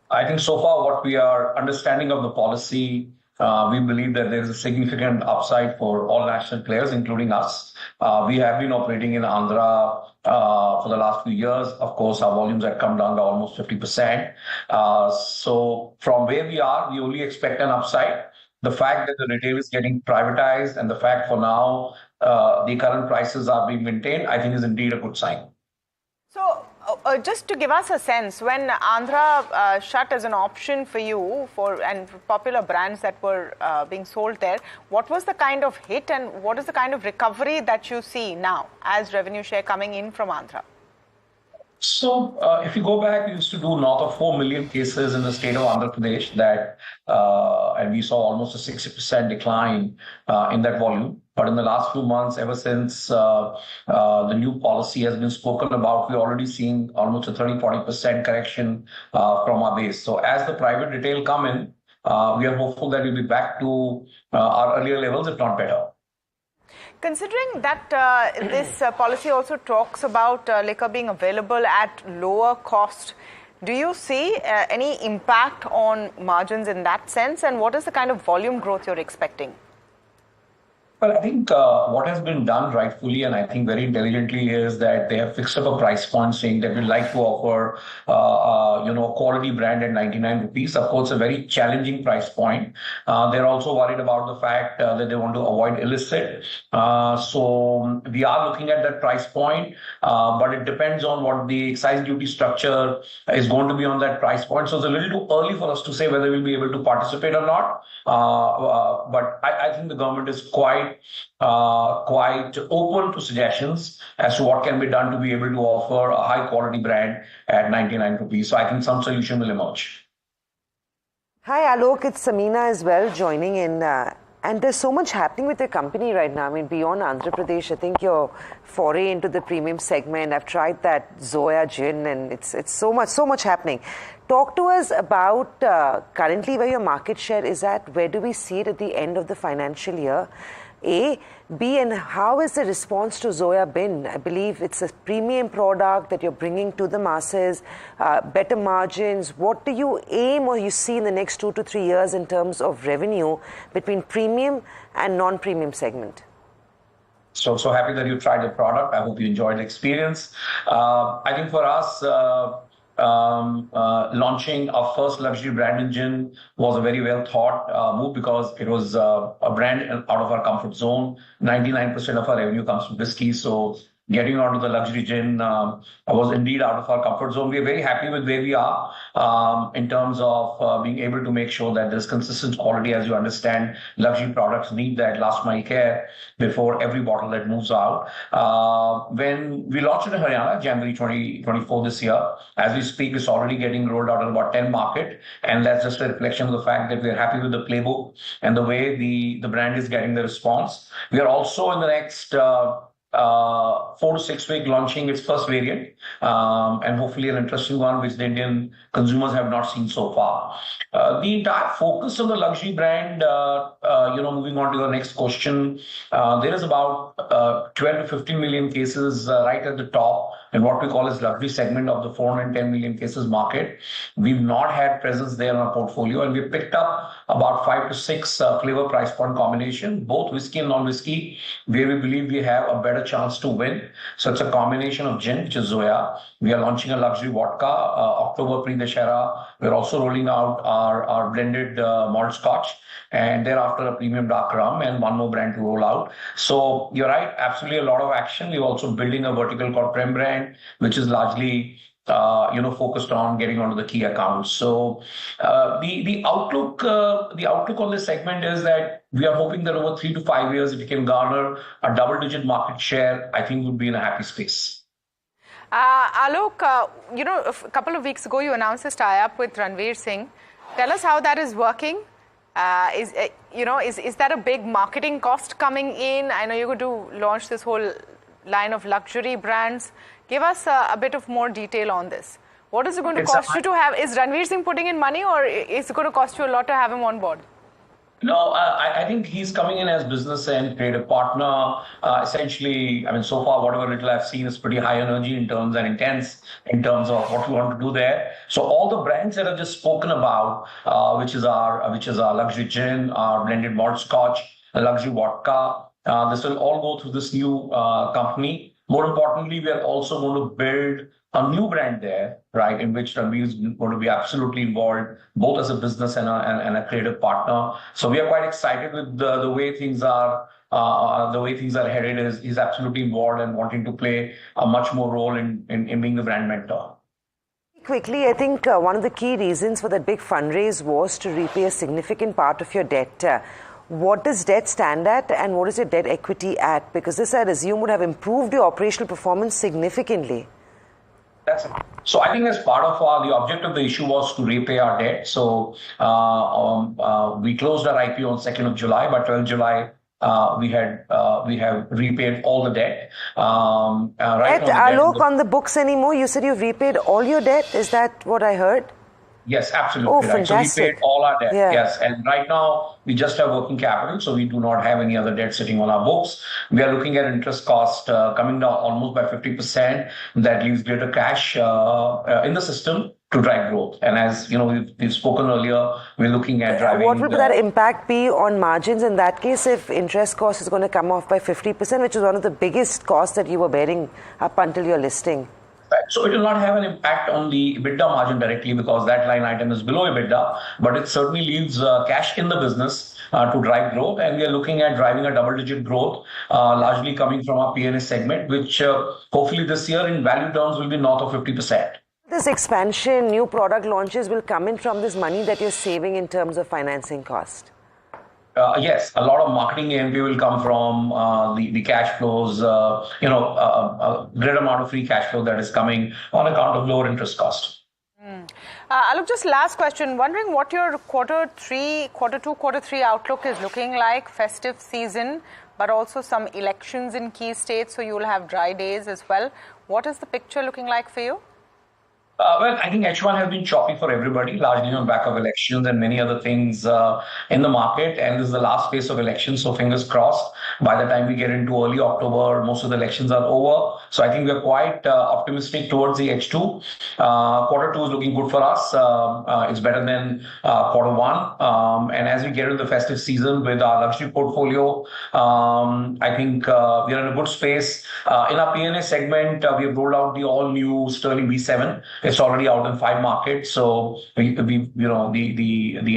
Q: I think so far what we are understanding of the policy, we believe that there is a significant upside for all national players, including us. We have been operating in Andhra for the last few years. Of course, our volumes have come down to almost 50%. So from where we are, we only expect an upside. The fact that the retail is getting privatized and the fact for now the current prices are being maintained, I think is indeed a good sign.
B: So, just to give us a sense, when Andhra shut as an option for you and for popular brands that were being sold there, what was the kind of hit and what is the kind of recovery that you see now as revenue share coming in from Andhra?
Q: So, if you go back, we used to do north of 4 million cases in the state of Andhra Pradesh and we saw almost a 60% decline in that volume. But in the last few months, ever since the new policy has been spoken about, we're already seeing almost a 30-40% correction from our base. So as the private retail come in, we are hopeful that we'll be back to our earlier levels, if not better.
B: Considering that this policy also talks about liquor being available at lower cost, do you see any impact on margins in that sense? And what is the kind of volume growth you're expecting?
Q: Well, I think what has been done rightfully and I think very intelligently is that they have fixed up a price point saying that we'd like to offer, a quality brand at 99 rupees. Of course, a very challenging price point. They're also worried about the fact that they want to avoid illicit. So we are looking at that price point, but it depends on what the excise duty structure is going to be on that price point. So it's a little too early for us to say whether we'll be able to participate or not. But I think the government is quite open to suggestions as to what can be done to be able to offer a high quality brand at 99 rupees. So I think some solution will emerge.
A: Hi Alok, it's Samina as well joining in. And there's so much happening with your company right now. I mean, beyond Andhra Pradesh, I think your foray into the premium segment, I've tried that Zoya gin and it's so much happening. Talk to us about currently where your market share is at. Where do we see it at the end of the financial year? A. B. And how is the response to Zoya been? I believe it's a premium product that you're bringing to the masses, better margins. What do you aim or you see in the next 2 to 3 years in terms of revenue between premium and non-premium segment?
Q: So happy that you tried the product. I hope you enjoyed the experience. I think for us, launching our first luxury brand in gin was a very well thought move because it was a brand out of our comfort zone. 99% of our revenue comes from whiskey. So getting onto the luxury gin was indeed out of our comfort zone. We are very happy with where we are in terms of being able to make sure that there's consistent quality. As you understand, luxury products need that last mile care before every bottle that moves out. When we launched it in Haryana, January 2024 this year, as we speak, it's already getting rolled out in about 10 markets. And that's just a reflection of the fact that we're happy with the playbook and the way the brand is getting the response. We are also in the next 4 to 6 weeks launching its first variant and hopefully an interesting one which the Indian consumers have not seen so far. The entire focus of the luxury brand, moving on to the next question, there is about 12 to 15 million cases right at the top in what we call as luxury segment of the 410 million cases market. We've not had presence there in our portfolio and we've picked up about 5 to 6 flavor price point combination, both whiskey and non-whiskey, where we believe we have a better chance to win. So it's a combination of gin, which is Zoya. We are launching a luxury vodka, October pre-Dashera. We're also rolling out our blended malt scotch and thereafter a premium dark rum and one more brand to roll out. So you're right, absolutely a lot of action. We're also building a vertical called Prem brand, which is largely focused on getting onto the key accounts. So the outlook on this segment is that we are hoping that over 3 to 5 years, if we can garner a double-digit market share, I think we'll be in a happy space.
B: Alok, a couple of weeks ago, you announced this tie-up with Ranveer Singh. Tell us how that is working. Is that a big marketing cost coming in? I know you're going to launch this whole line of luxury brands. Give us a bit of more detail on this. What is it going to cost you to have? Is Ranveer Singh putting in money or is it going to cost you a lot to have him on board?
Q: No, I think he's coming in as business and creative partner. Essentially, I mean, so far, whatever little I've seen is pretty high energy in terms and intense in terms of what we want to do there. So all the brands that I've just spoken about, which is our luxury gin, our blended malt scotch, a luxury vodka, this will all go through this new company. More importantly, we are also going to build a new brand there, right, in which Ranveer is going to be absolutely involved, both as a business and a creative partner. So we are quite excited with the way things are. The way things are headed. He's absolutely involved and wanting to play a much more role in being the brand mentor.
A: Quickly, I think one of the key reasons for that big fundraise was to repay a significant part of your debt. What does debt stand at and what is your debt equity at? Because this, I assume, would have improved your operational performance significantly.
Q: So I think as part of the objective of the issue was to repay our debt. So we closed our IPO on 2nd of July. By 12th July, we have repaid all the debt.
A: Alok, on the books anymore, you said you've repaid all your debt. Is that what I heard?
Q: Yes, absolutely.
A: Oh,
Q: right. So we
A: fantastic.
Q: paid all our debt.
A: Yeah.
Q: Yes. And right now we just have working capital. So we do not have any other debt sitting on our books. We are looking at interest cost coming down almost by 50%. That leaves greater cash in the system to drive growth. And as you know, we've spoken earlier, we're looking at driving.
A: What will that impact be on margins in that case if interest cost is going to come off by 50%, which is one of the biggest costs that you were bearing up until your listing?
Q: So it will not have an impact on the EBITDA margin directly because that line item is below EBITDA, but it certainly leaves cash in the business to drive growth. And we are looking at driving a double-digit growth, largely coming from our P&A segment, which hopefully this year in value terms will be north of 50%.
A: This expansion, new product launches will come in from this money that you're saving in terms of financing cost.
Q: Yes, a lot of marketing A&P will come from the cash flows, a great amount of free cash flow that is coming on account of lower interest cost.
B: Alok, just last question. Wondering what your quarter two, quarter three outlook is looking like, festive season, but also some elections in key states, so you will have dry days as well. What is the picture looking like for you?
Q: Well, I think H1 has been choppy for everybody, largely on back of elections and many other things in the market. And this is the last phase of elections, so fingers crossed. By the time we get into early October, most of the elections are over. So I think we're quite optimistic towards the H2. Quarter two is looking good for us. It's better than quarter one. And as we get into the festive season with our luxury portfolio, I think we're in a good space. In our P&A segment, we have rolled out the all-new Sterling V7. It's already out in 5 markets, so the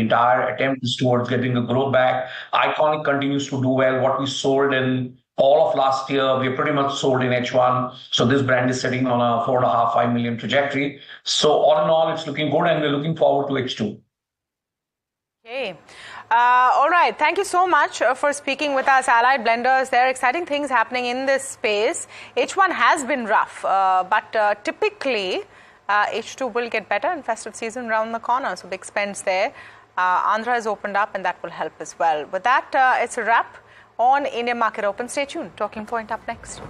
Q: entire attempt is towards getting the growth back. Iconic continues to do well. What we sold in all of last year, we pretty much sold in H1. So this brand is sitting on a 4.5-5 million trajectory. So all in all, it's looking good, and we're looking forward to H2.
B: Okay. All right. Thank you so much for speaking with us, Allied Blenders. There are exciting things happening in this space. H1 has been rough, but typically H2 will get better and festive season around the corner. So big spends there. Andhra has opened up and that will help as well. With that, it's a wrap on Indian Market Open. Stay tuned. Talking Point up next.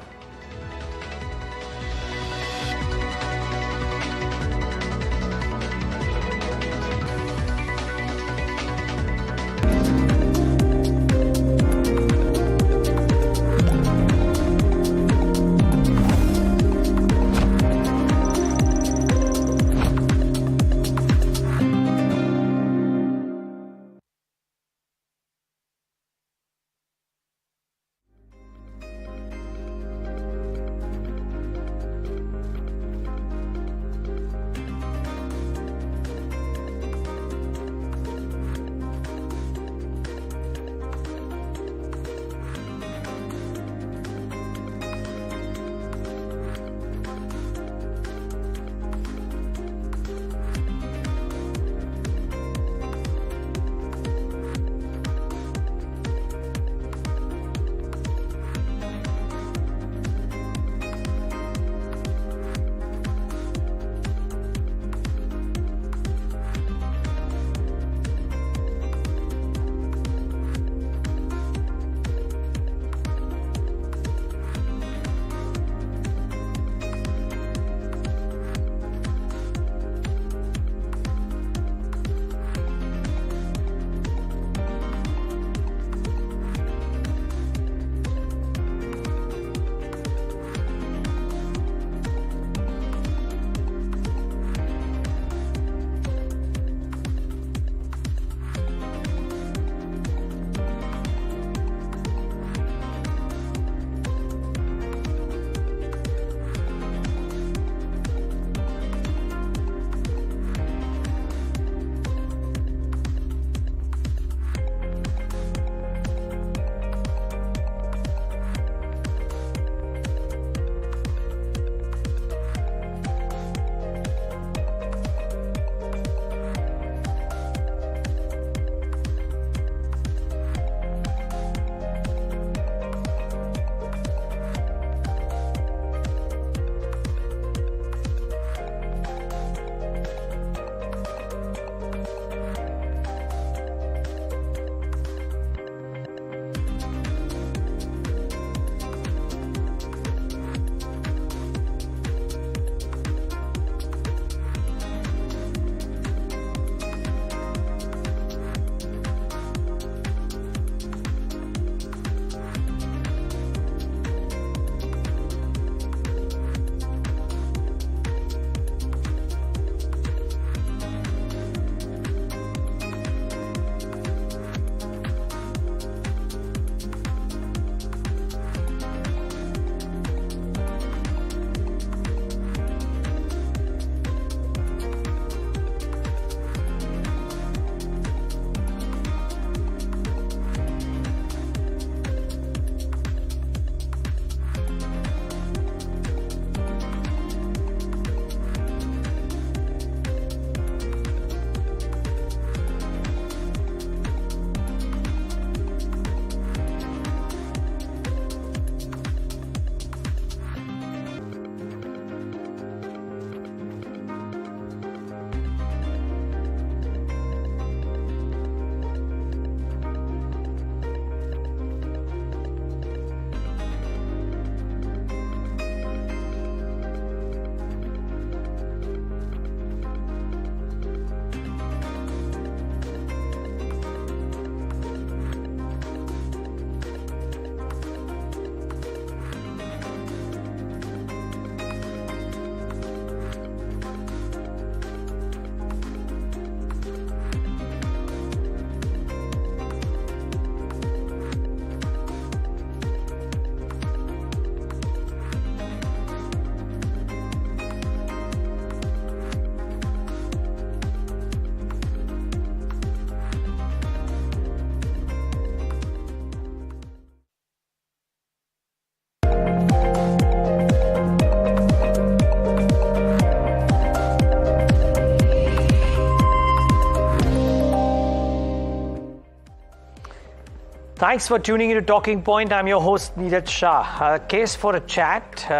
N: Thanks for tuning into Talking Point. I'm your host, Niraj Shah. Case for a chat.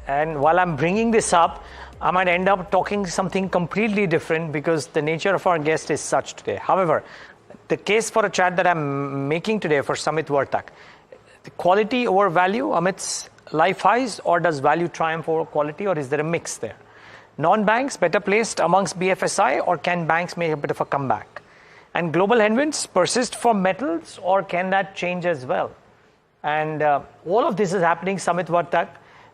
N: And while I'm bringing this up, I might end up talking something completely different because the nature of our guest is such today. However, the case for a chat that I'm making today for Samit Vartak, the quality over value amidst life highs, or does value triumph over quality, or is there a mix there? Non-banks better placed amongst BFSI, or can banks make a bit of a comeback? And global headwinds persist for metals, or can that change as well? And all of this is happening, Samit Vartak,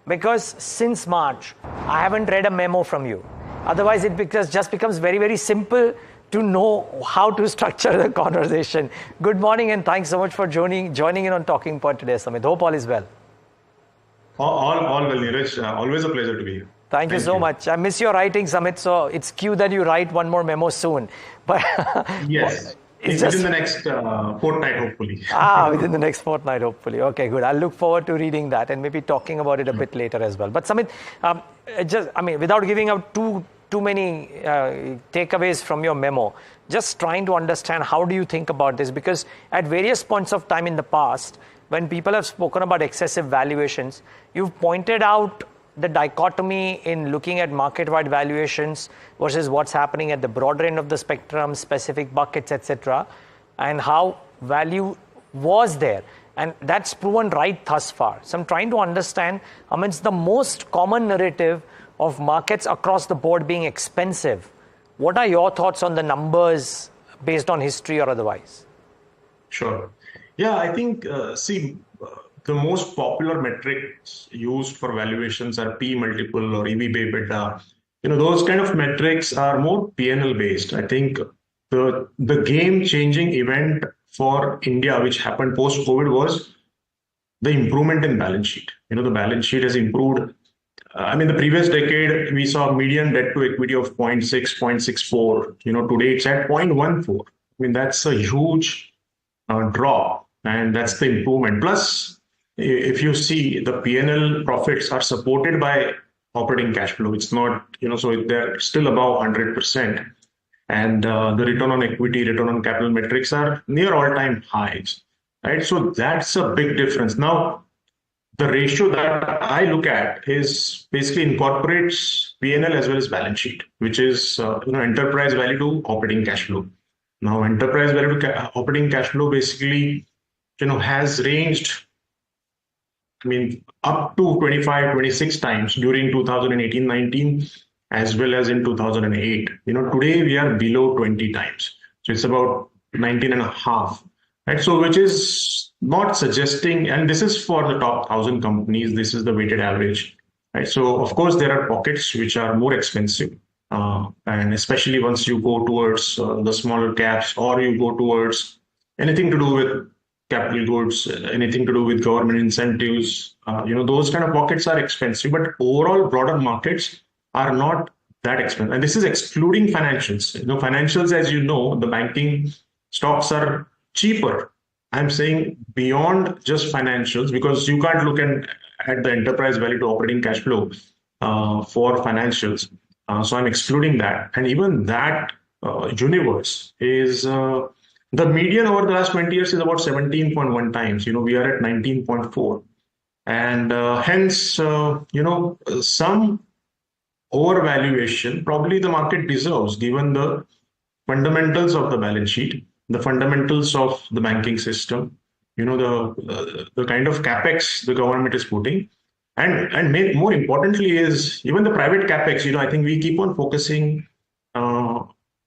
N: because since March, I haven't read a memo from you. Otherwise, it just becomes very, very simple to know how to structure the conversation. Good morning, and thanks so much for joining in on Talking Point today, Samit. Hope all is well.
R: All well, Niraj. Always a pleasure to be here.
N: Thank you so much. I miss your writing, Samit, so it's cue that you write one more memo soon. But
R: yes, it's within the next fortnight, hopefully.
N: Within the next fortnight, hopefully. Okay, good. I'll look forward to reading that and maybe talking about it a bit later as well. But Samit, without giving out too many takeaways from your memo, just trying to understand how do you think about this? Because at various points of time in the past, when people have spoken about excessive valuations, you've pointed out the dichotomy in looking at market-wide valuations versus what's happening at the broader end of the spectrum, specific buckets, etc., and how value was there. And that's proven right thus far. So I'm trying to understand, amidst the most common narrative of markets across the board being expensive, what are your thoughts on the numbers based on history or otherwise?
R: Sure. Yeah, I think, the most popular metrics used for valuations are P multiple or EV/EBITDA. Those kind of metrics are more P&L based. I think the game-changing event for India, which happened post-COVID, was the improvement in balance sheet. The balance sheet has improved. The previous decade, we saw median debt to equity of 0.6, 0.64. Today it's at 0.14. That's a huge drop, and that's the improvement. Plus, if you see, the P&L profits are supported by operating cash flow. It's not, so they're still above 100%. And the return on equity, return on capital metrics are near all-time highs, right? So that's a big difference. Now, the ratio that I look at is basically incorporates P&L as well as balance sheet, which is, enterprise value to operating cash flow. Now, enterprise value to operating cash flow basically, has ranged up to 25, 26 times during 2018-19, as well as in 2008. Today we are below 20 times. So it's about 19 and a half, right? So which is not suggesting, and this is for the top 1,000 companies, this is the weighted average, right? So of course there are pockets which are more expensive. And especially once you go towards the smaller caps, or you go towards anything to do with capital goods, anything to do with government incentives, those kind of pockets are expensive, but overall broader markets are not that expensive. And this is excluding financials. Financials, as you know, the banking stocks are cheaper. I'm saying beyond just financials, because you can't look at the enterprise value to operating cash flow for financials. So I'm excluding that. And even that universe is... the median over the last 20 years is about 17.1 times. We are at 19.4. And hence, some overvaluation probably the market deserves, given the fundamentals of the balance sheet, the fundamentals of the banking system, the kind of capex the government is putting. And more importantly is even the private capex. I think we keep on focusing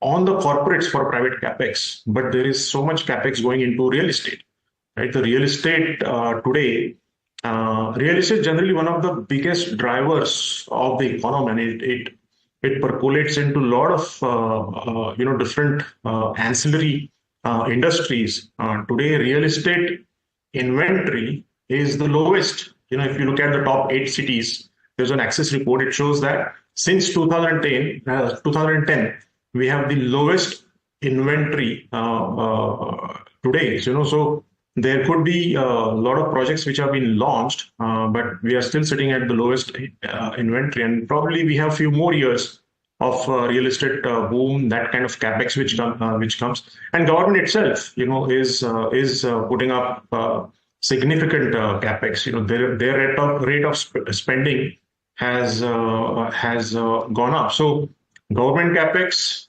R: on the corporates for private capex, but there is so much capex going into real estate, right? The real estate today, real estate is generally one of the biggest drivers of the economy, and it percolates into a lot of different ancillary industries. Today, real estate inventory is the lowest. If you look at the top 8 cities, there's an Axis report. It shows that since 2010, we have the lowest inventory today. So there could be a lot of projects which have been launched, but we are still sitting at the lowest inventory, and probably we have a few more years of real estate boom, that kind of capex which comes, and government itself, is putting up significant capex. Their rate of spending has gone up. So government capex,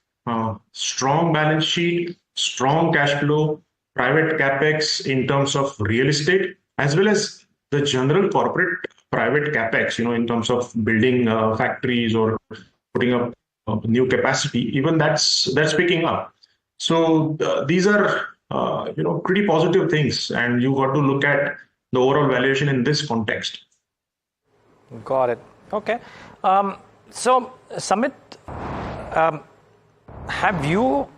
R: strong balance sheet, strong cash flow, private capex in terms of real estate, as well as the general corporate private capex, in terms of building factories or putting up new capacity, even that's picking up. So these are pretty positive things, and you got to look at the overall valuation in this context.
N: Got it. Okay. So Samit, have you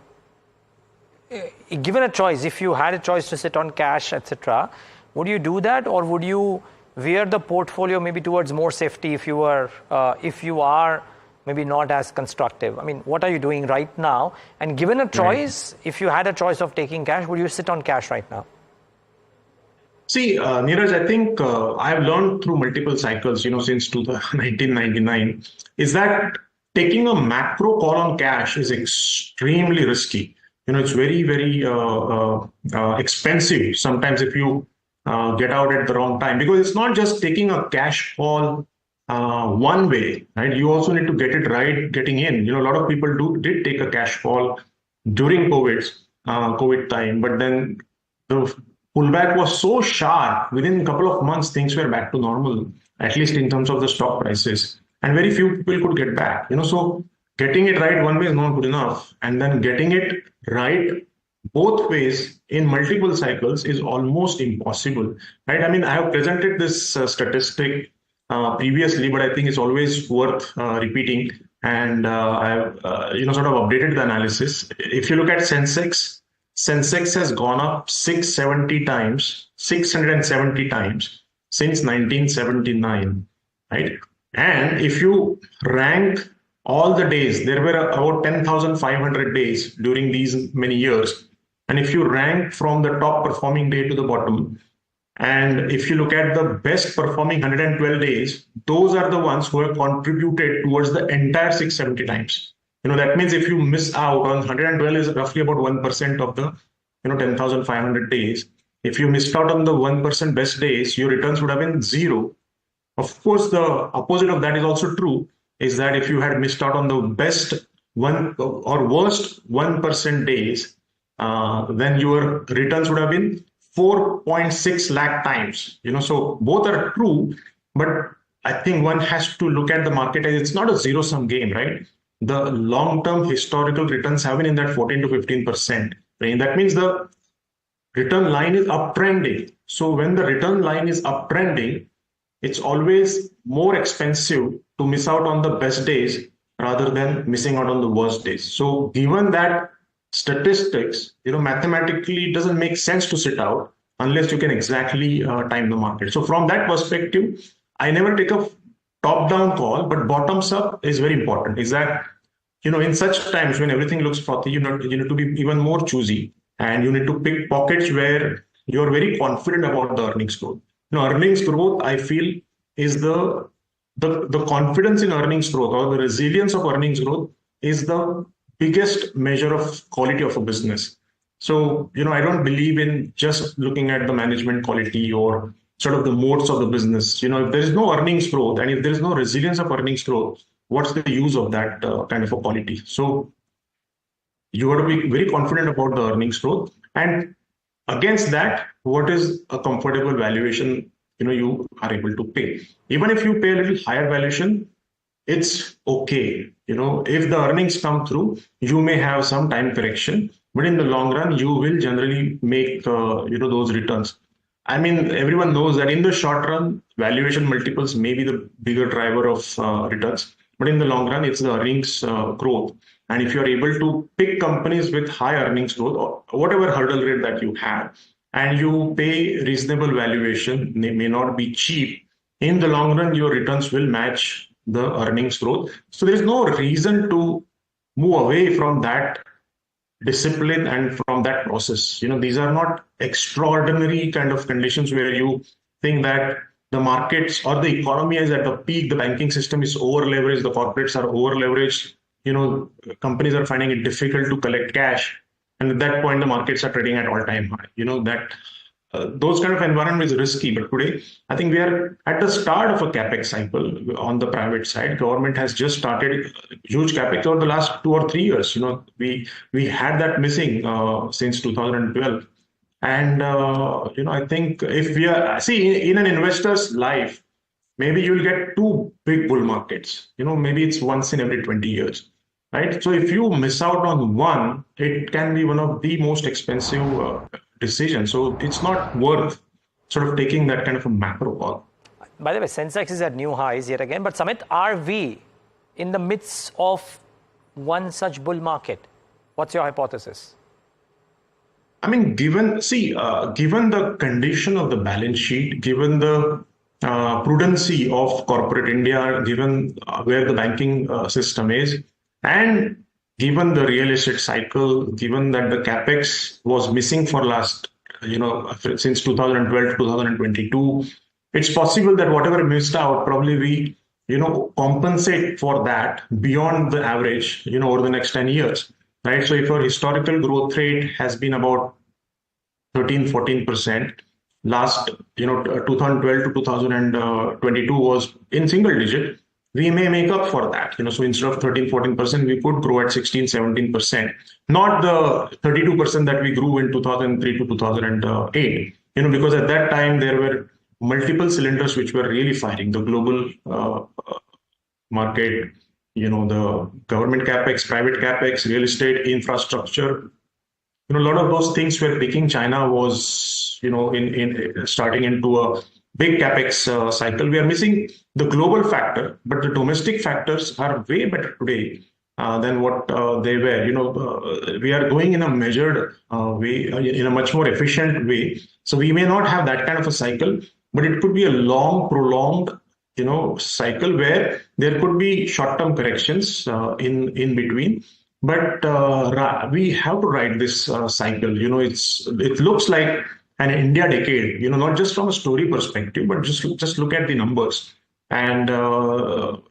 N: given a choice? If you had a choice to sit on cash, etc., would you do that, or would you veer the portfolio maybe towards more safety if you are maybe not as constructive? I mean, what are you doing right now? And given a choice, if you had a choice of taking cash, would you sit on cash right now?
R: See, Niraj, I think I've learned through multiple cycles, since 1999, is that taking a macro call on cash is extremely risky. It's very, very expensive sometimes if you get out at the wrong time, because it's not just taking a cash call one way, right? You also need to get it right getting in. A lot of people did take a cash call during COVID time, but then the pullback was so sharp, within a couple of months things were back to normal, at least in terms of the stock prices, and very few people could get back. So getting it right one way is not good enough, and then getting it right both ways in multiple cycles is almost impossible, right? I mean, I have presented this statistic previously, but I think it's always worth repeating, and I have sort of updated the analysis. If you look at Sensex has gone up 670 times since 1979, right? And if you rank all the days, there were about 10,500 days during these many years. And if you rank from the top performing day to the bottom, and if you look at the best performing 112 days, those are the ones who have contributed towards the entire 670 times. That means if you miss out on 112 is roughly about 1% of the 10,500 days. If you missed out on the 1% best days, your returns would have been zero. Of course, the opposite of that is also true, is that if you had missed out on the best one or worst 1% days, then your returns would have been 4.6 lakh times. So both are true, but I think one has to look at the market as it's not a zero-sum game, right? The long-term historical returns have been in that 14 to 15% range. That means the return line is uptrending. So when the return line is uptrending, it's always more expensive to miss out on the best days rather than missing out on the worst days. So given that statistics, mathematically it doesn't make sense to sit out unless you can exactly time the market. So from that perspective, I never take a top-down call, but bottoms up is very important. Is that, in such times when everything looks frothy, you need to be even more choosy, and you need to pick pockets where you're very confident about the earnings growth. Earnings growth, I feel, is the confidence in earnings growth, or the resilience of earnings growth is the biggest measure of quality of a business. So, I don't believe in just looking at the management quality or sort of the modes of the business. If there is no earnings growth and if there is no resilience of earnings growth, what's the use of that kind of a quality? So you got to be very confident about the earnings growth, and against that, what is a comfortable valuation you are able to pay. Even if you pay a little higher valuation, it's okay. If the earnings come through, you may have some time correction, but in the long run, you will generally make those returns. I mean, everyone knows that in the short run, valuation multiples may be the bigger driver of returns, but in the long run, it's the earnings growth. And if you're able to pick companies with high earnings growth, or whatever hurdle rate that you have, and you pay reasonable valuation, they may not be cheap, in the long run, your returns will match the earnings growth. So there's no reason to move away from that discipline and from that process. These are not extraordinary kind of conditions where you think that the markets or the economy is at the peak, the banking system is over leveraged, the corporates are over leveraged. companies are finding it difficult to collect cash. And at that point, the markets are trading at all-time high. Those kind of environment is risky. But today, I think we are at the start of a capex cycle on the private side. Government has just started huge capex over the last 2 or 3 years. We had that missing since 2012. And, I think if we are, in an investor's life, maybe you'll get 2 big bull markets. Maybe it's once in every 20 years. Right. So if you miss out on one, it can be one of the most expensive decisions. So it's not worth sort of taking that kind of a macro call.
N: By the way, Sensex is at new highs yet again. But Samit, are we in the midst of one such bull market? What's your hypothesis?
R: I mean, given the condition of the balance sheet, given the prudency of corporate India, given where the banking system is, and given the real estate cycle, given that the capex was missing for last, since 2012 to 2022, it's possible that whatever missed out, probably we, compensate for that beyond the average, over the next 10 years, right? So if our historical growth rate has been about 13-14%, last, 2012 to 2022 was in single digit, we may make up for that. So instead of 13-14%, we could grow at 16-17%, not the 32% that we grew in 2003 to 2008. Because at that time there were multiple cylinders which were really firing: the global market, the government capex, private capex, real estate, infrastructure. A lot of those things were picking. China was, in starting into a big capex cycle. We are missing the global factor, but the domestic factors are way better today than what they were. We are going in a measured way, in a much more efficient way. So we may not have that kind of a cycle, but it could be a long, prolonged, cycle where there could be short-term corrections in between. But we have to ride this cycle. It looks like an India decade, not just from a story perspective, but just look at the numbers. And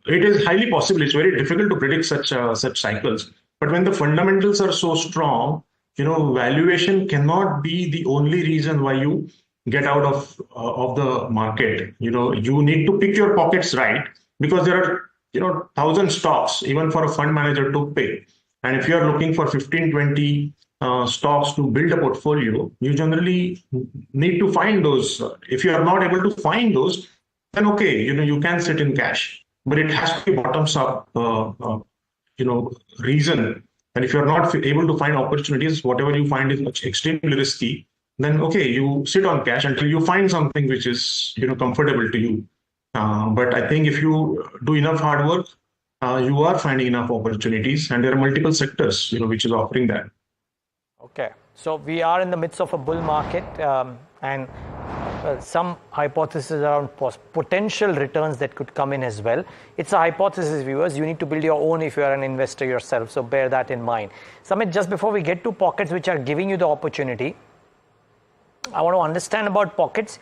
R: it is highly possible. It's very difficult to predict such cycles. But when the fundamentals are so strong, valuation cannot be the only reason why you get out of the market. You need to pick your pockets right, because there are 1,000 stocks even for a fund manager to pick. And if you are looking for 15-20 stocks to build a portfolio, you generally need to find those. If you are not able to find those, then okay, you can sit in cash, but it has to be bottoms up, reason. And if you are not able to find opportunities, whatever you find is extremely risky, then okay, you sit on cash until you find something which is comfortable to you. But I think if you do enough hard work, you are finding enough opportunities, and there are multiple sectors which is offering that.
N: Okay, so we are in the midst of a bull market, and some hypotheses around potential returns that could come in as well. It's a hypothesis, viewers. You need to build your own if you are an investor yourself, so bear that in mind. Samit, just before we get to pockets which are giving you the opportunity, I want to understand about pockets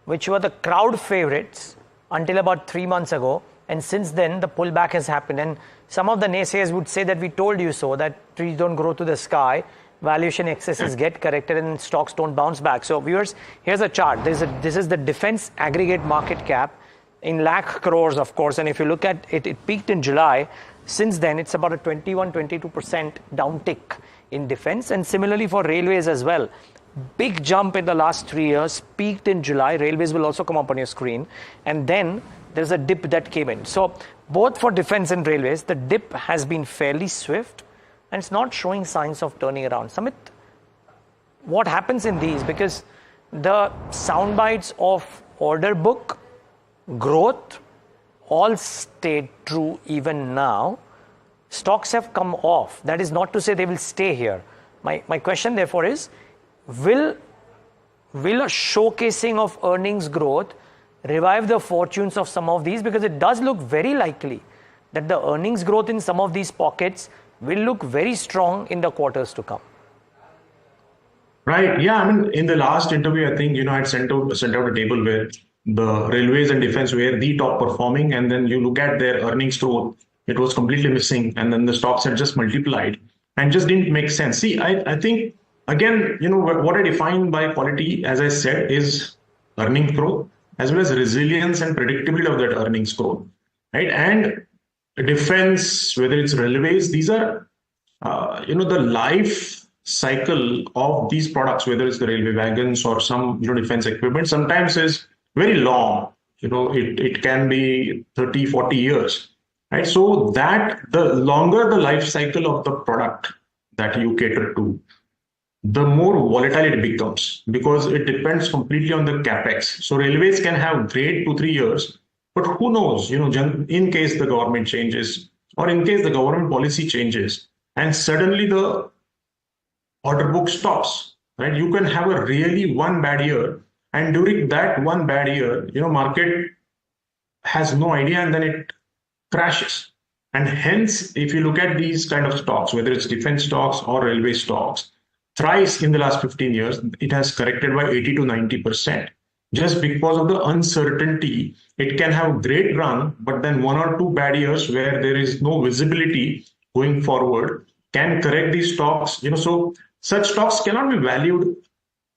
N: which were the crowd favorites until about 3 months ago, and since then the pullback has happened. And some of the naysayers would say that we told you so, that trees don't grow to the sky, valuation excesses get corrected, and stocks don't bounce back. So viewers, here's a chart. This is the defense aggregate market cap in lakh crores, of course. And if you look at it, it peaked in July. Since then, it's about a 21-22% downtick in defense. And similarly for railways as well. Big jump in the last 3 years, peaked in July. Railways will also come up on your screen. And then there's a dip that came in. So both for defense and railways, the dip has been fairly swift, and it's not showing signs of turning around. Samit, what happens in these? Because the sound bites of order book, growth, all stayed true even now. Stocks have come off. That is not to say they will stay here. My question therefore is, will a showcasing of earnings growth revive the fortunes of some of these? Because it does look very likely that the earnings growth in some of these pockets will look very strong in the quarters to come.
R: Right. Yeah. I mean, in the last interview, I think, I had sent out a table where the railways and defense were the top performing, and then you look at their earnings growth it was completely missing, and then the stocks had just multiplied and just didn't make sense. See, I think, again, what I define by quality, as I said, is earnings growth as well as resilience and predictability of that earnings growth, right? And defense, whether it's railways, these are, the life cycle of these products, whether it's the railway wagons or some, defense equipment, sometimes is very long. It can be 30, 40 years, right? So that the longer the life cycle of the product that you cater to, the more volatile it becomes, because it depends completely on the capex. So railways can have great 2-3 years, but who knows, in case the government changes or in case the government policy changes and suddenly the order book stops, right? You can have a really one bad year, and during that one bad year, market has no idea, and then it crashes. And hence, if you look at these kind of stocks, whether it's defense stocks or railway stocks, thrice in the last 15 years, it has corrected by 80 to 90%. Just because of the uncertainty, it can have a great run, but then 1 or 2 bad years where there is no visibility going forward can correct these stocks. So such stocks cannot be valued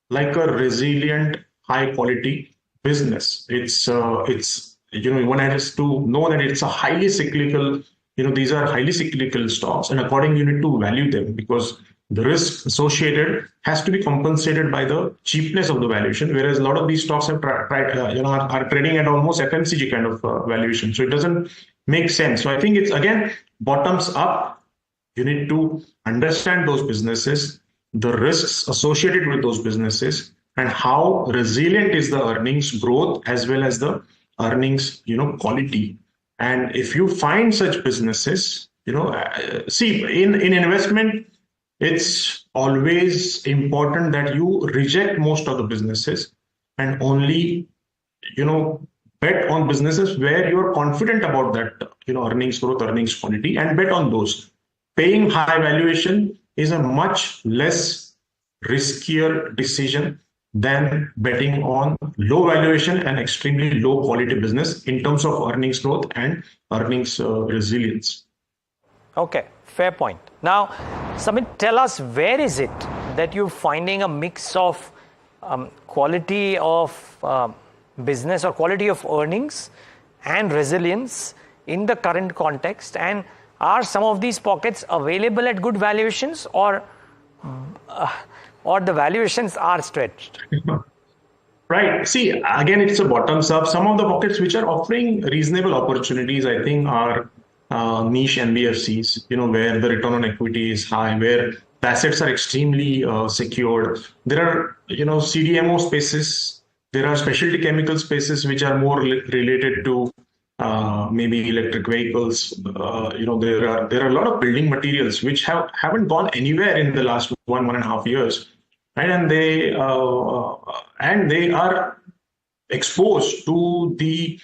R: like a resilient, high quality business. It's one has to know that it's a highly cyclical, these are highly cyclical stocks, and accordingly you need to value them, because the risk associated has to be compensated by the cheapness of the valuation, whereas a lot of these stocks are trading at almost FMCG kind of valuation. So it doesn't make sense. So I think it's, again, bottoms up. You need to understand those businesses, the risks associated with those businesses, and how resilient is the earnings growth as well as the earnings, quality. And if you find such businesses, see, in investment, it's always important that you reject most of the businesses and only, bet on businesses where you're confident about that, earnings growth, earnings quality, and bet on those. Paying high valuation is a much less riskier decision than betting on low valuation and extremely low quality business in terms of earnings growth and earnings resilience.
N: Okay, fair point. Now, Samit, tell us, where is it that you're finding a mix of quality of business or quality of earnings and resilience in the current context? And are some of these pockets available at good valuations, or the valuations are stretched?
R: Right. See, again, it's a bottoms up. Some of the pockets which are offering reasonable opportunities, I think, are niche NBFCs, where the return on equity is high, where the assets are extremely secured. There are, CDMO spaces, there are specialty chemical spaces which are more related to maybe electric vehicles. There are a lot of building materials which haven't gone anywhere in the last 1.5 years, right? And they are exposed to the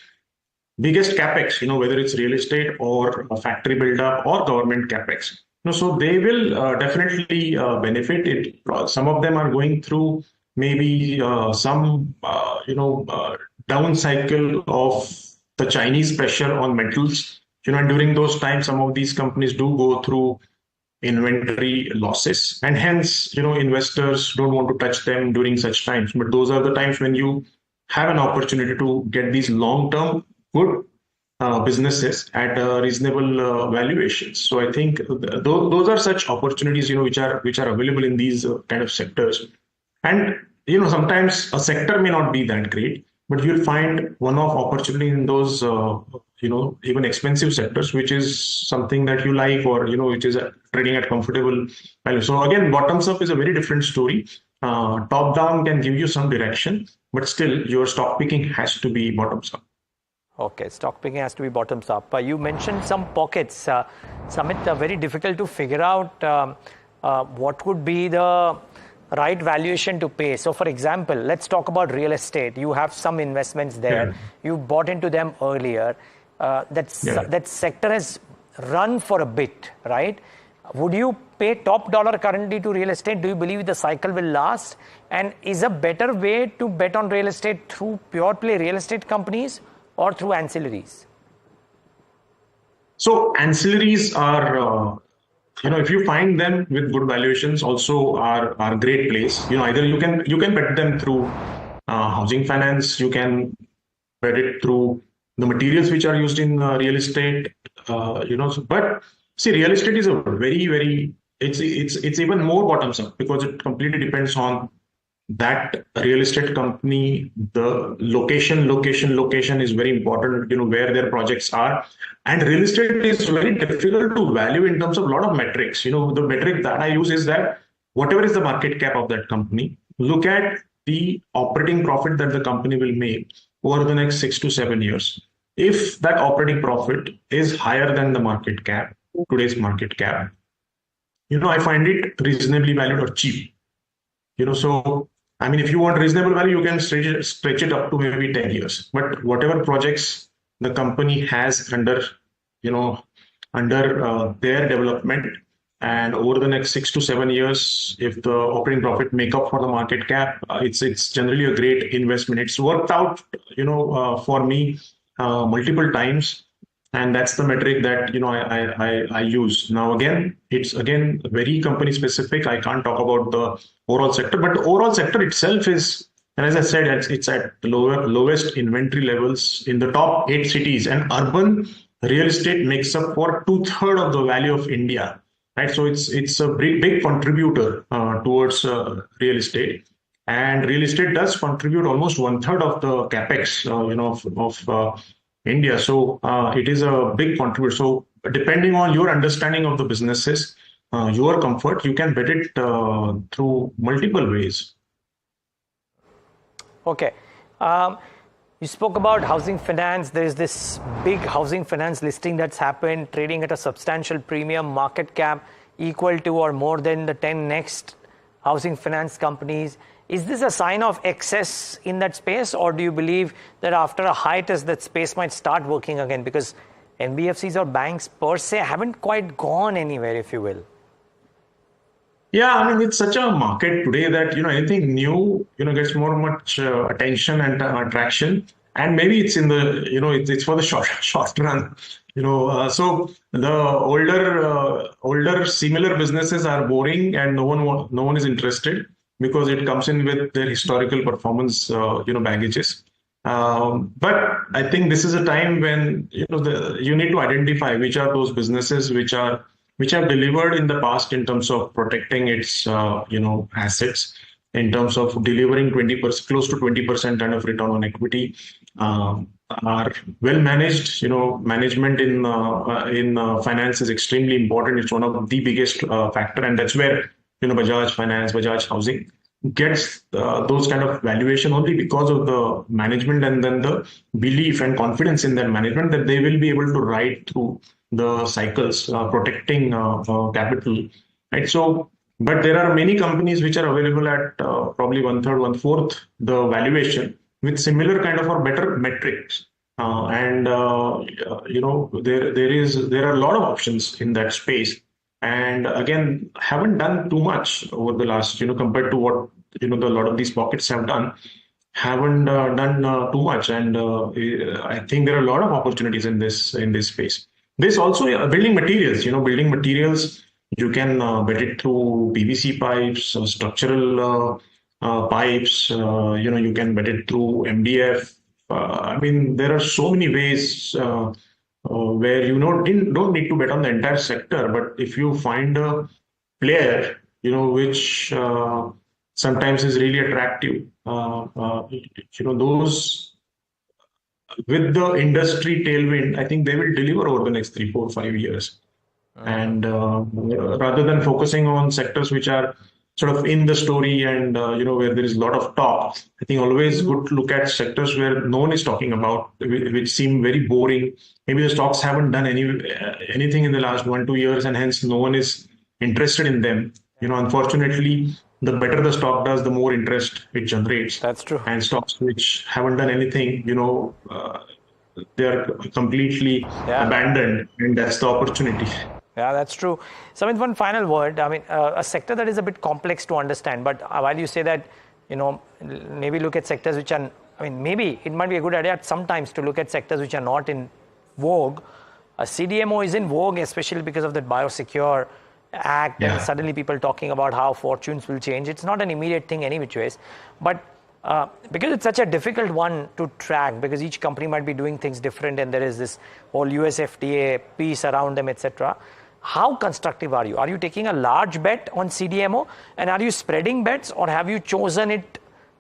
R: biggest capex, whether it's real estate or a factory buildup or government capex. So they will definitely benefit it. Some of them are going through maybe some down cycle of the Chinese pressure on metals. And during those times, some of these companies do go through inventory losses, and hence, investors don't want to touch them during such times. But those are the times when you have an opportunity to get these long-term good businesses at reasonable valuations. So I think those are such opportunities, which are available in these kind of sectors. And sometimes a sector may not be that great, but you'll find one-off opportunity in those even expensive sectors, which is something that you like, or which is trading at comfortable value. So again, bottoms up is a very different story. Top down can give you some direction, but still your stock picking has to be bottoms up.
N: Okay, stock picking has to be bottoms up. You mentioned some pockets, Samit, very difficult to figure out what would be the right valuation to pay. So for example, let's talk about real estate. You have some investments there. Yeah. You bought into them earlier. That sector has run for a bit, right? Would you pay top dollar currently to real estate? Do you believe the cycle will last? And is a better way to bet on real estate through pure play real estate companies or through ancillaries?
R: So ancillaries are, if you find them with good valuations, also are great place. Either you can bet them through housing finance, you can bet it through the materials which are used in real estate. But see, real estate is a very it's even more bottoms up because it completely depends on that real estate company. The location is very important, where their projects are. And real estate is very difficult to value in terms of a lot of metrics. The metric that I use is that whatever is the market cap of that company, look at the operating profit that the company will make over the next 6 to 7 years. If that operating profit is higher than the market cap, today's market cap, I find it reasonably valued or cheap. So I mean, if you want reasonable value, you can stretch it up to maybe 10 years. But whatever projects the company has under their development, and over the next 6 to 7 years, if the operating profit make up for the market cap, it's generally a great investment. It's worked out, for me multiple times. And that's the metric that I use. Now it's very company specific. I can't talk about the overall sector, but the overall sector itself is, and as I said, it's at the lowest inventory levels in the top 8 cities. And urban real estate makes up for 2/3 of the value of India, right? So it's a big contributor towards real estate. And real estate does contribute almost 1/3 of the capex, of India. So it is a big contributor. So depending on your understanding of the businesses, your comfort, you can bet it through multiple ways.
N: Okay. You spoke about housing finance. There is this big housing finance listing that's happened, trading at a substantial premium, market cap equal to or more than the 10 next housing finance companies. Is this a sign of excess in that space, or do you believe that after a hiatus that space might start working again? Because NBFCs or banks per se haven't quite gone anywhere, if you will.
R: Yeah, I mean, it's such a market today that, anything new, gets much attention and attraction. And maybe it's in the, it's for the short run, so the older similar businesses are boring and no one is interested, because it comes in with their historical performance, baggages. But I think this is a time when, you need to identify which are those businesses which have delivered in the past in terms of protecting its, assets, in terms of delivering 20%, close to 20% kind of return on equity, are well managed. Management in finance is extremely important. It's one of the biggest factor, and that's where Bajaj Finance, Bajaj Housing gets those kind of valuation only because of the management, and then the belief and confidence in their management that they will be able to ride through the cycles, protecting capital, right? So, but there are many companies which are available at probably 1/3, 1/4 the valuation with similar kind of or better metrics, and there are a lot of options in that space. And again, haven't done too much over the last, compared to what, a lot of these pockets have done, haven't done too much. And I think there are a lot of opportunities in this space. There's also building materials, you can bet it through PVC pipes, structural pipes, you can bet it through MDF. I mean, there are so many ways where don't need to bet on the entire sector, but if you find a player which sometimes is really attractive, those with the industry tailwind, I think they will deliver over the next 3, 4, 5 years. And rather than focusing on sectors which are sort of in the story and where there is a lot of talk, I think always good to look at sectors where no one is talking about, which seem very boring. Maybe the stocks haven't done anything in the last 1-2 years, and hence no one is interested in them. Unfortunately, the better the stock does, the more interest it generates.
N: That's true.
R: And stocks which haven't done anything, they are completely abandoned, and that's the opportunity.
N: Yeah, that's true. Samit, one final word. I mean, a sector that is a bit complex to understand, but while you say that, maybe look at sectors which are, maybe it might be a good idea at sometimes to look at sectors which are not in vogue. CDMO is in vogue, especially because of the Biosecure Act, and suddenly people talking about how fortunes will change. It's not an immediate thing any which ways, but because it's such a difficult one to track, because each company might be doing things different, and there is this whole US FDA piece around them, etc. How constructive are you? Are you taking a large bet on CDMO, and are you spreading bets, or have you chosen it?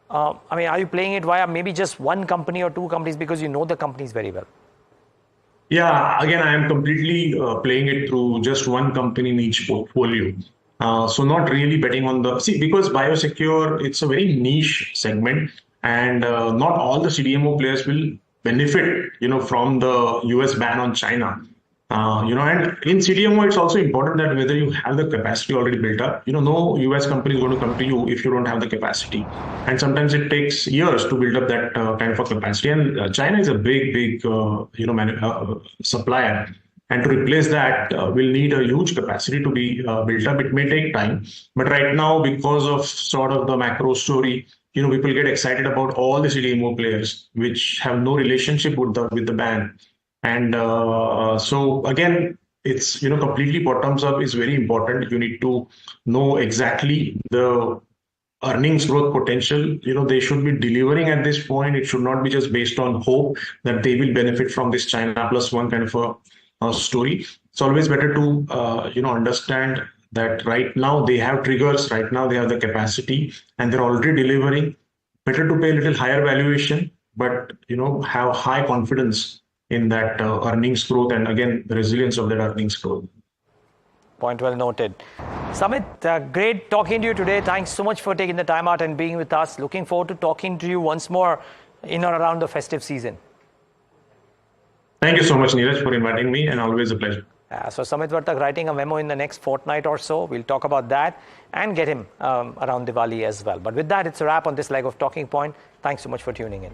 N: I mean, are you playing it via maybe just one company or two companies because you know the companies very well?
R: Yeah, again, I am completely playing it through just one company in each portfolio. So not really betting on because Biosecure, it's a very niche segment, and not all the CDMO players will benefit, from the US ban on China. And in CDMO, it's also important that whether you have the capacity already built up, no US company is going to come to you if you don't have the capacity. And sometimes it takes years to build up that kind of a capacity. And China is a big, supplier. And to replace that, we'll need a huge capacity to be built up. It may take time. But right now, because of sort of the macro story, people get excited about all the CDMO players, which have no relationship with the ban. And so again, it's, completely bottoms up is very important. You need to know exactly the earnings growth potential. They should be delivering at this point. It should not be just based on hope that they will benefit from this China plus one kind of a story. It's always better to, understand that right now they have triggers, right now they have the capacity, and they're already delivering. Better to pay a little higher valuation, but, have high confidence in that earnings growth, and again, the resilience of that earnings growth.
N: Point well noted. Samit, great talking to you today. Thanks so much for taking the time out and being with us. Looking forward to talking to you once more in or around the festive season.
R: Thank you so much, Niraj, for inviting me, and always a pleasure.
N: So Samit Vartak writing a memo in the next fortnight or so. We'll talk about that and get him around Diwali as well. But with that, it's a wrap on this leg of Talking Point. Thanks so much for tuning in.